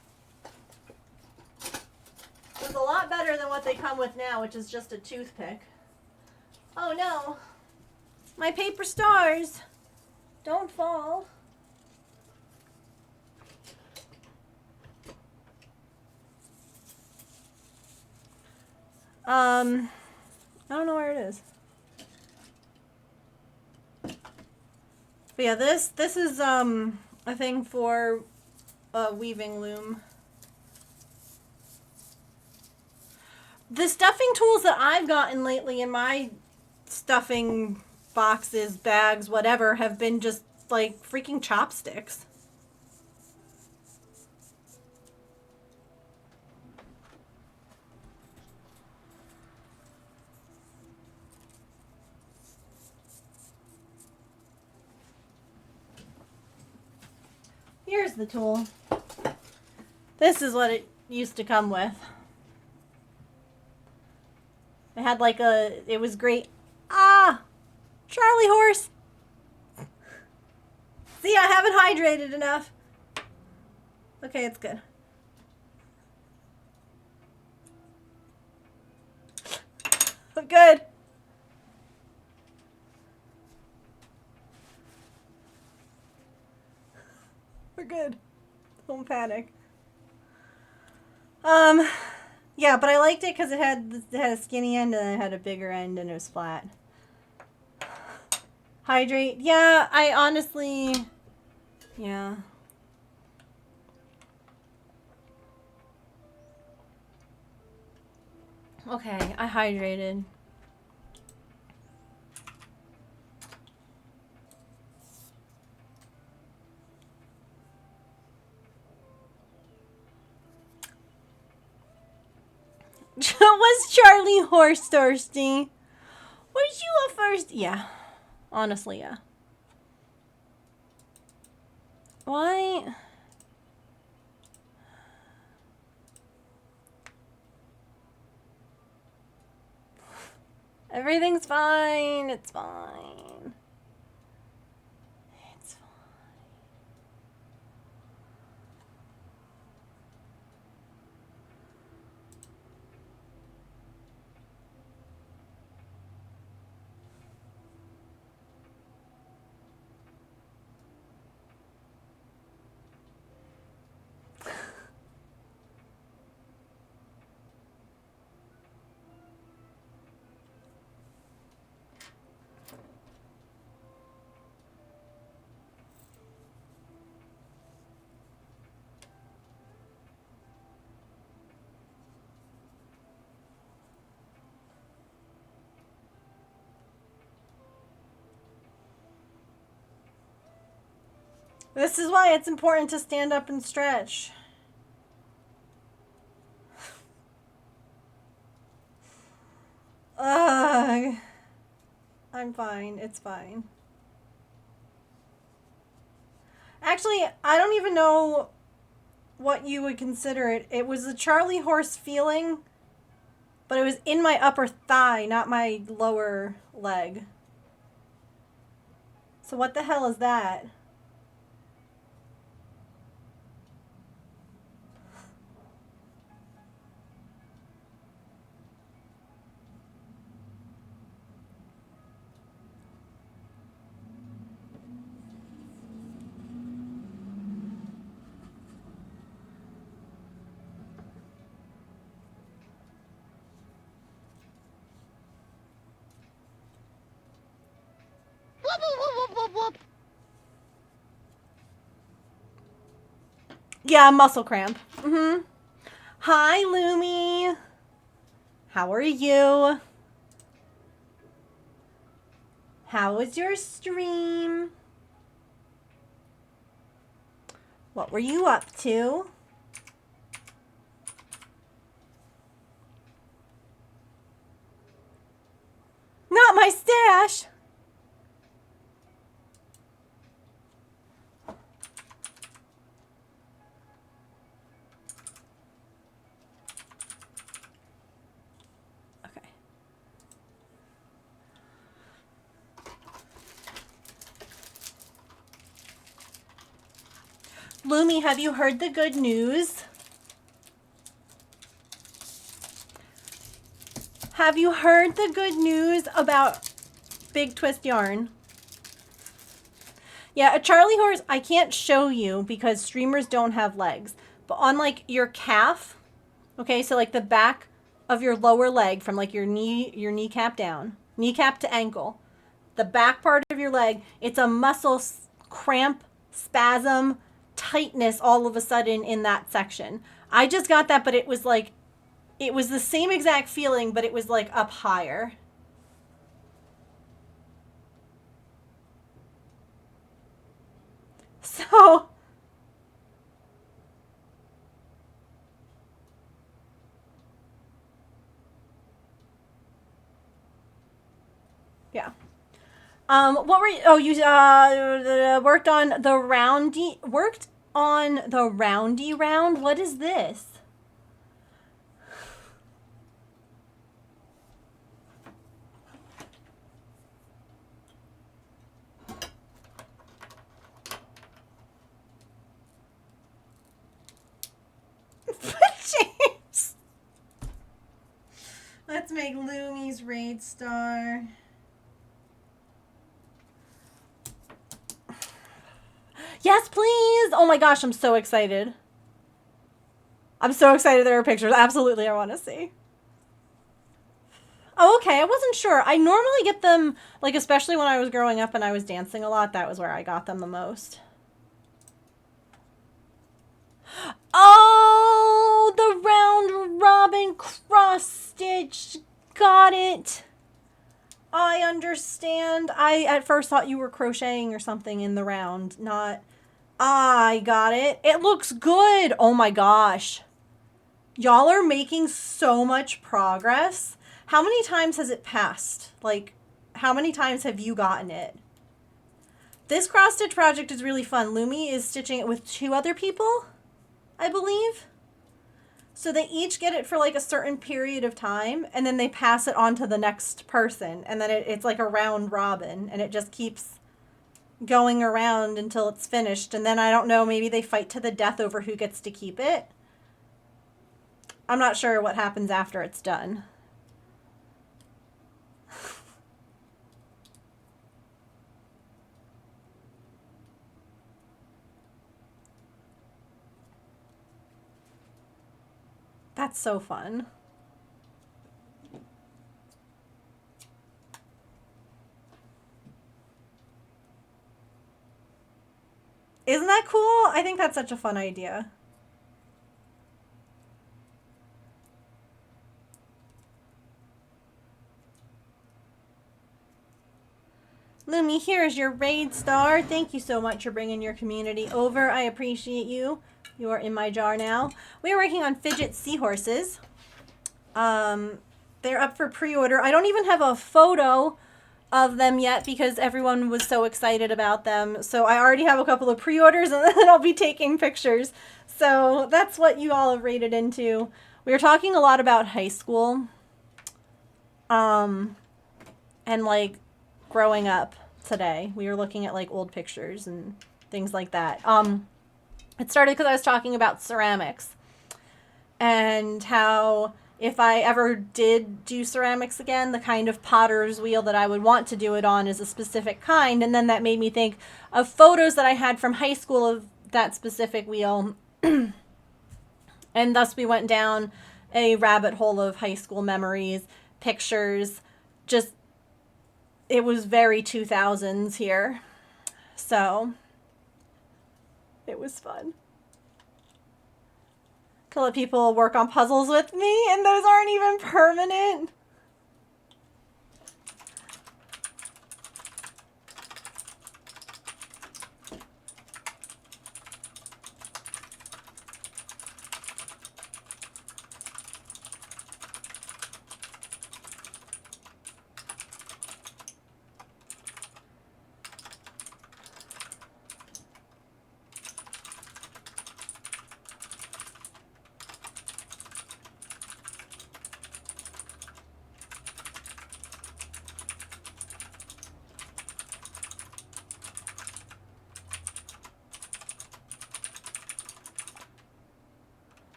was a lot better than what they come with now, which is just a toothpick. Oh no, my paper stars, don't fall. I don't know where it is. But yeah, this is a thing for a weaving loom. The stuffing tools that I've gotten lately in my stuffing boxes, bags, whatever, have been just like freaking chopsticks. Here's the tool. This is what it used to come with. It had like it was great. Ah! Charlie horse! See, I haven't hydrated enough. Okay, it's good. Good. We're good. Don't panic. Yeah, but I liked it because it had a skinny end and it had a bigger end and it was flat. Hydrate. Yeah, I honestly... Yeah. Okay, I hydrated. Was Charlie horse thirsty? Was you a first? Yeah. Honestly, yeah. Why? Everything's fine. It's fine. It's fine. This is why it's important to stand up and stretch. Ugh. I'm fine. It's fine. Actually, I don't even know what you would consider it. It was a Charlie horse feeling, but it was in my upper thigh, not my lower leg. So what the hell is that? Whoop, whoop, whoop, whoop, whoop, whoop. Yeah, muscle cramp. Hi, Lumi. How are you? How was your stream? What were you up to? Not my stash. Okay. Lumi, have you heard the good news? Have you heard the good news about Big Twist Yarn? Yeah, a Charlie horse, I can't show you because streamers don't have legs. But on like your calf, okay, so like the back of your lower leg from like your kneecap down, kneecap to ankle, the back part of your leg, it's a muscle cramp, spasm, tightness all of a sudden in that section. I just got that, but it was like, it was the same exact feeling, but it was like up higher. So, yeah. What were you, oh, you, worked on the roundy round? What is this? James. Let's make Lumi's raid star. Yes, please. Oh my gosh, I'm so excited. I'm so excited there are pictures. Absolutely, I want to see. Oh, okay. I wasn't sure. I normally get them, like, especially when I was growing up and I was dancing a lot. That was where I got them the most. Oh, the round robin cross stitch. Got it. I understand. I at first thought you were crocheting or something in the round, not... I got it. It looks good. Oh my gosh. Y'all are making so much progress. How many times has it passed? Like, how many times have you gotten it? This cross stitch project is really fun. Lumi is stitching it with 2 other people, I believe. So they each get it for like a certain period of time, and then they pass it on to the next person. And then it's like a round robin, and it just keeps going around until it's finished. And then I don't know, maybe they fight to the death over who gets to keep it. I'm not sure what happens after it's done. That's so fun. Isn't that cool? I think that's such a fun idea. Lumi, here is your raid star. Thank you so much for bringing your community over. I appreciate you. You are in my jar now. We are working on fidget seahorses. They're up for pre-order. I don't even have a photo of them yet because everyone was so excited about them. So I already have a couple of pre-orders, and then I'll be taking pictures. So that's what you all have rated into. We were talking a lot about high school. And like growing up today. We were looking at like old pictures and things like that. It started because I was talking about ceramics and how if I ever did do ceramics again, the kind of potter's wheel that I would want to do it on is a specific kind. And then that made me think of photos that I had from high school of that specific wheel. And thus we went down a rabbit hole of high school memories, pictures, just, it was very 2000s here. So it was fun to let people work on puzzles with me, and those aren't even permanent.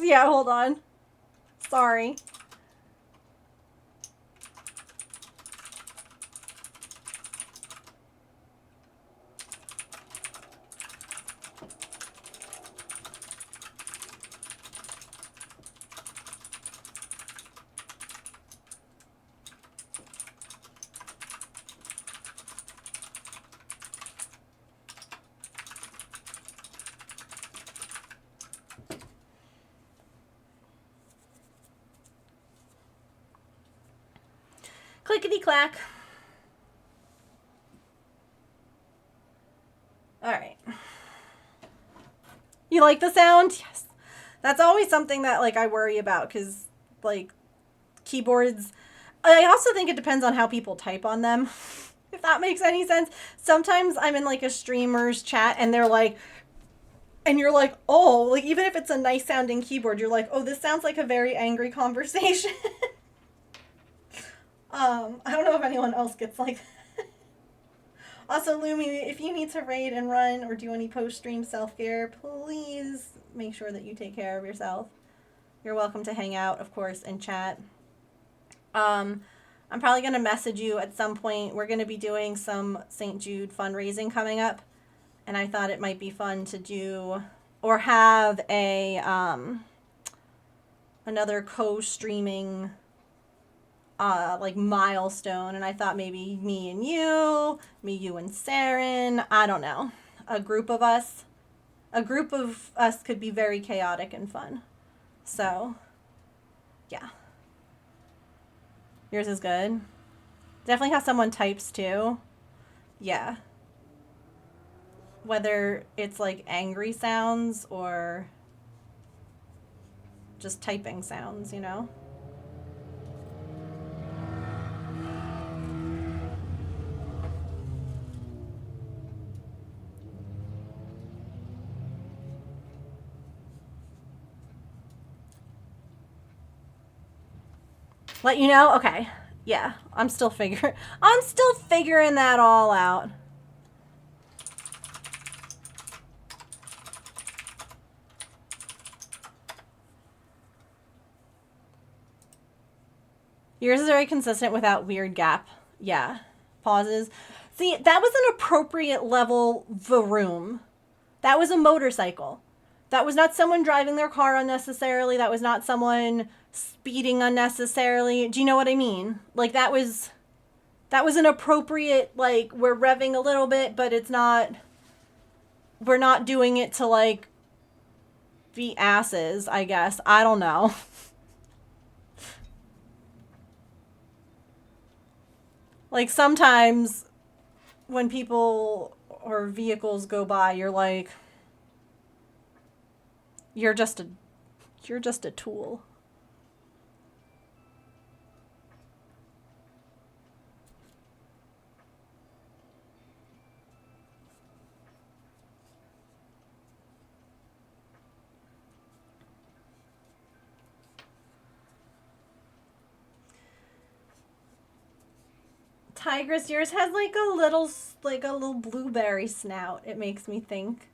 Yeah, hold on. Sorry. Clickety clack. All right. You like the sound? Yes. That's always something that like I worry about because like keyboards. I also think it depends on how people type on them. If that makes any sense. Sometimes I'm in like a streamer's chat and they're like, and you're like, oh, like even if it's a nice sounding keyboard, you're like, oh, this sounds like a very angry conversation. I don't know if anyone else gets like that. Also, Lumi, if you need to raid and run or do any post-stream self-care, please make sure that you take care of yourself. You're welcome to hang out, of course, and chat. I'm probably going to message you at some point. We're going to be doing some St. Jude fundraising coming up. And I thought it might be fun to do or have a another co-streaming like milestone. And I thought maybe me and you and Saren, I don't know, a group of us could be very chaotic and fun. So yeah, yours is good. Definitely how someone types too. Yeah, whether it's like angry sounds or just typing sounds, you know? Let you know? Okay. Yeah, I'm still figuring that all out. Yours is very consistent without weird gap. Yeah. Pauses. See, that was an appropriate level vroom. That was a motorcycle. That was not someone driving their car unnecessarily. That was not someone speeding unnecessarily. Do you know what I mean? Like that was an appropriate, like, we're revving a little bit, but we're not doing it to like be asses, I guess. I don't know. Like sometimes when people or vehicles go by, you're like, you're just a tool. Tigress, yours has like a little blueberry snout, it makes me think.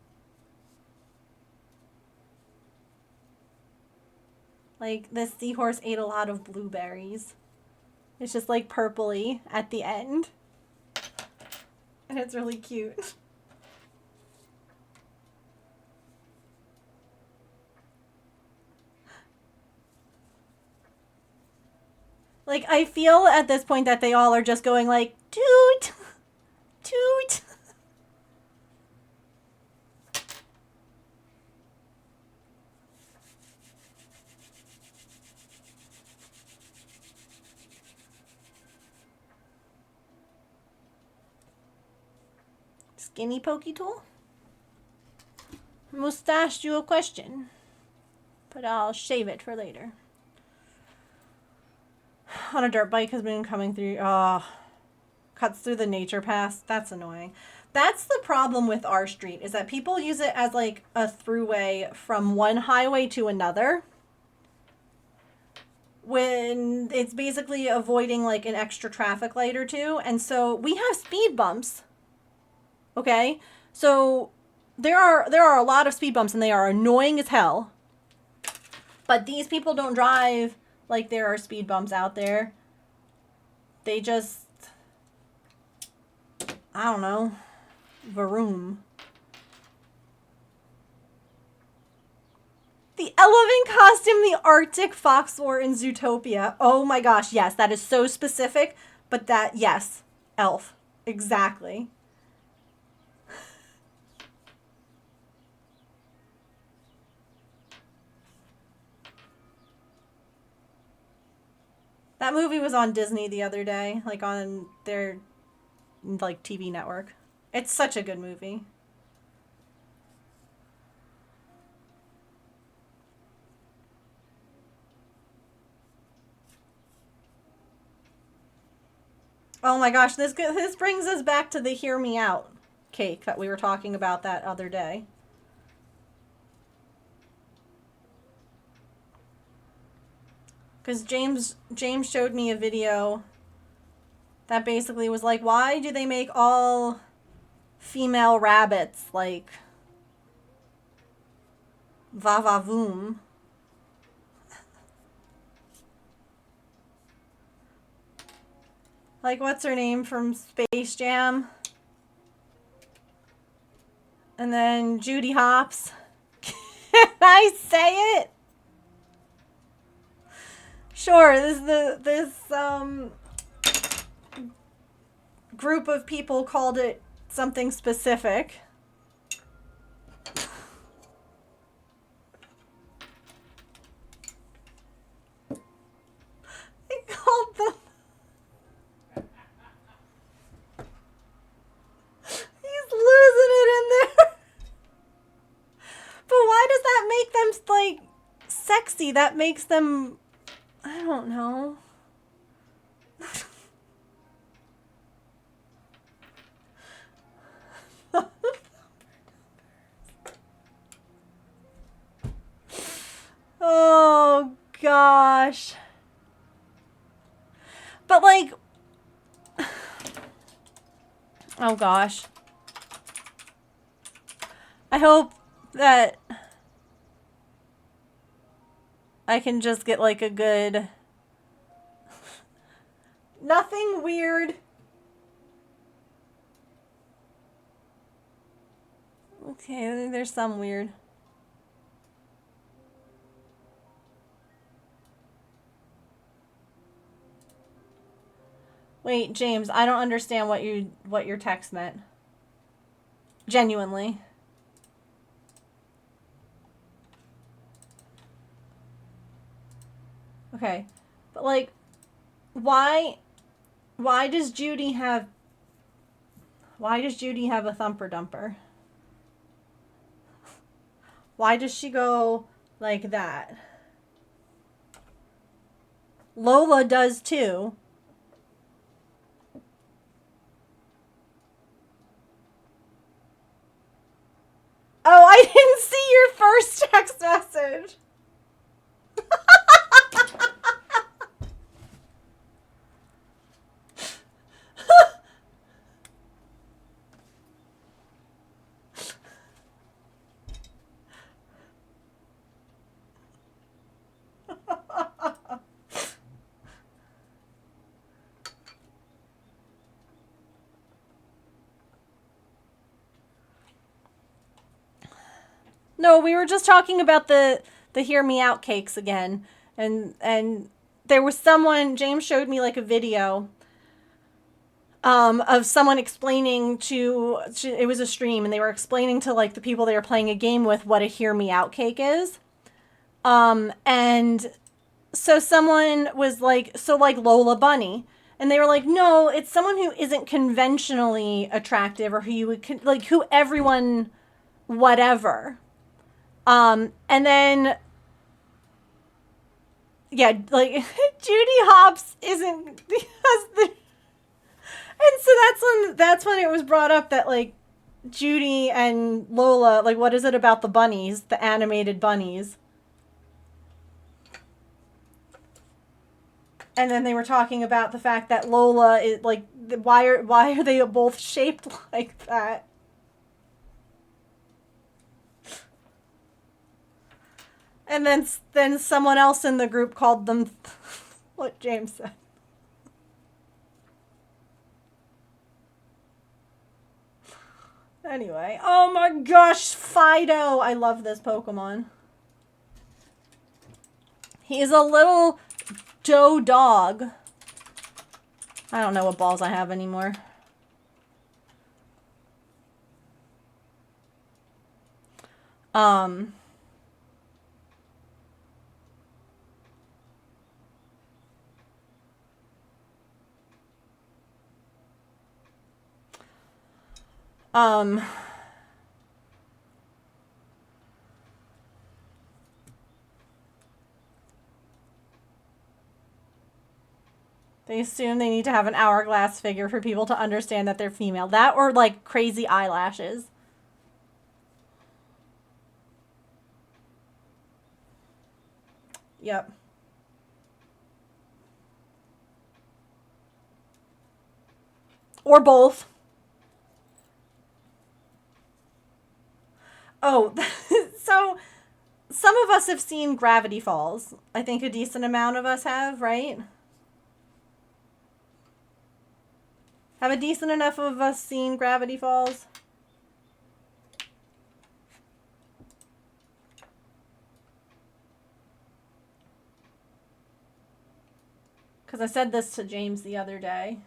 Like this seahorse ate a lot of blueberries. It's just like purpley at the end. And it's really cute. Like I feel at this point that they all are just going like toot toot. Skinny pokey tool? Mustached you a question, but I'll shave it for later. On a dirt bike has been coming through. Cuts through the nature pass. That's annoying. That's the problem with our street, is that people use it as like a throughway from one highway to another, when it's basically avoiding like an extra traffic light or two. And so we have speed bumps. Okay? So there are a lot of speed bumps and they are annoying as hell. But these people don't drive like there are speed bumps out there. They just, I don't know, vroom. The elephant costume the Arctic fox wore in Zootopia. Oh my gosh, yes, that is so specific. But that, yes, elf. Exactly. That movie was on Disney the other day, like on their like TV network. It's such a good movie. Oh my gosh, this brings us back to the Hear Me Out cake that we were talking about that other day. Because James showed me a video that basically was like, why do they make all female rabbits like va-va-voom? Like, what's her name from Space Jam? And then Judy Hopps. Can I say it? Sure, this group of people called it something specific. They called them. He's losing it in there. But why does that make them like sexy? That makes them, I don't know. Oh gosh. But like, oh gosh. I hope that I can just get like a good, nothing weird. Okay, there's some weird. Wait, James, I don't understand what your text meant. Genuinely. Okay. But like, why does Judy have a thumper dumper? Why does she go like that? Lola does too. Oh, I didn't see your first text message. No, we were just talking about the Hear Me Out cakes again. And there was someone, James showed me like a video of someone explaining it was a stream, and they were explaining to like the people they were playing a game with what a Hear Me Out cake is. And so someone was like, so like Lola Bunny. And they were like, no, it's someone who isn't conventionally attractive, or who you would, like, who everyone, whatever. And then, yeah, like, Judy Hopps isn't, has the, and so that's when it was brought up that, like, Judy and Lola, like, what is it about the bunnies, the animated bunnies? And then they were talking about the fact that Lola is, like, why are they both shaped like that? And then someone else in the group called them what James said. Anyway, oh my gosh, Fido! I love this Pokemon. He's a little doe dog. I don't know what balls I have anymore. Um, they assume they need to have an hourglass figure for people to understand that they're female. That or like crazy eyelashes. Yep. Or both. Oh, so some of us have seen Gravity Falls. I think a decent amount of us have, right? Have a decent enough of us seen Gravity Falls? Because I said this to James the other day.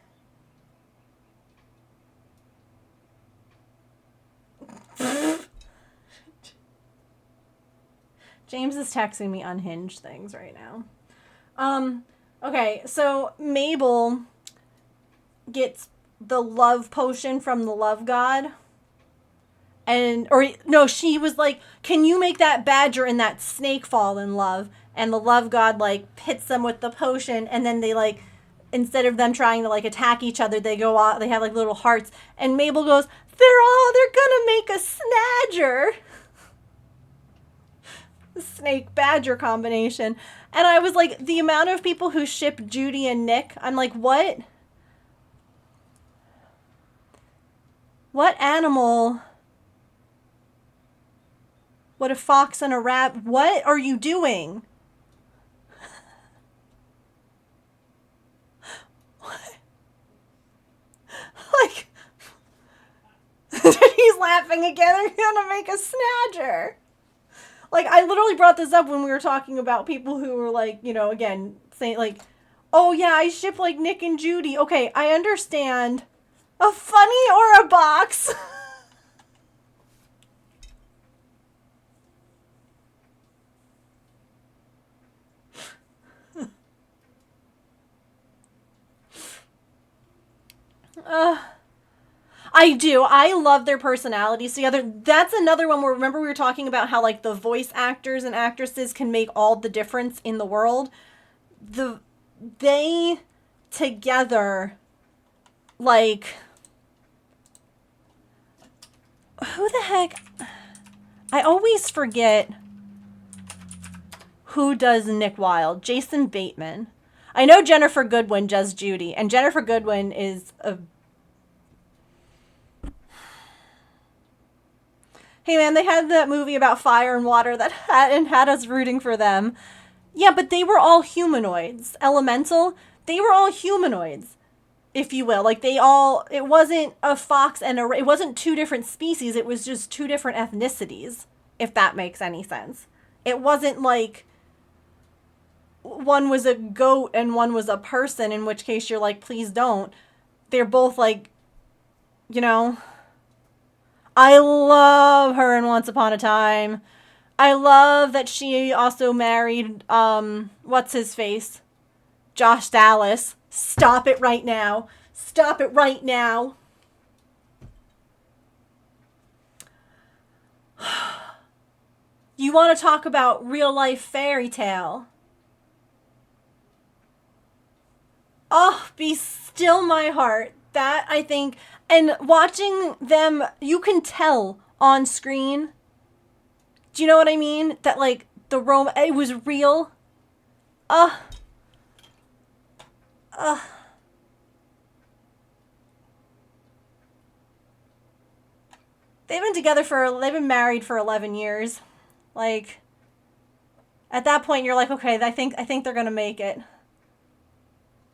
James is texting me unhinged things right now. Okay, so Mabel gets the love potion from the love god. And, or, no, she was like, can you make that badger and that snake fall in love? And the love god, like, hits them with the potion, and then they, like, instead of them trying to, like, attack each other, they go out, they have, like, little hearts. And Mabel goes, they're gonna make a snadger. Snake badger combination. And I was like, the amount of people who ship Judy and Nick, I'm like, what? What animal? What, a fox and a rabbit? What are you doing? What? Like, he's laughing again. They're gonna make a snadger. Like, I literally brought this up when we were talking about people who were like, you know, again, saying like, oh yeah, I ship like Nick and Judy. Okay, I understand. A funny or a box? I do. I love their personalities together. That's another one where, remember we were talking about how like the voice actors and actresses can make all the difference in the world. They together, like, who the heck? I always forget who does Nick Wilde. Jason Bateman. I know Jennifer Goodwin does Judy, and Jennifer Goodwin is a... Hey man, they had that movie about fire and water that had us rooting for them. Yeah, but they were all humanoids. Elemental, they were all humanoids, if you will. Like, it wasn't a fox and it wasn't two different species, it was just two different ethnicities, if that makes any sense. It wasn't like one was a goat and one was a person, in which case you're like, please don't. They're both like, you know... I love her in Once Upon a Time. I love that she also married, what's his face? Josh Dallas. Stop it right now. Stop it right now. You want to talk about real life fairy tale? Oh, be still my heart. That, I think, and watching them, you can tell on screen. Do you know what I mean? That, like, it was real. They've been married for 11 years. Like, at that point, you're like, okay, I think they're gonna make it.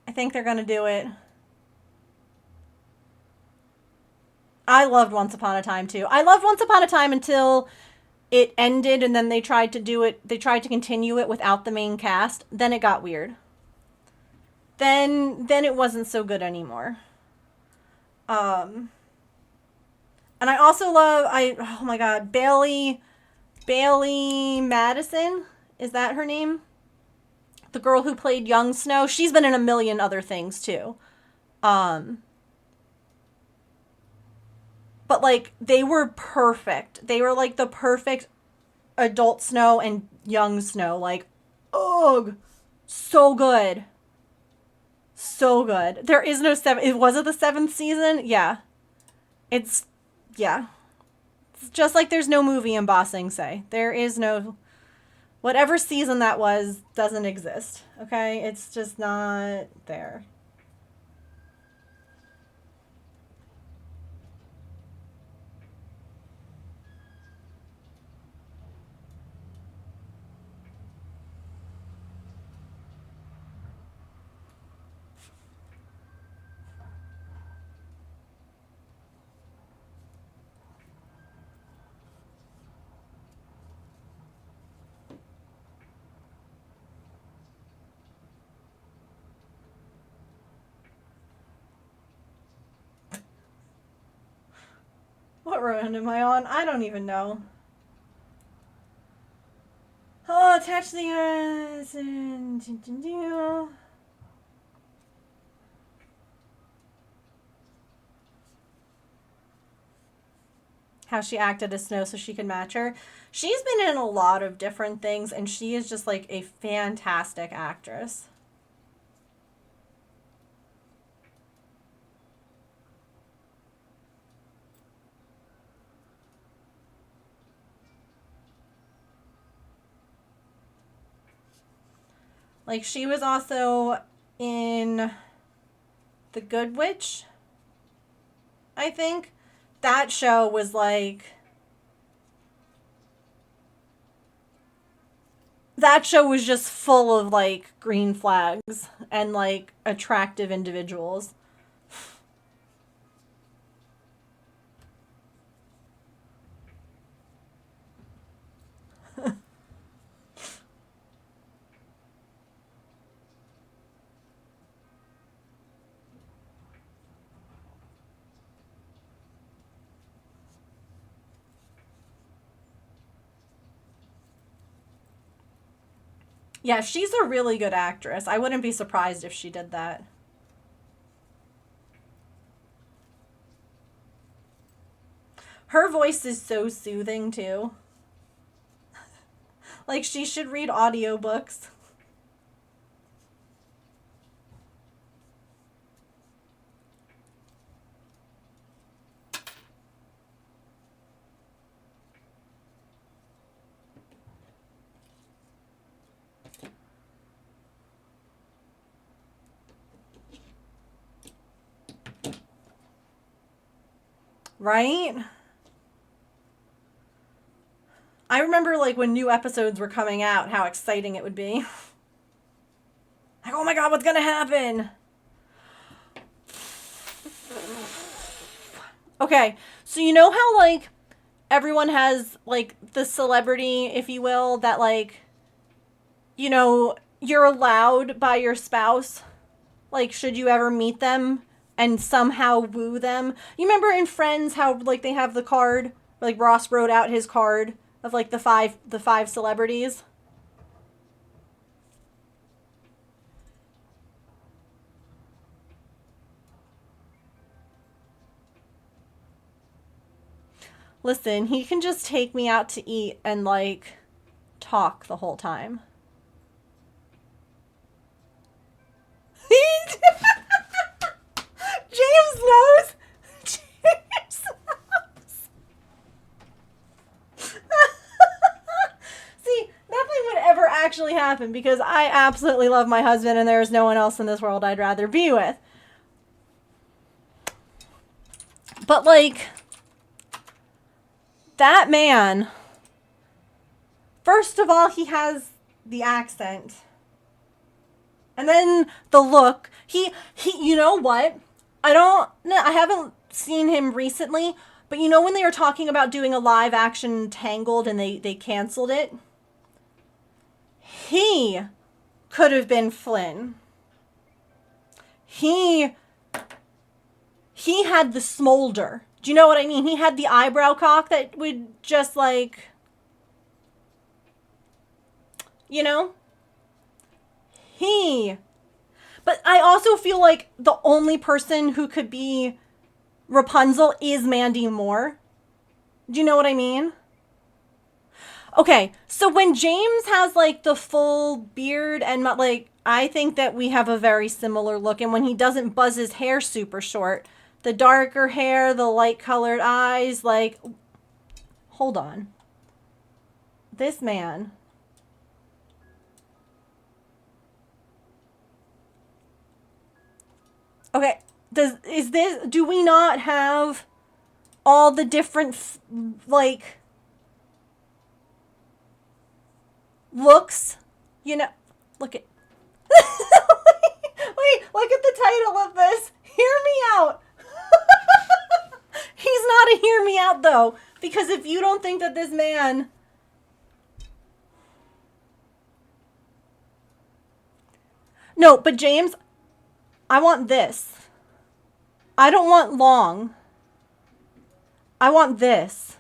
I think they're gonna do it. I loved Once Upon a Time, too. I loved Once Upon a Time until it ended, and then they tried to continue it without the main cast. Then it got weird. Then it wasn't so good anymore. And I also love, oh my god, Bailey Madison? Is that her name? The girl who played Young Snow. She's been in a million other things, too. But, like, they were perfect. They were, like, the perfect adult Snow and young Snow. Like, ugh. So good. So good. There is no was it the 7th season? Yeah. Yeah. It's just like there's no movie in Ba Sing Se. There is no... Whatever season that was doesn't exist. Okay? It's just not there. What round am I on? I don't even know. Oh, attach the how she acted as Snow so she could match her. She's been in a lot of different things, and she is just like a fantastic actress. Like, she was also in The Good Witch, I think. That show was like... That show was just full of, like, green flags and, like, attractive individuals. Yeah, she's a really good actress. I wouldn't be surprised if she did that. Her voice is so soothing, too. Like, she should read audiobooks. Right? I remember, like, when new episodes were coming out, how exciting it would be. Like, oh my god, what's gonna happen? Okay, so you know how, like, everyone has, like, the celebrity, if you will, that, like, you know, you're allowed by your spouse? Like, should you ever meet them and somehow woo them? You remember in Friends how, like, they have the card? Like, Ross wrote out his card of, like, the five celebrities? Listen, he can just take me out to eat and, like, talk the whole time. James knows. James knows. See, nothing would ever actually happen because I absolutely love my husband and there is no one else in this world I'd rather be with. But, like, that man, first of all, he has the accent. And then the look. He you know what? I haven't seen him recently, but you know when they were talking about doing a live action Tangled and they canceled it? He could have been Flynn. He had the smolder. Do you know what I mean? He had the eyebrow cock that would just, like, you know? But I also feel like the only person who could be Rapunzel is Mandy Moore. Do you know what I mean? Okay, so when James has, like, the full beard and, like, I think that we have a very similar look. And when he doesn't buzz his hair super short, the darker hair, the light colored eyes, like, hold on. This man. Okay, do we not have all the different, like, looks? You know, look at, wait, look at the title of this. Hear me out. He's not a hear me out, though, because if you don't think that this man... No, but James, I want this. I don't want long. I want this.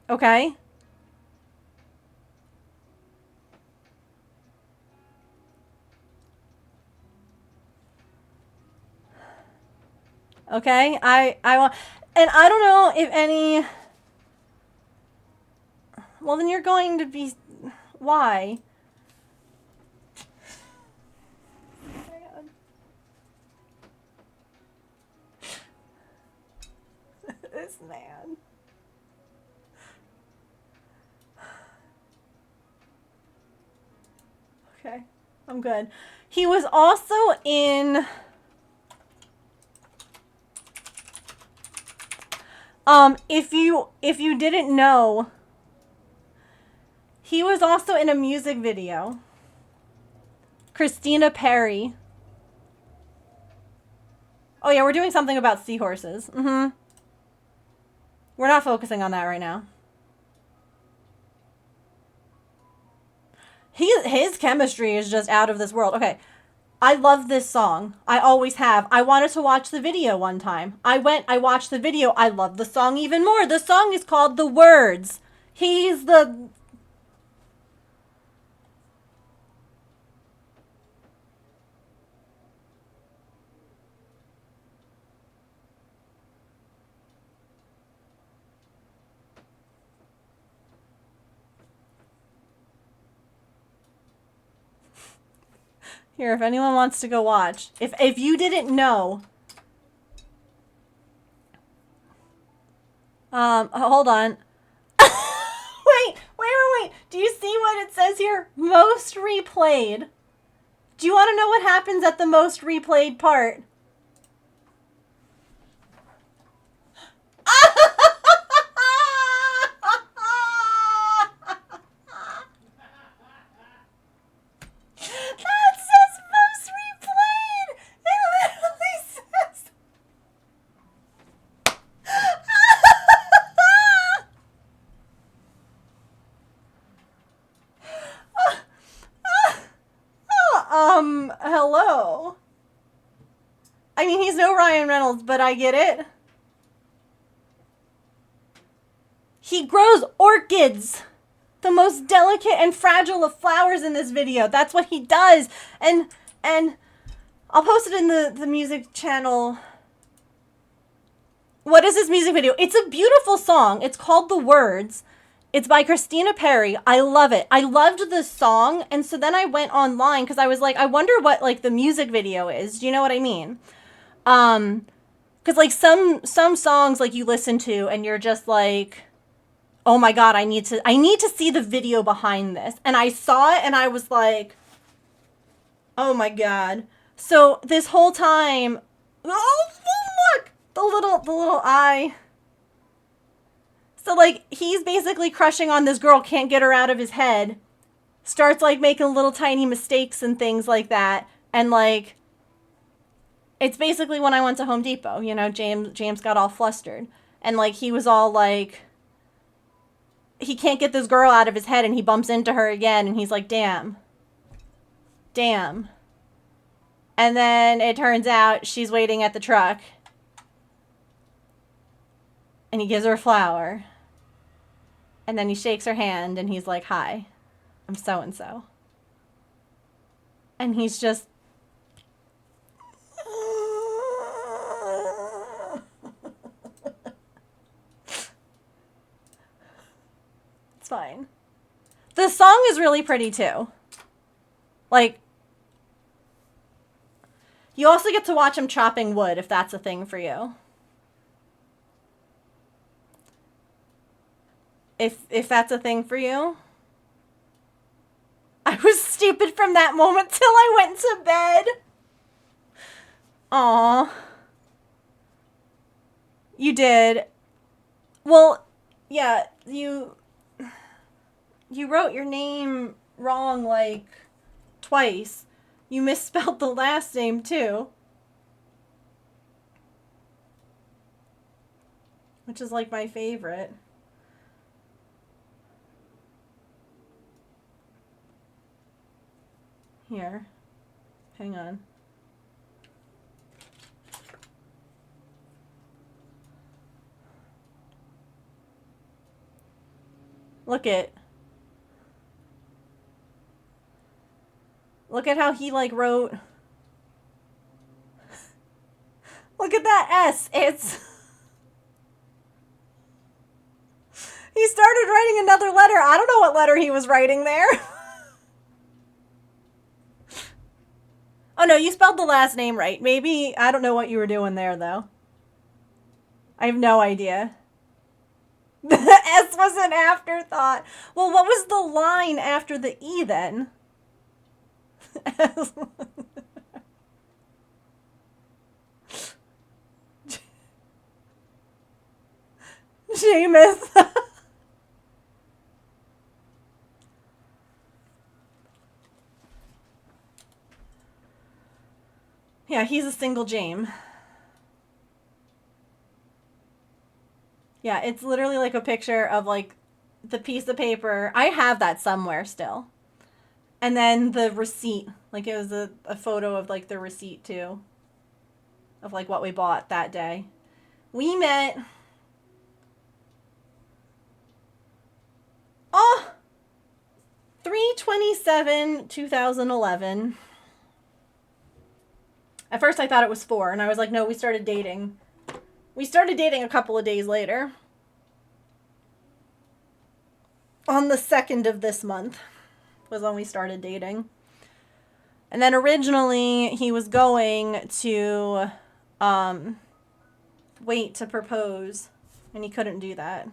Okay? Okay? I want... And I don't know if any... Well, then you're going to be... Why? This man. Okay, I'm good. He was also in... if you didn't know, he was also in a music video. Christina Perry. Oh yeah, we're doing something about seahorses. Mm-hmm. We're not focusing on that right now. His chemistry is just out of this world. Okay, I love this song. I always have. I wanted to watch the video one time. I watched the video. I love the song even more. The song is called The Words. He's the... Here, if anyone wants to go watch. If you didn't know... hold on. Wait. Do you see what it says here? Most replayed. Do you want to know what happens at the most replayed part? That says most replayed. It literally says... Hello. I mean, he's no Ryan Reynolds, but I get it. He grows orchids. The most delicate and fragile of flowers in this video. That's what he does. And I'll post it in the music channel. What is this music video? It's a beautiful song. It's called The Words. It's by Christina Perry. I love it. I loved the song. And so then I went online because I was like, I wonder what like the music video is. Do you know what I mean? Because like some songs like you listen to and you're just like, oh my God, I need to see the video behind this. And I saw it and I was like, oh my God. So this whole time, oh look, the little eye. So like he's basically crushing on this girl, can't get her out of his head. Starts like making little tiny mistakes and things like that. And like, it's basically when I went to Home Depot, you know, James got all flustered. And like he was all like, he can't get this girl out of his head and he bumps into her again and he's like, damn. And then it turns out she's waiting at the truck. And he gives her a flower. And then he shakes her hand and he's like, hi, I'm so-and-so. And he's just... It's fine. The song is really pretty too. Like, you also get to watch him chopping wood if that's a thing for you. If that's a thing for you. I was stupid from that moment till I went to bed. Aw. You did. Well, yeah, you wrote your name wrong like twice. You misspelled the last name too. Which is like my favorite. Here. Hang on. Look at how he like wrote. Look at that S. It's. He started writing another letter. I don't know what letter he was writing there. Oh no, you spelled the last name right. Maybe, I don't know what you were doing there though. I have no idea. The S was an afterthought. Well, what was the line after the E then? Jameis. Yeah, he's a single Jame. Yeah, it's literally like a picture of like the piece of paper. I have that somewhere still. And then the receipt. Like it was a photo of like the receipt too. Of like what we bought that day. We met. Oh! 3/27/2011. At first I thought it was 4, and I was like, no, we started dating. We started dating a couple of days later. On the 2nd of this month was when we started dating. And then originally he was going to wait to propose, and he couldn't do that.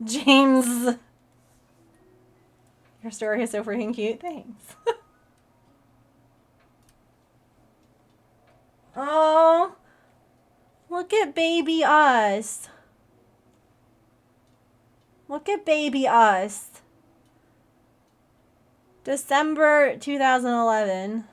James. Your story is so freaking cute. Thanks. Oh, look at baby us. Look at baby us. December 2011.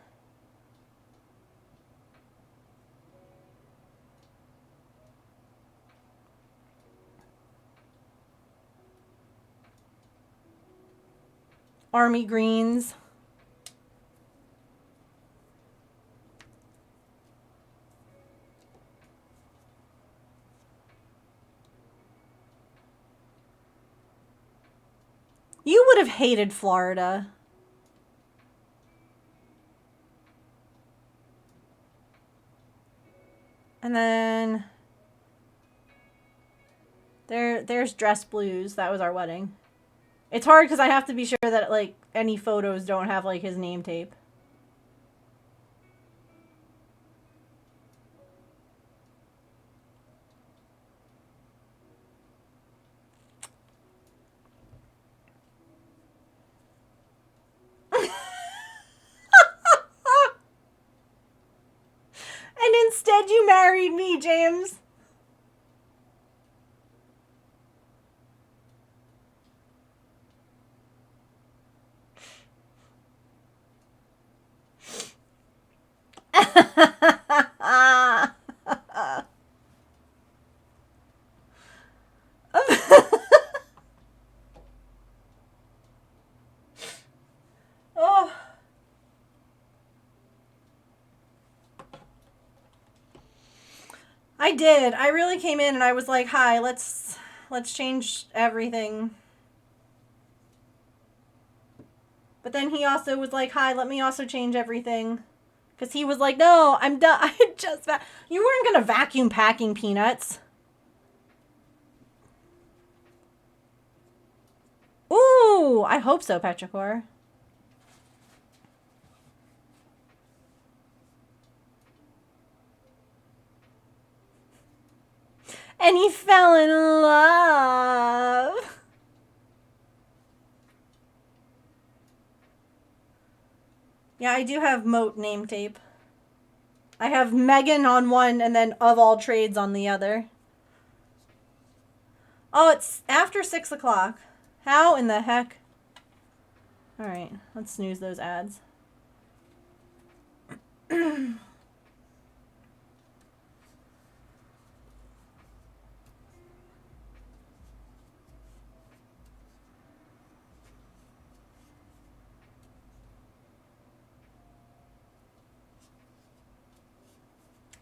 Army greens. You would have hated Florida. And then there's Dress Blues. That was our wedding. It's hard because I have to be sure that like any photos don't have like his name tape. And instead you married me, James. Oh. I did. I really came in and I was like, "Hi, let's change everything." But then he also was like, "Hi, let me also change everything." Cuz he was like, "No, I'm done. I just you weren't going to vacuum packing peanuts." Ooh, I hope so, Petrichor. And he fell in love. Yeah, I do have Moat name tape. I have Megan on one and then Of All Trades on the other. Oh, it's after 6 o'clock. How in the heck? Alright, let's snooze those ads.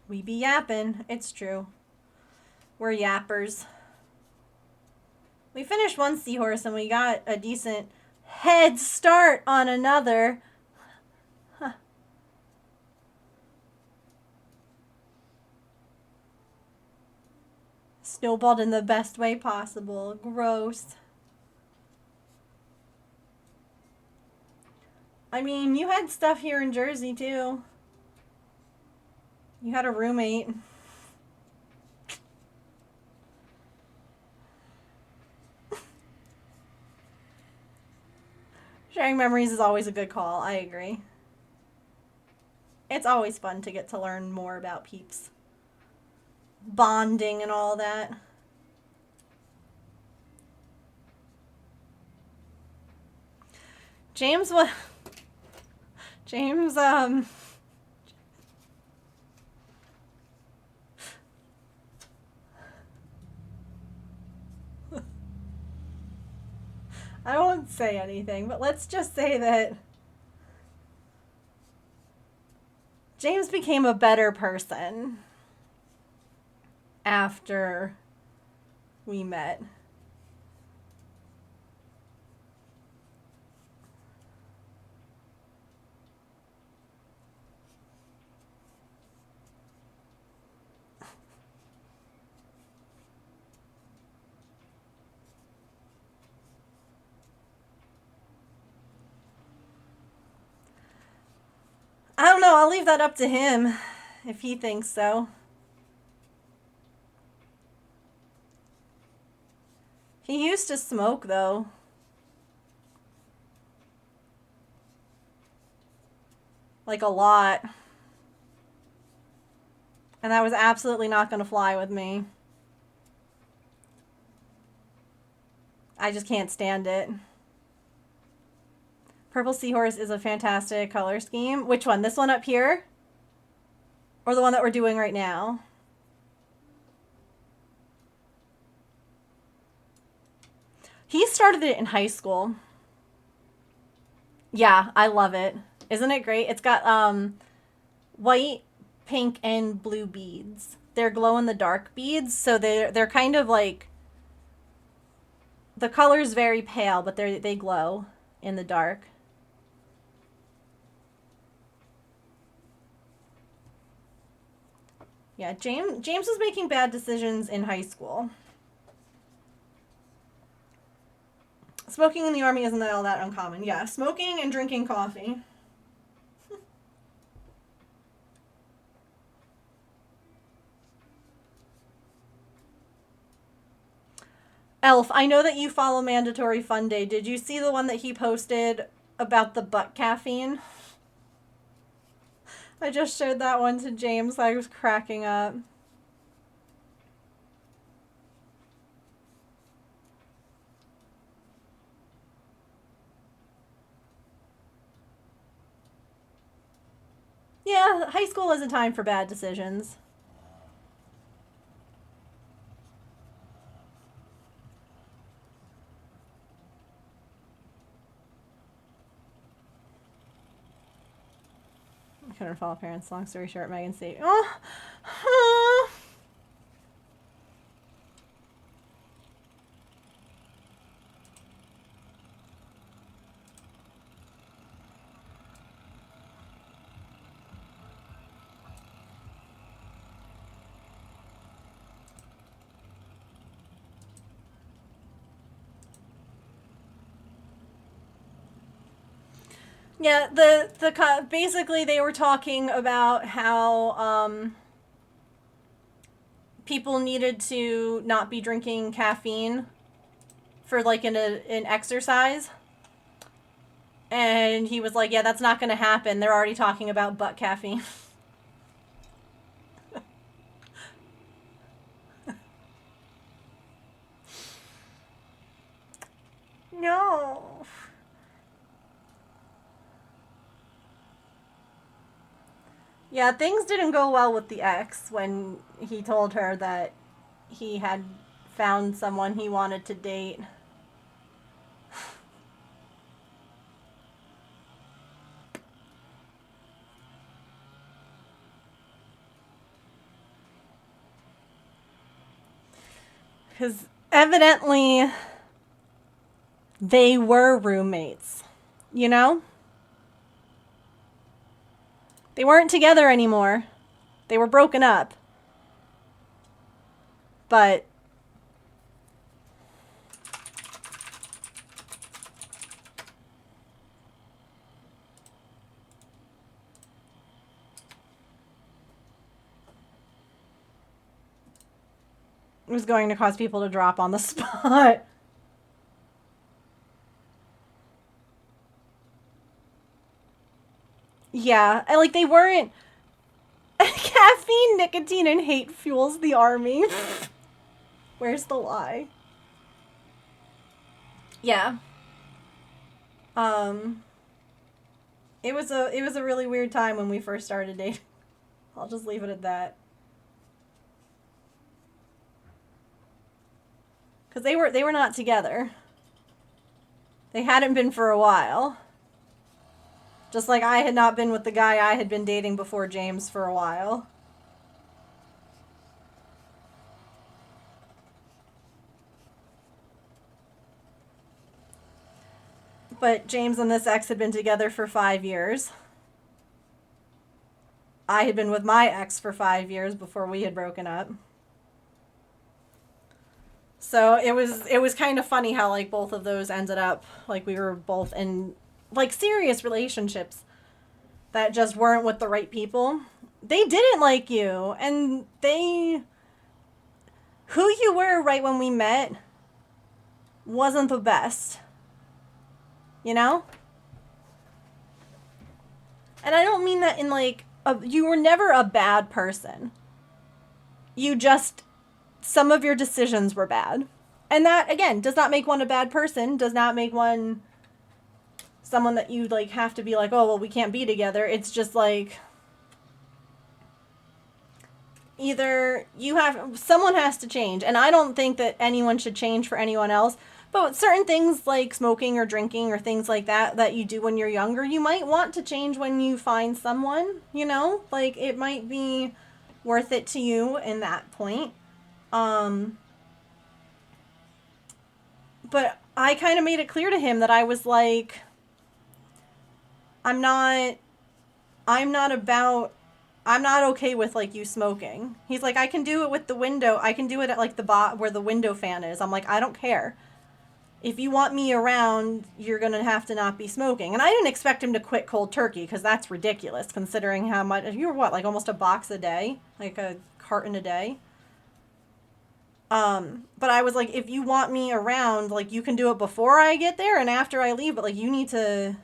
We be yapping. It's true. We're yappers. We finished one Seahorse and we got a decent head start on another. Huh. Snowballed in the best way possible. Gross. I mean, you had stuff here in Jersey too. You had a roommate. Sharing memories is always a good call. I agree. It's always fun to get to learn more about peeps. Bonding and all that. James, what? James, I won't say anything, but let's just say that James became a better person after we met. I don't know, I'll leave that up to him if he thinks so. He used to smoke though. Like a lot. And that was absolutely not going to fly with me. I just can't stand it. Purple Seahorse is a fantastic color scheme. Which one? This one up here? Or the one that we're doing right now? He started it in high school. Yeah, I love it. Isn't it great? It's got white, pink, and blue beads. They're glow-in-the-dark beads, so they're kind of like... The color's very pale, but they glow in the dark. Yeah, James was making bad decisions in high school. Smoking in the Army isn't all that uncommon. Yeah, smoking and drinking coffee. Elf, I know that you follow Mandatory Fun Day. Did you see the one that he posted about the butt caffeine? I just showed that one to James. I was cracking up. Yeah, high school is a time for bad decisions. I couldn't follow parents. Long story short, Megan State. Oh. Yeah, basically they were talking about how people needed to not be drinking caffeine for like an exercise. And he was like, yeah, that's not going to happen. They're already talking about butt caffeine. No. Yeah, things didn't go well with the ex when he told her that he had found someone he wanted to date. Because evidently they were roommates, you know? They weren't together anymore. They were broken up. But it was going to cause people to drop on the spot. Yeah, and like they weren't. Caffeine, nicotine, and hate fuels the army. Where's the lie? Yeah. It was a really weird time when we first started dating. I'll just leave it at that. Cuz they were not together. They hadn't been for a while. Just like I had not been with the guy I had been dating before James for a while. But James and this ex had been together for 5 years. I had been with my ex for 5 years before we had broken up. So it was kind of funny how like both of those ended up like we were both in like serious relationships that just weren't with the right people. They didn't like you, and who you were right when we met wasn't the best. You know? And I don't mean that in like you were never a bad person. You just some of your decisions were bad. And that again does not make one a bad person, does not make one someone that you like have to be like, "Oh, well, we can't be together." It's just like either someone has to change, and I don't think that anyone should change for anyone else. But certain things like smoking or drinking or things like that you do when you're younger, you might want to change when you find someone, you know? Like, it might be worth it to you in that point. But I kind of made it clear to him that I was like, I'm not okay with like you smoking. He's like, I can do it with the window. I can do it at like the where the window fan is. I'm like, I don't care. If you want me around, you're going to have to not be smoking. And I didn't expect him to quit cold turkey because that's ridiculous considering how much, you were what, like almost a box a day? Like a carton a day? But I was like, if you want me around, like you can do it before I get there and after I leave, but like you need to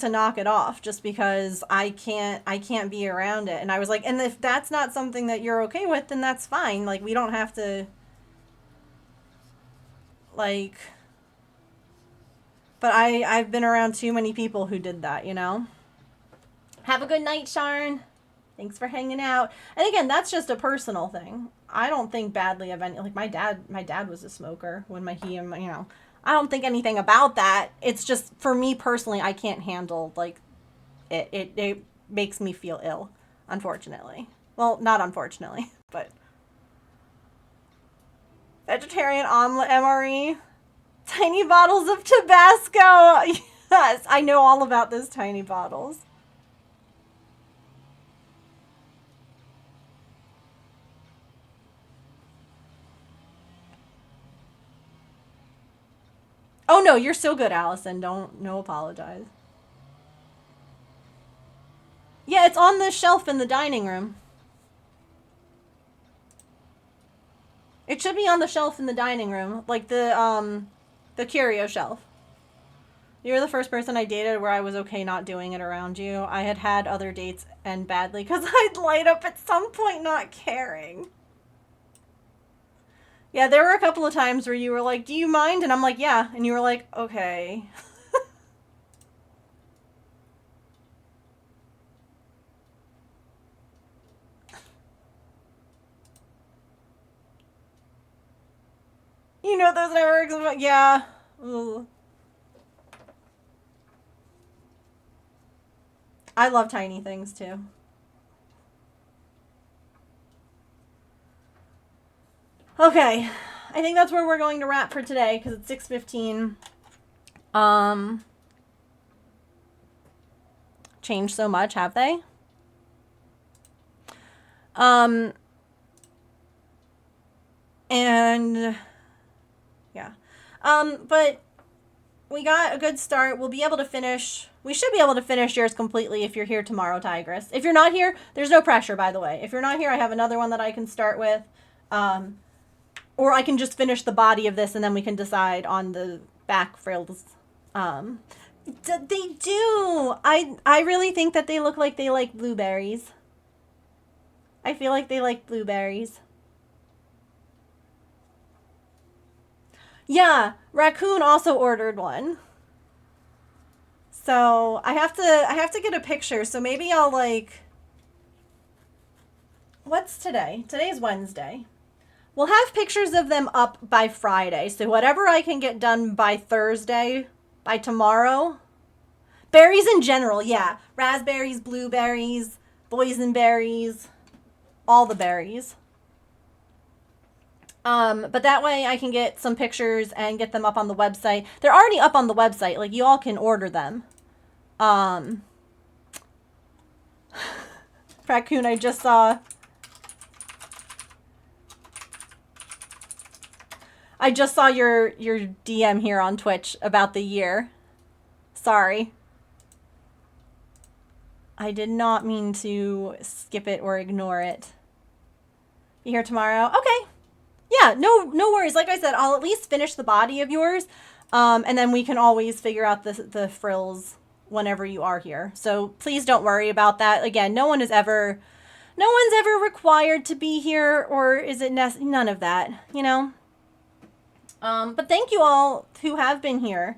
knock it off just because I can't be around it. And I was like, and if that's not something that you're okay with, then that's fine. Like we don't have to like, but I've been around too many people who did that, you know? Have a good night, Sharn. Thanks for hanging out. And again, that's just a personal thing. I don't think badly of any, like my dad was a smoker when you know, I don't think anything about that. It's just for me personally, I can't handle like it makes me feel ill, unfortunately. Well, not unfortunately, but vegetarian omelet MRE. Tiny bottles of Tabasco. Yes, I know all about those tiny bottles. Oh no, you're so good, Allison. No apologize. Yeah, it's on the shelf in the dining room. It should be on the shelf in the dining room, like the curio shelf. You're the first person I dated where I was okay not doing it around you. I had other dates end badly because I'd light up at some point not caring. Yeah, there were a couple of times where you were like, do you mind? And I'm like, yeah. And you were like, okay. You know those networks? Yeah. Ugh. I love tiny things too. Okay, I think that's where we're going to wrap for today because it's 6:15. Changed so much, have they? And yeah. But we got a good start. We'll be able to finish. We should be able to finish yours completely if you're here tomorrow, Tigress. If you're not here, there's no pressure, by the way. If you're not here, I have another one that I can start with. Or I can just finish the body of this and then we can decide on the back frills. They do. I really think that they look like they like blueberries. I feel like they like blueberries. Yeah, Raccoon also ordered one. So I have to get a picture. So maybe I'll like, what's today? Today's Wednesday. We'll have pictures of them up by Friday. So whatever I can get done by Thursday, by tomorrow. Berries in general, yeah. Raspberries, blueberries, boysenberries, all the berries. But that way I can get some pictures and get them up on the website. They're already up on the website. Like, you all can order them. Raccoon, I just saw your DM here on Twitch about the year. Sorry. I did not mean to skip it or ignore it. You here tomorrow? Okay. Yeah, no worries. Like I said, I'll at least finish the body of yours. And then we can always figure out the frills whenever you are here. So please don't worry about that. Again, no one's ever required to be here, or is it none of that, you know? But thank you all who have been here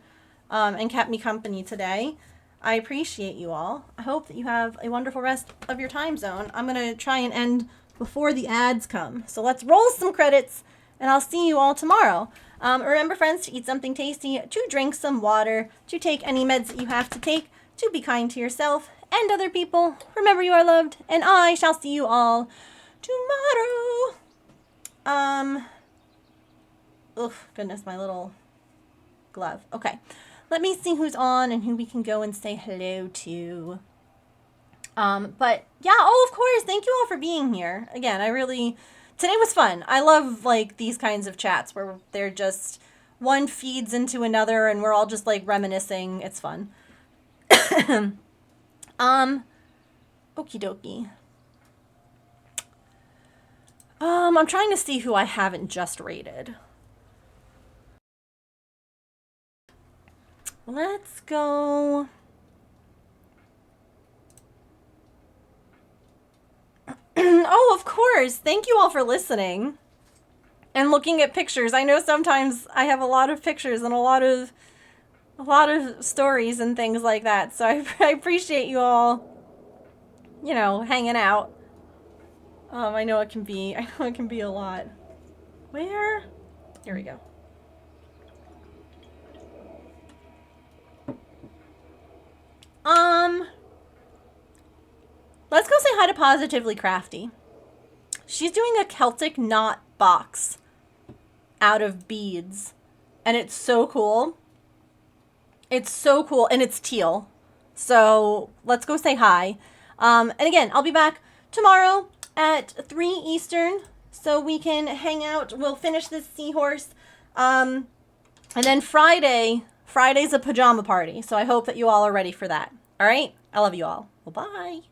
and kept me company today. I appreciate you all. I hope that you have a wonderful rest of your time zone. I'm going to try and end before the ads come. So let's roll some credits, and I'll see you all tomorrow. Remember, friends, to eat something tasty, to drink some water, to take any meds that you have to take, to be kind to yourself and other people. Remember, you are loved, and I shall see you all tomorrow. Oh, goodness, my little glove. Okay. Let me see who's on and who we can go and say hello to. But yeah, oh, of course. Thank you all for being here. Again, today was fun. I love like these kinds of chats where they're just one feeds into another and we're all just like reminiscing. It's fun. Okie dokie. I'm trying to see who I haven't just rated. Let's go. Oh, of course. Thank you all for listening and looking at pictures. I know sometimes I have a lot of pictures and a lot of stories and things like that. So I appreciate you all, you know, hanging out. I know it can be a lot. Where? Here we go. Let's go say hi to Positively Crafty. She's doing a Celtic knot box out of beads. And it's so cool. It's so cool. And it's teal. So let's go say hi. And again, I'll be back tomorrow at 3 Eastern. So we can hang out. We'll finish this Seahorse. And then Friday's a pajama party. So I hope that you all are ready for that. All right? I love you all. Well, bye.